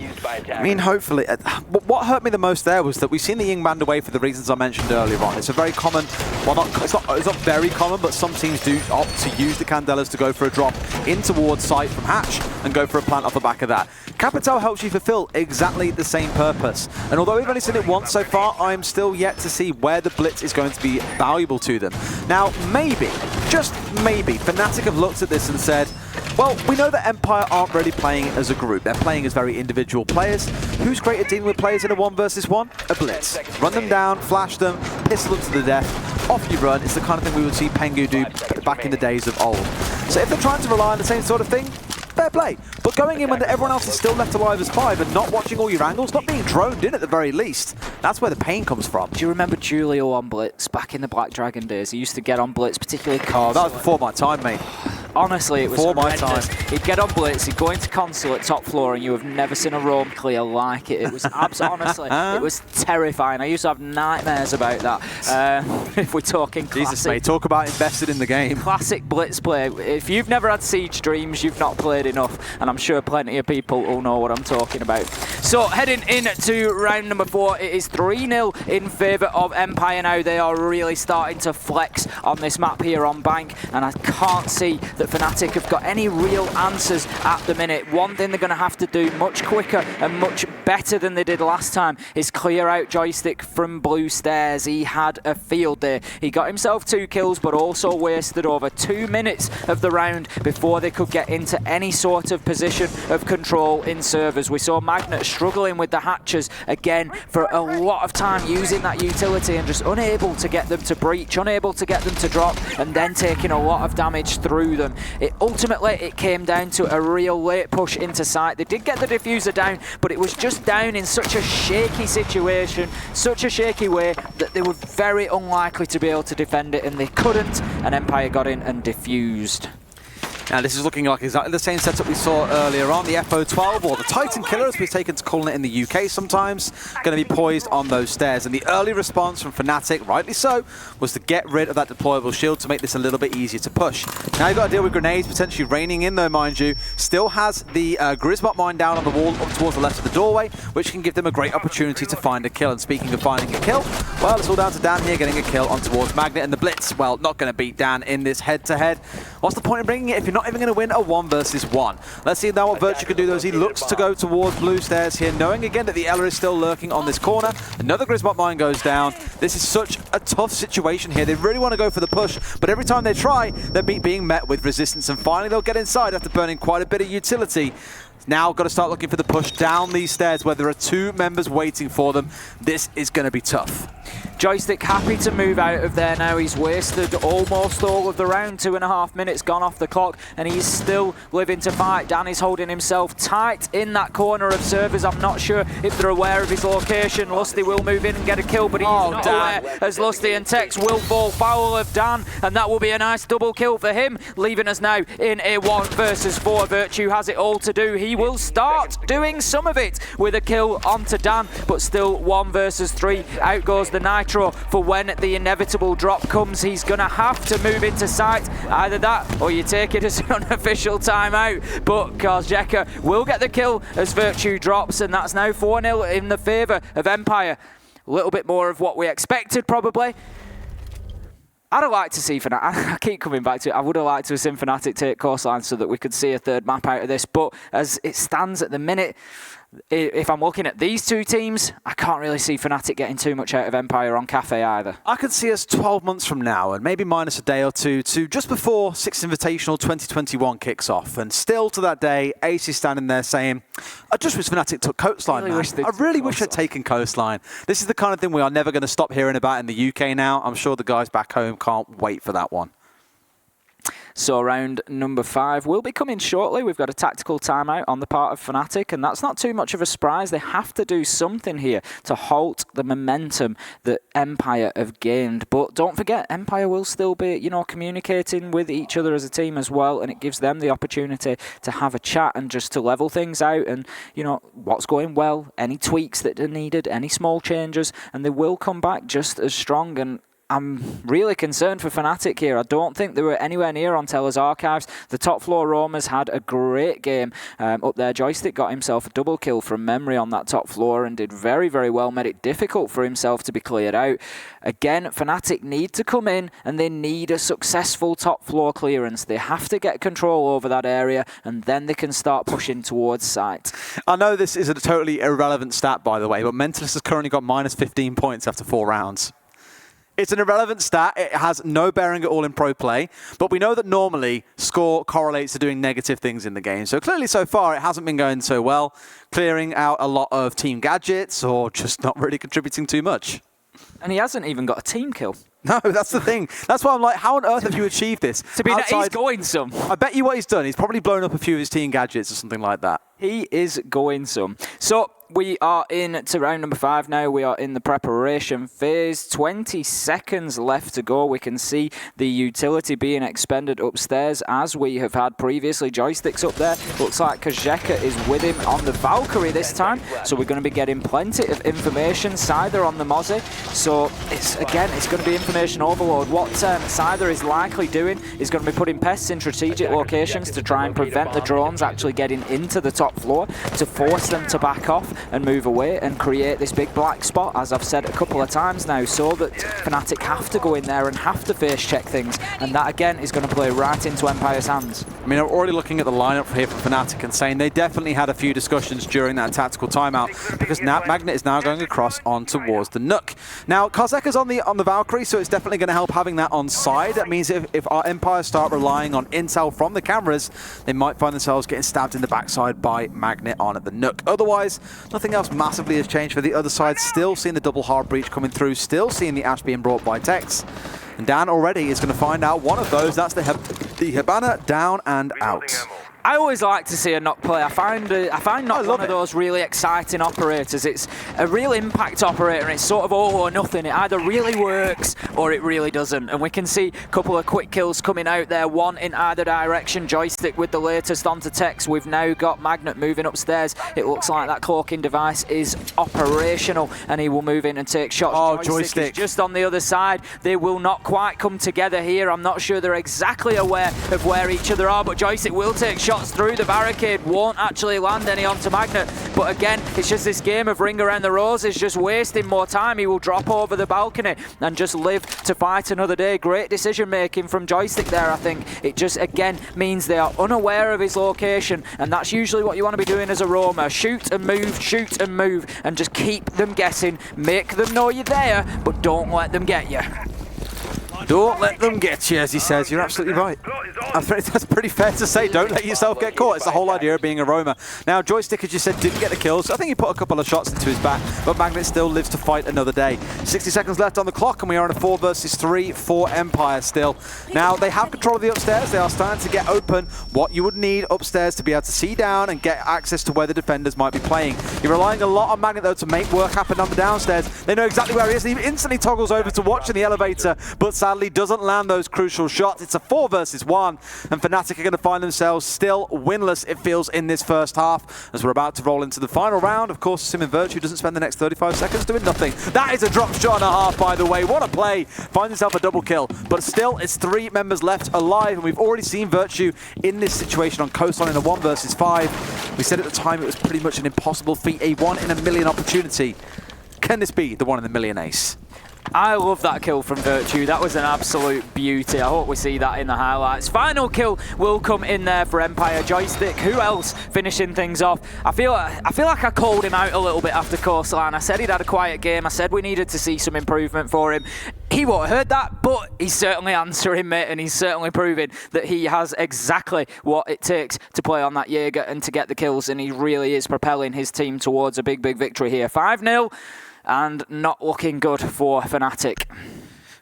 I mean, hopefully. What hurt me the most there was that we've seen the Ying banned away for the reasons I mentioned earlier on. It's a very common, well, it's not very common, but some teams do opt to use the Candelas to go for a drop in towards site from Hatch and go for a plant off the back of that. Capital helps you fulfill exactly the same purpose. And although we've only seen it once so far, I'm still yet to see where the blitz is going to be valuable to them. Now, maybe, just maybe, Fnatic have looked at this and said, well, we know that Empire aren't really playing as a group. They're playing as very individual players. Who's great at dealing with players in a 1 versus 1? A blitz. Run them down, flash them, pistol them to the death, off you run. It's the kind of thing we would see Pengu do back in the days of old. So if they're trying to rely on the same sort of thing, fair play. But going in when everyone else is still left alive as 5 and not watching all your angles, not being droned in at the very least, that's where the pain comes from. Do you remember Julio on Blitz back in the Black Dragon days? He used to get on Blitz, particularly Console. Oh, that was before my time, mate. Honestly, it was before my horrendous. time. He'd get on Blitz, he'd go into Console at top floor, and you have never seen a roam clear like it. It was honestly, it was terrifying. I used to have nightmares about that. If we're talking classic. Jesus, mate, talk about invested in the game. Classic Blitz play. If you've never had Siege Dreams, you've not played enough, and I'm sure plenty of people will know what I'm talking about. So heading into round number 4, it is 3-0 in favour of Empire now. They are really starting to flex on this map here on Bank, and I can't see that Fnatic have got any real answers at the minute. One thing they're going to have to do much quicker and much better than they did last time is clear out Joystick from Blue Stairs. He had a field day. He got himself 2 kills, but also wasted over 2 minutes of the round before they could get into any sort of position of control in servers. We saw Magnet struggling with the hatches again for a lot of time, using that utility and just unable to get them to breach, unable to get them to drop, and then taking a lot of damage through them. Ultimately, it came down to a real late push into site. They did get the diffuser down, but it was just down in such a shaky situation, such a shaky way, that they were very unlikely to be able to defend it, and they couldn't, and Empire got in and diffused. Now this is looking like exactly the same setup we saw earlier on, the FO12, or the Titan Killer as we've taken to calling it in the UK sometimes, going to be poised on those stairs. And the early response from Fnatic, rightly so, was to get rid of that deployable shield to make this a little bit easier to push. Now you've got to deal with grenades potentially raining in though, mind you. Still has the Grisbot mine down on the wall up towards the left of the doorway, which can give them a great opportunity to find a kill. And speaking of finding a kill, well, it's all down to Dan here getting a kill on towards Magnet, and the Blitz, well, not going to beat Dan in this head-to-head. What's the point in bringing it if you're not even going to win a 1 versus 1? Let's see now what Virtue can do though, as he looks to go towards Blue Stairs here, knowing again that the Ella is still lurking on this corner. Another Grisbot mine goes down. This is such a tough situation here. They really want to go for the push, but every time they try, they're being met with resistance, and finally they'll get inside after burning quite a bit of utility. Now got to start looking for the push down these stairs where there are 2 members waiting for them. This is going to be tough. Joystick happy to move out of there now. He's wasted almost all of the round, 2.5 minutes gone off the clock, and he's still living to fight. Danny's holding himself tight in that corner of servers. I'm not sure if they're aware of his location. Lusty will move in and get a kill, but he's not aware, as Lusty and Tex will fall foul of Dan, and that will be a nice double kill for him, leaving us now in a 1 versus 4. Virtue has it all to do. He will start doing some of it with a kill onto Dan, but still 1 versus 3. Out goes the Nitro for when the inevitable drop comes. He's going to have to move into sight. Either that or you take it as an unofficial timeout. But Kozjeka will get the kill as Virtue drops, and that's now 4-0 in the favour of Empire. A little bit more of what we expected, probably. I'd have liked to see Fnatic, I keep coming back to it, I would have liked to have seen Fnatic take coastline so that we could see a third map out of this, but as it stands at the minute, if I'm looking at these two teams, I can't really see Fnatic getting too much out of Empire on Cafe either. I could see us 12 months from now, and maybe minus a day or two, to just before Six Invitational 2021 kicks off. And still to that day, Ace is standing there saying, I just wish Fnatic took coastline, man. I really wish they'd taken coastline. This is the kind of thing we are never going to stop hearing about in the UK now. I'm sure the guys back home can't wait for that one. So round number 5 will be coming shortly. We've got a tactical timeout on the part of Fnatic, and that's not too much of a surprise. They have to do something here to halt the momentum that Empire have gained. But don't forget, Empire will still be, you know, communicating with each other as a team as well, and it gives them the opportunity to have a chat and just to level things out and, you know, what's going well, any tweaks that are needed, any small changes, and they will come back just as strong. And I'm really concerned for Fnatic here. I don't think they were anywhere near on Teller's archives. The top floor roamers had a great game up there. Joystick got himself a double kill from memory on that top floor and did very, very well. Made it difficult for himself to be cleared out. Again, Fnatic need to come in and they need a successful top floor clearance. They have to get control over that area and then they can start pushing towards site. I know this is a totally irrelevant stat, by the way, but Mentalist has currently got minus 15 points after 4 rounds. It's an irrelevant stat. It has no bearing at all in pro play, but we know that normally score correlates to doing negative things in the game. So clearly so far it hasn't been going so well, clearing out a lot of team gadgets or just not really contributing too much. And he hasn't even got a team kill. No, that's the thing. That's why I'm like, how on earth have you achieved this? To be he's going some. I bet you what he's done. He's probably blown up a few of his team gadgets or something like that. He is going some. So we are in to round number 5 now. We are in the preparation phase. 20 seconds left to go. We can see the utility being expended upstairs as we have had previously. Joysticks up there. Looks like Kozjeka is with him on the Valkyrie this time. So we're going to be getting plenty of information. Scyther on the Mozzie. So it's going to be information overload. What Scyther is likely doing is going to be putting pests in strategic locations to try and prevent the drones actually getting into the top floor, to force them to back off and move away and create this big black spot, as I've said a couple of times now, so that Fnatic have to go in there and have to face check things, and that again is going to play right into Empire's hands. I mean, I'm already looking at the lineup here for Fnatic and saying they definitely had a few discussions during that tactical timeout, because Magnet is now going across on towards the Nook. Now, Kozjeka's on the Valkyrie, so it's definitely going to help having that on side. That means if our Empire start relying on intel from the cameras, they might find themselves getting stabbed in the backside by Magnet on at the Nook. Otherwise, nothing else massively has changed for the other side. Still seeing the double hard breach coming through, still seeing the Ash being brought by Tex. And Dan already is going to find out one of those. That's the Hibana down and out. I always like to see a Nock play. I find Nock one of those really exciting operators. It's a real impact operator, and it's sort of all or nothing. It either really works or it really doesn't. And we can see a couple of quick kills coming out there, one in either direction. Joystick with the latest onto Tex. We've now got Magnet moving upstairs. It looks like that cloaking device is operational, and he will move in and take shots. Oh, Joystick is just on the other side. They will not quite come together here. I'm not sure they're exactly aware of where each other are, but Joystick will take shots through the barricade, won't actually land any onto Magnet. But again, it's just this game of ring around the roses, just wasting more time. He will drop over the balcony and just live to fight another day. Great decision making from Joystick there, I think. It just, again, means they are unaware of his location, and that's usually what you want to be doing as a roamer. Shoot and move, and just keep them guessing. Make them know you're there, but don't let them get you. Don't let them get you, as he says. You're absolutely right. That's pretty fair to say. Don't let yourself get caught. It's the whole idea of being a roamer. Now, Joystick, as you said, didn't get the kills. I think he put a couple of shots into his back, but Magnet still lives to fight another day. 60 seconds left on the clock, and we are in a 4 versus 3 for Empire still. Now, they have control of the upstairs. They are starting to get open what you would need upstairs to be able to see down and get access to where the defenders might be playing. You're relying a lot on Magnet, though, to make work happen on the downstairs. They know exactly where he is. He instantly toggles over to watch in the elevator, but sadly doesn't land those crucial shots. It's a 4 versus 1, and Fnatic are going to find themselves still winless, it feels, in this first half, as we're about to roll into the final round. Of course, Sim Virtue doesn't spend the next 35 seconds doing nothing. That is a drop shot and a half, by the way. What a play. Finds himself a double kill, but still, it's 3 members left alive, and we've already seen Virtue in this situation on Coastline in a 1 versus 5. We said at the time it was pretty much an impossible feat, a 1 in a million opportunity. Can this be the 1 in a million ace? I love that kill from Virtue. That was an absolute beauty. I hope we see that in the highlights. Final kill will come in there for Empire. Joystick, who else finishing things off? I feel like I called him out a little bit after Coastline. I said he'd had a quiet game. I said we needed to see some improvement for him. He won't have heard that, but he's certainly answering, mate, and he's certainly proving that he has exactly what it takes to play on that Jaeger and to get the kills, and he really is propelling his team towards a big, big victory here. 5-0. And not looking good for Fnatic.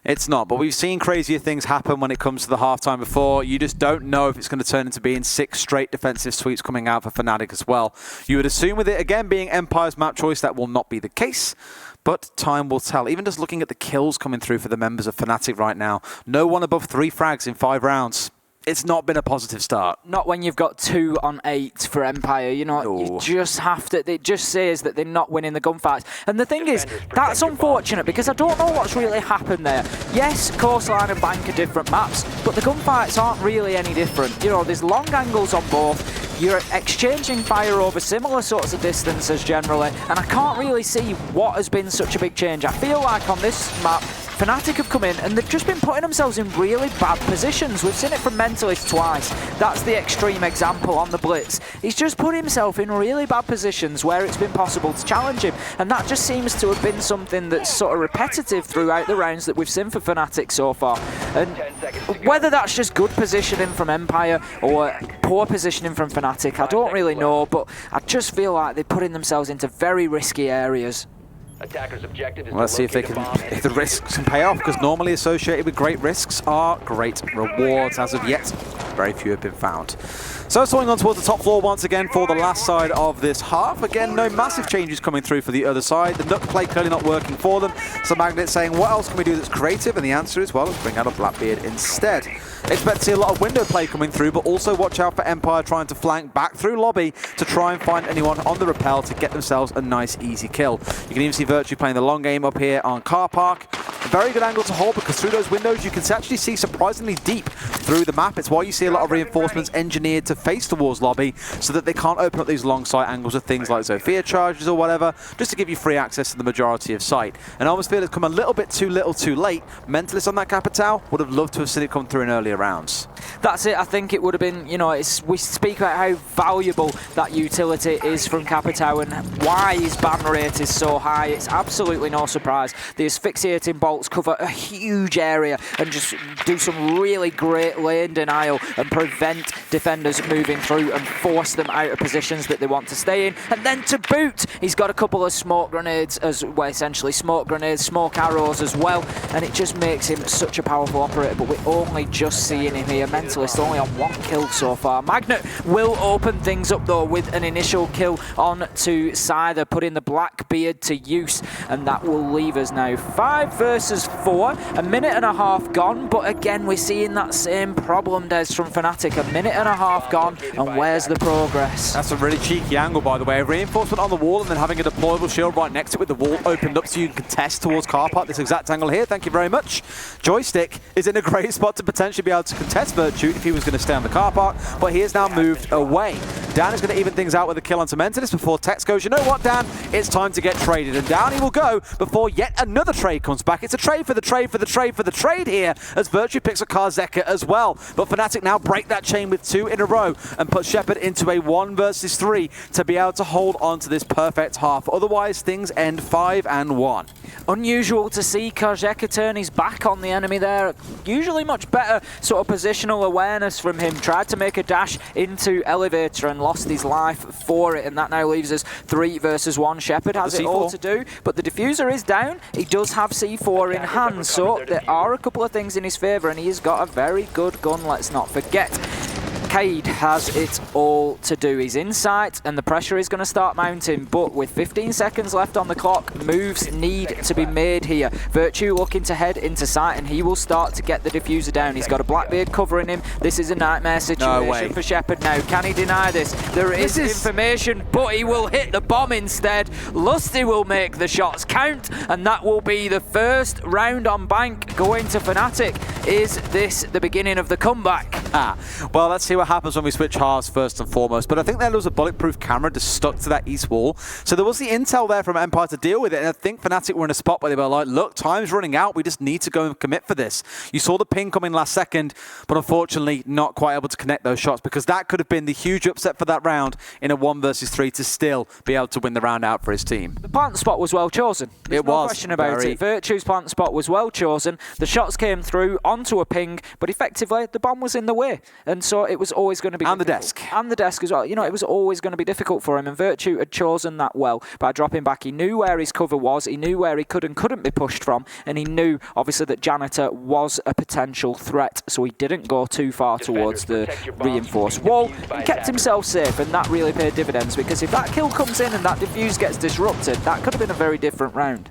It's not, but we've seen crazier things happen when it comes to the halftime before. You just don't know if it's going to turn into being 6 straight defensive sweeps coming out for Fnatic as well. You would assume with it, again, being Empire's map choice, that will not be the case. But time will tell. Even just looking at the kills coming through for the members of Fnatic right now, no one above 3 frags in 5 rounds. It's not been a positive start. Not when you've got 2 on 8 for Empire. You know, you just have to. It just says that they're not winning the gunfights. And the thing is, that's unfortunate because I don't know what's really happened there. Yes, Coastline and Bank are different maps, but the gunfights aren't really any different. You know, there's long angles on both. You're exchanging fire over similar sorts of distances generally, and I can't really see what has been such a big change. I feel like on this map, Fnatic have come in and they've just been putting themselves in really bad positions. We've seen it from Mentalist twice. That's the extreme example on the Blitz. He's just put himself in really bad positions where it's been possible to challenge him. And that just seems to have been something that's sort of repetitive throughout the rounds that we've seen for Fnatic so far. And whether that's just good positioning from Empire or poor positioning from Fnatic, I don't really know, but I just feel like they're putting themselves into very risky areas. Attacker's objective is Let's see if the risks can pay off, because normally associated with great risks are great rewards. As of yet, very few have been found. So swinging on towards the top floor once again for the last side of this half. Again, no massive changes coming through for the other side. The Nook play clearly not working for them. So Magnet saying, what else can we do that's creative? And the answer is, well, let's bring out a Blackbeard instead. Expect to see a lot of window play coming through, but also watch out for Empire trying to flank back through lobby to try and find anyone on the rappel to get themselves a nice, easy kill. You can even see Virtue playing the long game up here on Car Park. A very good angle to hold, because through those windows you can actually see surprisingly deep through the map. It's why you see a lot of reinforcements engineered to face towards lobby so that they can't open up these long sight angles with things like Zofia charges or whatever, just to give you free access to the majority of sight. And I almost feel it's come a little bit too little too late. Mentalist on that Capitao would have loved to have seen it come through in earlier rounds. That's it. I think it would have been, you know, we speak about how valuable that utility is from Capitao and why his ban rate is so high. It's absolutely no surprise. The asphyxiating bolts cover a huge area and just do some really great lane denial and prevent defenders moving through and force them out of positions that they want to stay in. And then to boot, he's got a couple of smoke grenades as well, essentially smoke grenades, smoke arrows as well, and it just makes him such a powerful operator. But we're only just seeing him here. Mentalist only on 1 kill so far. Magnet will open things up though with an initial kill on to Scyther, putting the Blackbeard to use, and that will leave us now 5 versus 4. A minute and a half gone, but again we're seeing that same problem, Des, from Fnatic. A minute and a half gone, and where's the progress? That's a really cheeky angle, by the way. A reinforcement on the wall and then having a deployable shield right next to it with the wall opened up so you can contest towards Car Park. This exact angle here, thank you very much. Joystick is in a great spot to potentially be able to contest Virtue if he was going to stay on the Car Park, but he has now moved away. Dan is going to even things out with a kill onto Mentalist before Tex goes, you know what, Dan? It's time to get traded. And down he will go before yet another trade comes back. It's a trade for the trade for the trade for the trade here as Virtue picks a Karzeka as well. But Fnatic now break that chain with 2 in a row and put Shepard into a 1 versus 3 to be able to hold on to this perfect half. Otherwise, things end 5-1. Unusual to see Karzeka turn his back on the enemy there. Usually much better sort of positional awareness from him. Tried to make a dash into Elevator and lost his life for it, and that now leaves us 3 versus 1. Shepard has it all to do, but the diffuser is down. He does have C4 in hand, so there are a couple of things in his favour, and he's got a very good gun, let's not forget. Cade has it all to do. He's in sight and the pressure is going to start mounting, but with 15 seconds left on the clock, moves need to be made here. Virtue looking to head into sight and he will start to get the diffuser down. He's got a Blackbeard covering him. This is a nightmare situation for Shepard now. Can he deny this? There is information, but he will hit the bomb instead. Lusty will make the shots count, and that will be the first round on bank going to Fnatic. Is this the beginning of the comeback? Well, let's see what happens when we switch halves first and foremost. But I think there was a bulletproof camera just stuck to that east wall. So there was the intel there from Empire to deal with it. And I think Fnatic were in a spot where they were like, look, time's running out. We just need to go and commit for this. You saw the ping come in last second, but unfortunately not quite able to connect those shots because that could have been the huge upset for that round in a 1 versus 3 to still be able to win the round out for his team. The plant spot was well chosen. There's no question about it. Virtue's plant spot was well chosen. The shots came through onto a ping, but effectively the bomb was in the way. And so it was always going to be And difficult. the desk. And the desk as well. You know, it was always going to be difficult for him, and Virtue had chosen that well by dropping back. He knew where his cover was, he knew where he could and couldn't be pushed from, and he knew, obviously, that Janitor was a potential threat, so he didn't go too far towards the reinforced wall. He kept himself safe, and that really paid dividends, because if that kill comes in and that defuse gets disrupted, that could have been a very different round.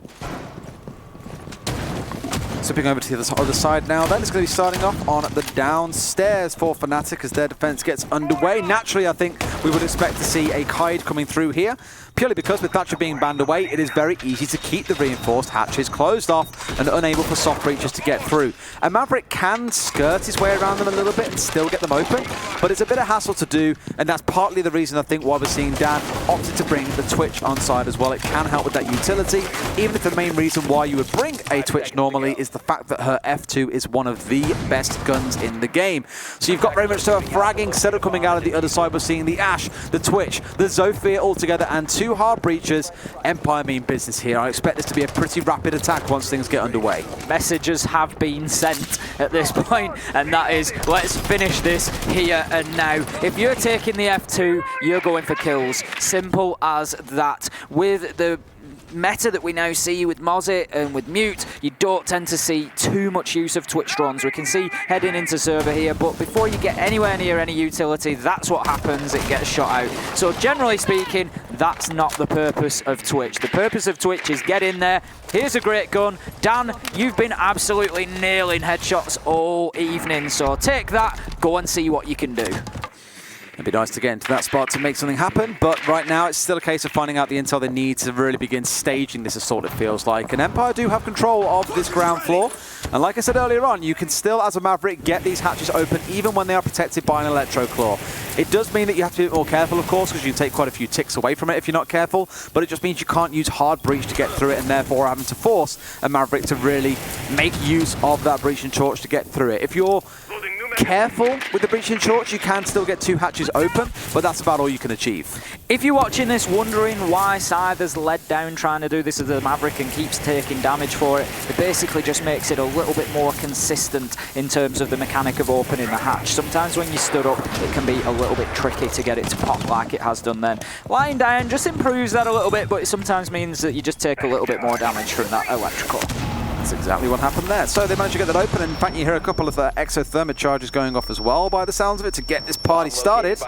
Slipping over to the other side now, then it's going to be starting off on the downstairs for Fnatic as their defense gets underway. Naturally, I think we would expect to see a Kaid coming through here, purely because with Thatcher being banned away, it is very easy to keep the reinforced hatches closed off and unable for soft breaches to get through. And Maverick can skirt his way around them a little bit and still get them open, but it's a bit of hassle to do, and that's partly the reason I think why we're seeing Dan opted to bring the Twitch on side as well. It can help with that utility, even if the main reason why you would bring a Twitch normally is the fact that her F2 is one of the best guns in the game. So you've got very much so a fragging setup coming out of the other side. We're seeing the Ashe, the Twitch, the Zofia all together, and 2 hard breaches. Empire mean business here. I expect this to be a pretty rapid attack once things get underway. Messages have been sent at this point, and that is, let's finish this here and now. If you're taking the F2, you're going for kills. Simple as that. With the meta that we now see with Mozzie and with Mute, you don't tend to see too much use of Twitch drones. We can see heading into server here, but before you get anywhere near any utility, that's what happens, it gets shot out. So generally speaking, that's not the purpose of Twitch. The purpose of Twitch is get in there. Here's a great gun. Dan, you've been absolutely nailing headshots all evening, so take that, go and see what you can do. It'd be nice to get into that spot to make something happen, but right now it's still a case of finding out the intel they need to really begin staging this assault, it feels like. And Empire do have control of this ground floor, and like I said earlier on, you can still, as a Maverick, get these hatches open even when they are protected by an Electro Claw. It does mean that you have to be a bit more careful, of course, because you can take quite a few ticks away from it if you're not careful, but it just means you can't use hard breach to get through it, and therefore having to force a Maverick to really make use of that breaching torch to get through it. If you're careful with the breaching torch, you can still get 2 hatches open, but that's about all you can achieve. If you're watching this wondering why Scyther's led down trying to do this as a Maverick and keeps taking damage for it, it basically just makes it a little bit more consistent in terms of the mechanic of opening the hatch. Sometimes when you stood up, it can be a little bit tricky to get it to pop like it has done then. Lying down just improves that a little bit, but it sometimes means that you just take a little bit more damage from that electrical. That's exactly what happened there. So they managed to get that open, and in fact you hear a couple of exothermic charges going off as well by the sounds of it to get this party started.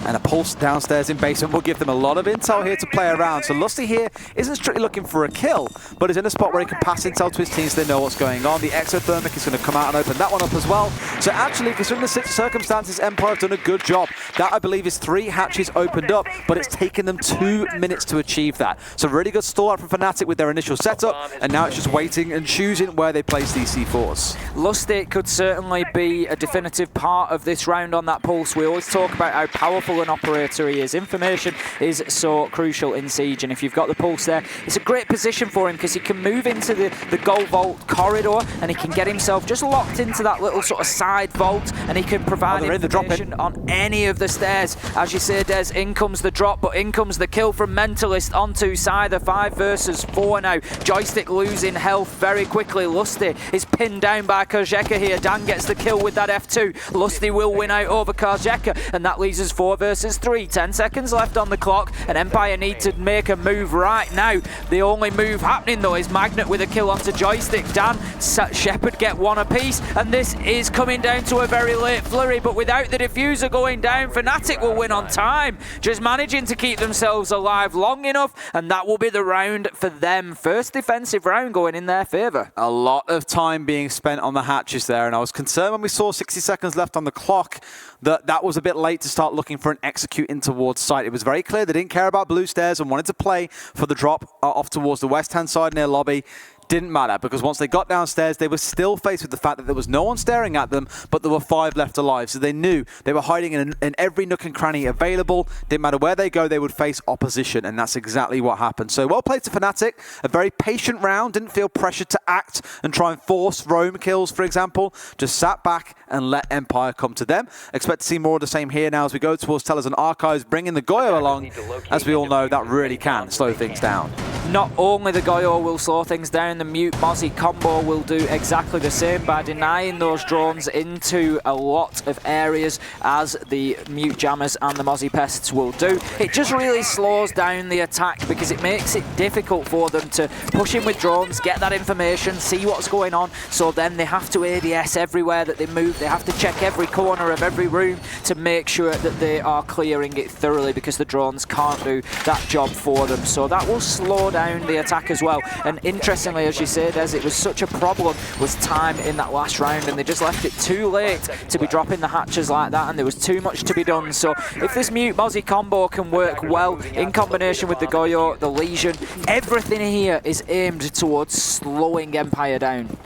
And a pulse downstairs in basement will give them a lot of intel here to play around. So Lusty here isn't strictly looking for a kill, but is in a spot where he can pass intel to his team so they know what's going on. The exothermic is going to come out and open that one up as well. So actually, considering the circumstances, Empire have done a good job. That, I believe, is 3 hatches opened up, but it's taken them 2 minutes to achieve that. So really good stall out from Fnatic with their initial setup, and now it's just waiting and choosing where they place these C4s. Lusty could certainly be a definitive part of this round on that pulse. We always talk about how powerful powerful an operator he is. Information is so crucial in Siege, and if you've got the pulse there, it's a great position for him because he can move into the gold vault corridor and he can get himself just locked into that little sort of side vault, and he can provide information on any of the stairs. As you say, Des, in comes the drop, but in comes the kill from Mentalist onto Scyther. 5 versus 4 now. Joystick losing health very quickly. Lusty is pinned down by Kozheka here. Dan gets the kill with that F2. Lusty will win out over Kozheka, and that leaves us 4 versus 3. 10 seconds left on the clock, and Empire need to make a move right now. The only move happening though is Magnet with a kill onto Joystick. Dan, Shepard get one apiece, and this is coming down to a very late flurry, but without the diffuser going down, Fnatic will win on time, just managing to keep themselves alive long enough, and that will be the round for them. First defensive round going in their favour. A lot of time being spent on the hatches there, and I was concerned when we saw 60 seconds left on the clock that was a bit late to start looking for an execute in towards site. It was very clear they didn't care about blue stairs and wanted to play for the drop off towards the west-hand side near lobby. Didn't matter, because once they got downstairs, they were still faced with the fact that there was no one staring at them, but there were 5 left alive. So they knew they were hiding in every nook and cranny available. Didn't matter where they go, they would face opposition, and that's exactly what happened. So well played to Fnatic. A very patient round. Didn't feel pressured to act and try and force roam kills, for example. Just sat back and let Empire come to them. Expect to see more of the same here now as we go towards Tellers and Archives, bringing the Goyo along. As we all know, that really can slow things down. Not only the Goyo will slow things down, the Mute Mozzie combo will do exactly the same by denying those drones into a lot of areas, as the Mute Jammers and the Mozzie Pests will do. It just really slows down the attack because it makes it difficult for them to push in with drones, get that information, see what's going on, so then they have to ADS everywhere that they move. They have to check every corner of every room to make sure that they are clearing it thoroughly, because the drones can't do that job for them. So that will slow down the attack as well. And interestingly, as you say, Des, it was such a problem was time in that last round, and they just left it too late to be dropping the hatches like that, and there was too much to be done. So if this Mute Mozzie combo can work well in combination with the Goyo, the Legion, everything here is aimed towards slowing Empire down.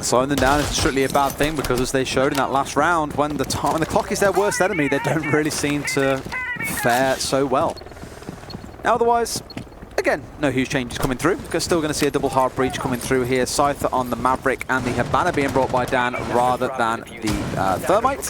Slowing them down isn't strictly a bad thing, because as they showed in that last round, when the clock is their worst enemy, they don't really seem to fare so well. Now, otherwise, again, no huge changes coming through. We're still going to see a double hard breach coming through here. Scyther on the Maverick, and the Hibana being brought by Dan rather than the Thermite.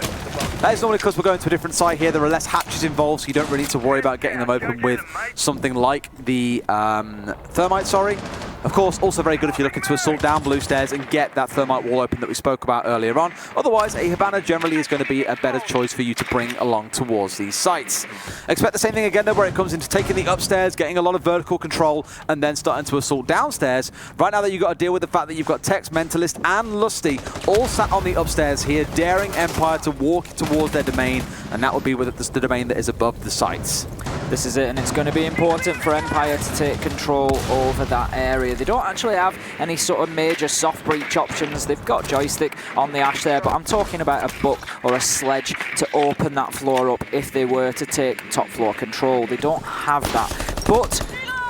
That is normally because we're going to a different site here. There are less hatches involved, so you don't really need to worry about getting them open with something like the Thermite, sorry. Of course, also very good if you're looking to assault down blue stairs and get that Thermite wall open that we spoke about earlier on. Otherwise, a Hibana generally is going to be a better choice for you to bring along towards these sites. Expect the same thing again, though, where it comes into taking the upstairs, getting a lot of vertical control, and then starting to assault downstairs. Right now, that you've got to deal with the fact that you've got Tex, Mentalist, and Lusty all sat on the upstairs here, daring Empire to walk towards their domain, and that would be with the domain that is above the sites. This is it, and it's going to be important for Empire to take control over that area. They don't actually have any sort of major soft breach options. They've got Joystick on the Ash there, but I'm talking about a book or a sledge to open that floor up if they were to take top floor control. They don't have that, but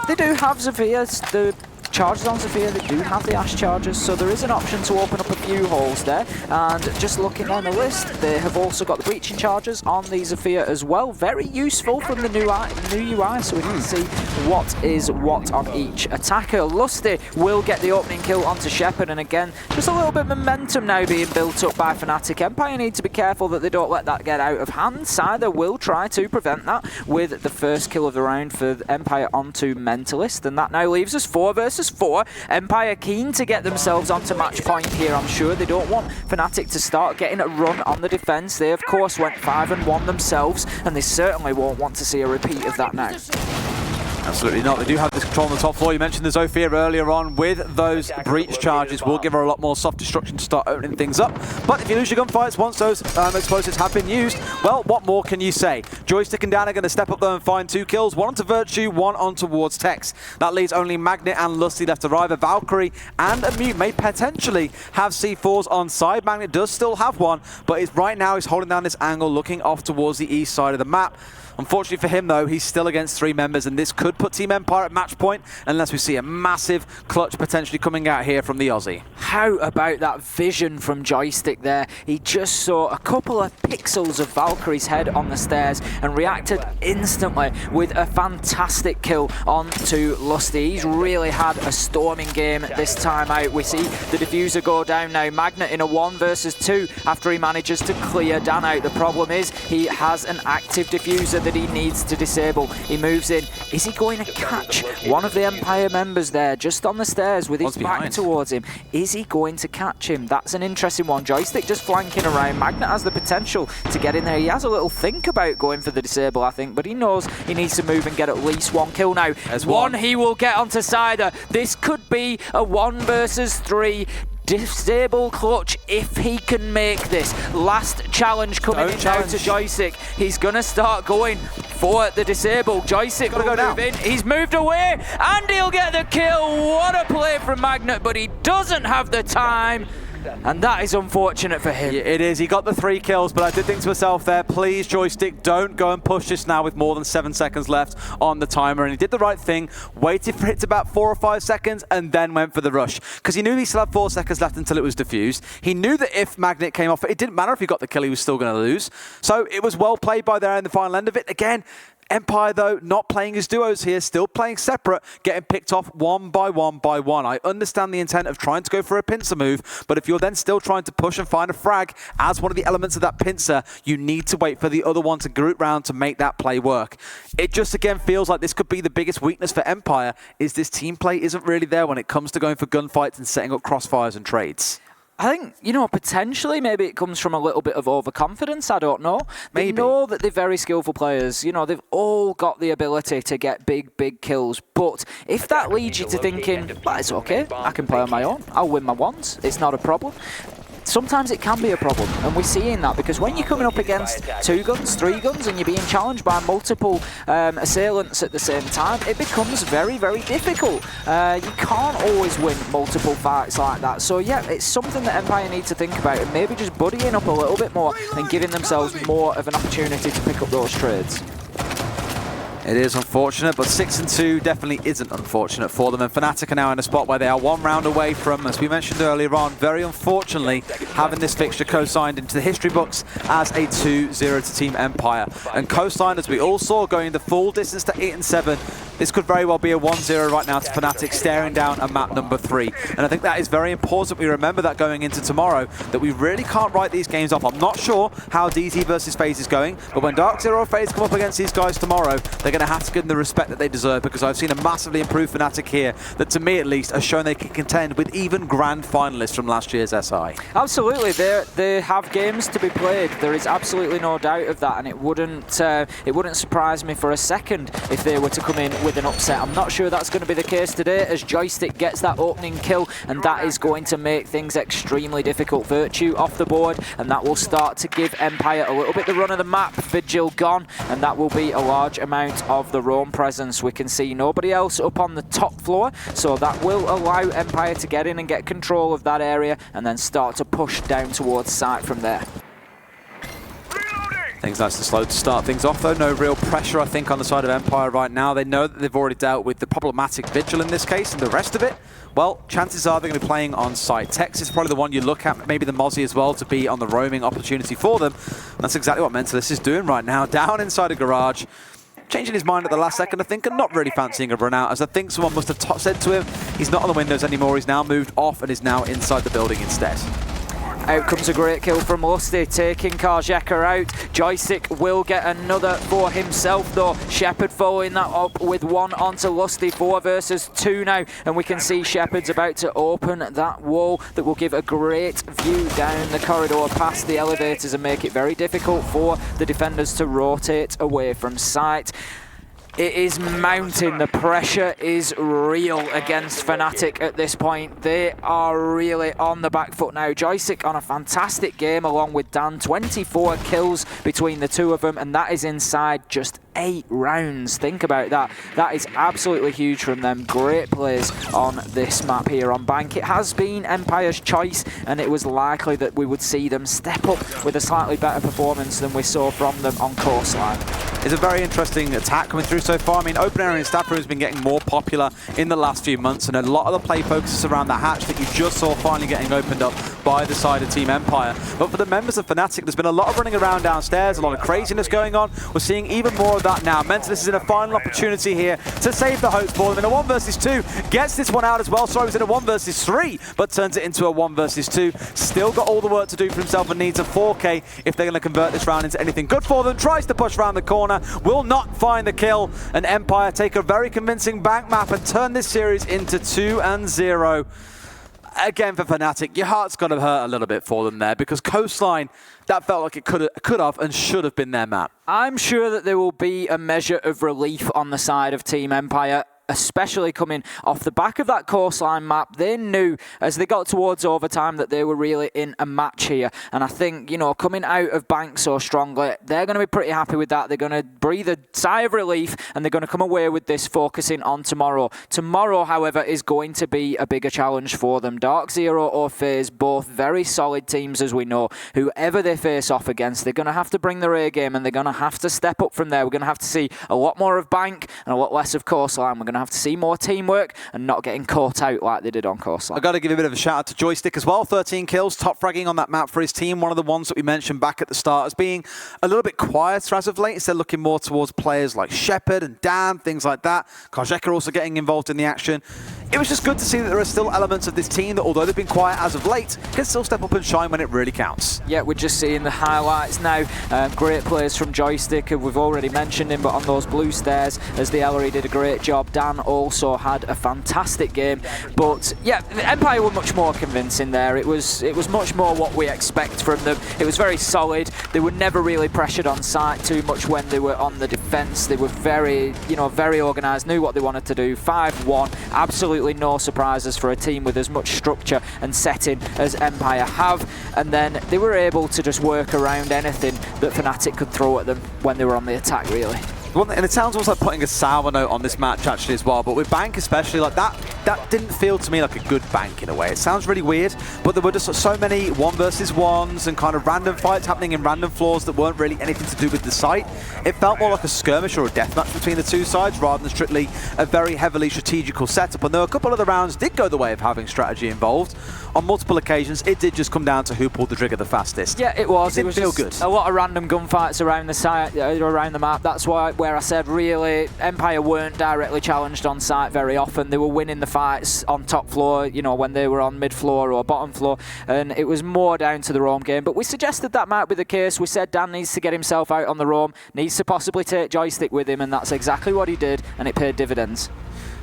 they do have Zephyrs. The charges on Zephyr, they do have the Ash charges, so there is an option to open up a few holes there. And just looking down the list, they have also got the breaching charges on the Zephyr as well. Very useful from the new UI, so we can see what is what on each attacker. Lusty will get the opening kill onto Shepard, and again, just a little bit of momentum now being built up by Fnatic. Empire need to be careful that they don't let that get out of hand. Scyther will try to prevent that with the first kill of the round for Empire onto Mentalist, and that now leaves us 4 versus 4. Empire keen to get themselves onto match point here, I'm sure. They don't want Fnatic to start getting a run on the defense. They, of course, went 5-1 themselves, and they certainly won't want to see a repeat of that now. Absolutely not. They do have this control on the top floor. You mentioned the Zephyr earlier on. With those breach charges, will give her a lot more soft destruction to start opening things up. But if you lose your gunfights once those explosives have been used, well, what more can you say? Joystick and Dan are going to step up there and find 2 kills. 1 onto Virtue, 1 on towards Tex. That leaves only Magnet and Lusty left to arrive. A Valkyrie and a Mute may potentially have C4s on side. Magnet does still have one, but right now he's holding down this angle, looking off towards the east side of the map. Unfortunately for him, though, he's still against 3 members, and this could put Team Empire at match point unless we see a massive clutch potentially coming out here from the Aussie. How about that vision from Joystick there? He just saw a couple of pixels of Valkyrie's head on the stairs and reacted instantly with a fantastic kill onto Lusty. He's really had a storming game this time out. We see the diffuser go down now. Magnet in a 1 versus 2 after he manages to clear Dan out. The problem is he has an active diffuser that he needs to disable. He moves in. Is he going to catch one of the Empire members there just on the stairs with his back towards him? Is he going to catch him? That's an interesting one. Joystick just flanking around. Magnet has the potential to get in there. He has a little think about going for the disable, I think, but he knows he needs to move and get at least 1 kill now. There's one he will get onto Cider. This could be a 1 versus 3 disable clutch if he can make this. Last challenge coming in now to Joystick. He's going to start going for the disable. Joystick will move in. He's moved away and he'll get the kill. What a play from Magnet, but he doesn't have the time. And that is unfortunate for him. Yeah, it is. He got the 3 kills, but I did think to myself there, please, Joystick, don't go and push this now with more than 7 seconds left on the timer. And he did the right thing, waited for it to about 4 or 5 seconds, and then went for the rush. Because he knew he still had 4 seconds left until it was diffused. He knew that if Magnet came off, it didn't matter if he got the kill, he was still going to lose. So it was well played by there in the final end of it. Again, Empire, though, not playing as duos here, still playing separate, getting picked off 1 by 1 by 1. I understand the intent of trying to go for a pincer move, but if you're then still trying to push and find a frag as one of the elements of that pincer, you need to wait for the other one to group round to make that play work. It just, again, feels like this could be the biggest weakness for Empire, is this team play isn't really there when it comes to going for gunfights and setting up crossfires and trades. I think, you know, potentially maybe it comes from a little bit of overconfidence, I don't know. They know that they're very skillful players, you know, they've all got the ability to get big kills, but if that leads you to thinking, well, it's okay, I can play on my own, I'll win my ones, it's not a problem. Sometimes it can be a problem, and we're seeing that because when you're coming up against 2 guns, 3 guns, and you're being challenged by multiple assailants at the same time, it becomes very difficult. You can't always win multiple fights like that. So yeah, it's something that Empire need to think about, and maybe just buddying up a little bit more and giving themselves more of an opportunity to pick up those trades. It is unfortunate, but 6-2 definitely isn't unfortunate for them. And Fnatic are now in a spot where they are 1 round away from, as we mentioned earlier on, very unfortunately, having this fixture co-signed into the history books as a 2-0 to Team Empire. And co-signed, as we all saw, going the full distance to 8-7. This could very well be a 1-0 right now to Fnatic, staring down at map number 3. And I think that is very important. We remember that going into tomorrow, that we really can't write these games off. I'm not sure how DT versus FaZe is going, but when Dark Zero or FaZe come up against these guys tomorrow, they're going to have to give them the respect that they deserve, because I've seen a massively improved Fnatic here that, to me at least, has shown they can contend with even grand finalists from last year's SI. Absolutely, they have games to be played. There is absolutely no doubt of that, and it wouldn't surprise me for a second if they were to come in with an upset. I'm not sure that's going to be the case today, as Joystick gets that opening kill, and that is going to make things extremely difficult. Virtue off the board, and that will start to give Empire a little bit the run of the map. Vigil gone, and that will be a large amount of the roam presence. We can see nobody else up on the top floor, so that will allow Empire to get in and get control of that area and then start to push down towards site from there. Things nice and slow to start things off, though. No real pressure, I think, on the side of Empire right now. They know that they've already dealt with the problematic Vigil in this case, and the rest of it, well, chances are they're going to be playing on site. Tex is probably the one you look at, maybe the Mozzie as well, to be on the roaming opportunity for them. And that's exactly what Mentalist is doing right now, down inside a garage. Changing his mind at the last second, I think, and not really fancying a run out, as I think someone must have said to him, he's not on the windows anymore, he's now moved off and is now inside the building instead. Out comes a great kill from Lusty, taking Karjeka out. Joystick will get another for himself, though. Shepard following that up with 1 onto Lusty, 4 versus 2 now. And we can see Shepard's about to open that wall that will give a great view down the corridor past the elevators and make it very difficult for the defenders to rotate away from sight. It is mounting. The pressure is real against Fnatic at this point. They are really on the back foot now. Joystick on a fantastic game along with Dan. 24 kills between the two of them, and that is inside just 8 rounds. Think about that. That is absolutely huge from them. Great plays on this map here on Bank. It has been Empire's choice, and it was likely that we would see them step up with a slightly better performance than we saw from them on Coastline. It's a very interesting attack coming through so far. I mean, open area and stab room has been getting more popular in the last few months, and a lot of the play focuses around the hatch that you just saw finally getting opened up by the side of Team Empire. But for the members of Fnatic, there's been a lot of running around downstairs, a lot of craziness going on. We're seeing even more of that now. Mentalist is in a final opportunity here to save the hopes for them in a 1 versus 2. Gets this one out as well. Sorry, it was in a 1 versus 3, but turns it into a 1 versus 2. Still got all the work to do for himself and needs a 4K if they're going to convert this round into anything good for them. Tries to push around the corner, will not find the kill, and Empire take a very convincing bank map and turn this series into 2-0. Again, for Fnatic, your heart's got to hurt a little bit for them there, because Coastline, that felt like it could have and should have been their map. I'm sure that there will be a measure of relief on the side of Team Empire, especially coming off the back of that Coastline map. They knew as they got towards overtime that they were really in a match here. And I think, you know, coming out of Bank so strongly, they're going to be pretty happy with that. They're going to breathe a sigh of relief, and they're going to come away with this focusing on tomorrow. Tomorrow, however, is going to be a bigger challenge for them. Dark Zero or FaZe, both very solid teams, as we know. Whoever they face off against, they're going to have to bring their A game, and they're going to have to step up from there. We're going to have to see a lot more of Bank and a lot less of Coastline. We're going to have to see more teamwork and not getting caught out like they did on Coastline. I've got to give a bit of a shout out to Joystick as well. 13 kills, top fragging on that map for his team. One of the ones that we mentioned back at the start as being a little bit quieter as of late. Instead, looking more towards players like Shepard and Dan, things like that. Kajeka also getting involved in the action. It was just good to see that there are still elements of this team that, although they've been quiet as of late, can still step up and shine when it really counts. Yeah, we're just seeing the highlights now. Great plays from Joystick. We've already mentioned him, but on those blue stairs, as the Ellery did a great job. Dan also had a fantastic game. But yeah, the Empire were much more convincing there. It was much more what we expect from them. It was very solid. They were never really pressured on site too much when they were on the defense. They were very, very organized, knew what they wanted to do. 5-1, absolutely no surprises for a team with as much structure and setting as Empire have. And then they were able to just work around anything that Fnatic could throw at them when they were on the attack, really. And it sounds almost like putting a sour note on this match actually as well, but with Bank especially, like that didn't feel to me like a good Bank in a way. It sounds really weird, but there were just so many 1 versus 1s and kind of random fights happening in random floors that weren't really anything to do with the site. It felt more like a skirmish or a deathmatch between the two sides rather than strictly a very heavily strategical setup. And though a couple of the rounds did go the way of having strategy involved, on multiple occasions it did just come down to who pulled the trigger the fastest. Yeah, it was. It didn't feel good. A lot of random gunfights around the site, around the map. That's where I said really Empire weren't directly challenged on site very often. They were winning the fights on top floor, when they were on mid floor or bottom floor, and it was more down to the roam game. But we suggested that might be the case. We said Dan needs to get himself out on the roam, needs to possibly take Joystick with him, and that's exactly what he did, and it paid dividends.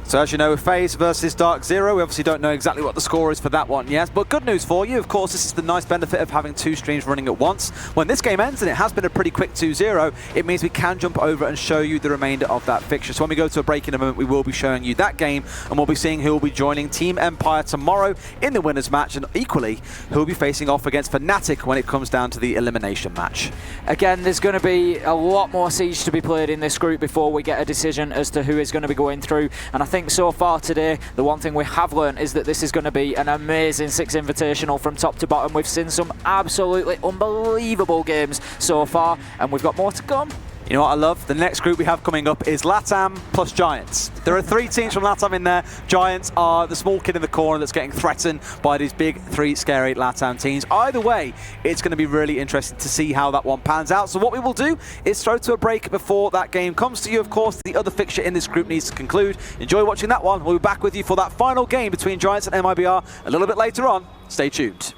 So as you know, FaZe versus Dark Zero, we obviously don't know exactly what the score is for that one yet, but good news for you, of course, this is the nice benefit of having 2 streams running at once. When this game ends, and it has been a pretty quick 2-0, it means we can jump over and show you the remainder of that fixture. So when we go to a break in a moment, we will be showing you that game, and we'll be seeing who will be joining Team Empire tomorrow in the winners match, and equally, who will be facing off against Fnatic when it comes down to the elimination match. Again, there's going to be a lot more Siege to be played in this group before we get a decision as to who is going to be going through, and I think so far today, the one thing we have learned is that this is going to be an amazing Six Invitational from top to bottom. We've seen some absolutely unbelievable games so far, and we've got more to come. You know what I love? The next group we have coming up is LATAM plus Giants. There are 3 teams from LATAM in there. Giants are the small kid in the corner that's getting threatened by these big 3 scary LATAM teams. Either way, it's going to be really interesting to see how that one pans out. So what we will do is throw to a break before that game comes to you. Of course, the other fixture in this group needs to conclude. Enjoy watching that one. We'll be back with you for that final game between Giants and MIBR a little bit later on. Stay tuned.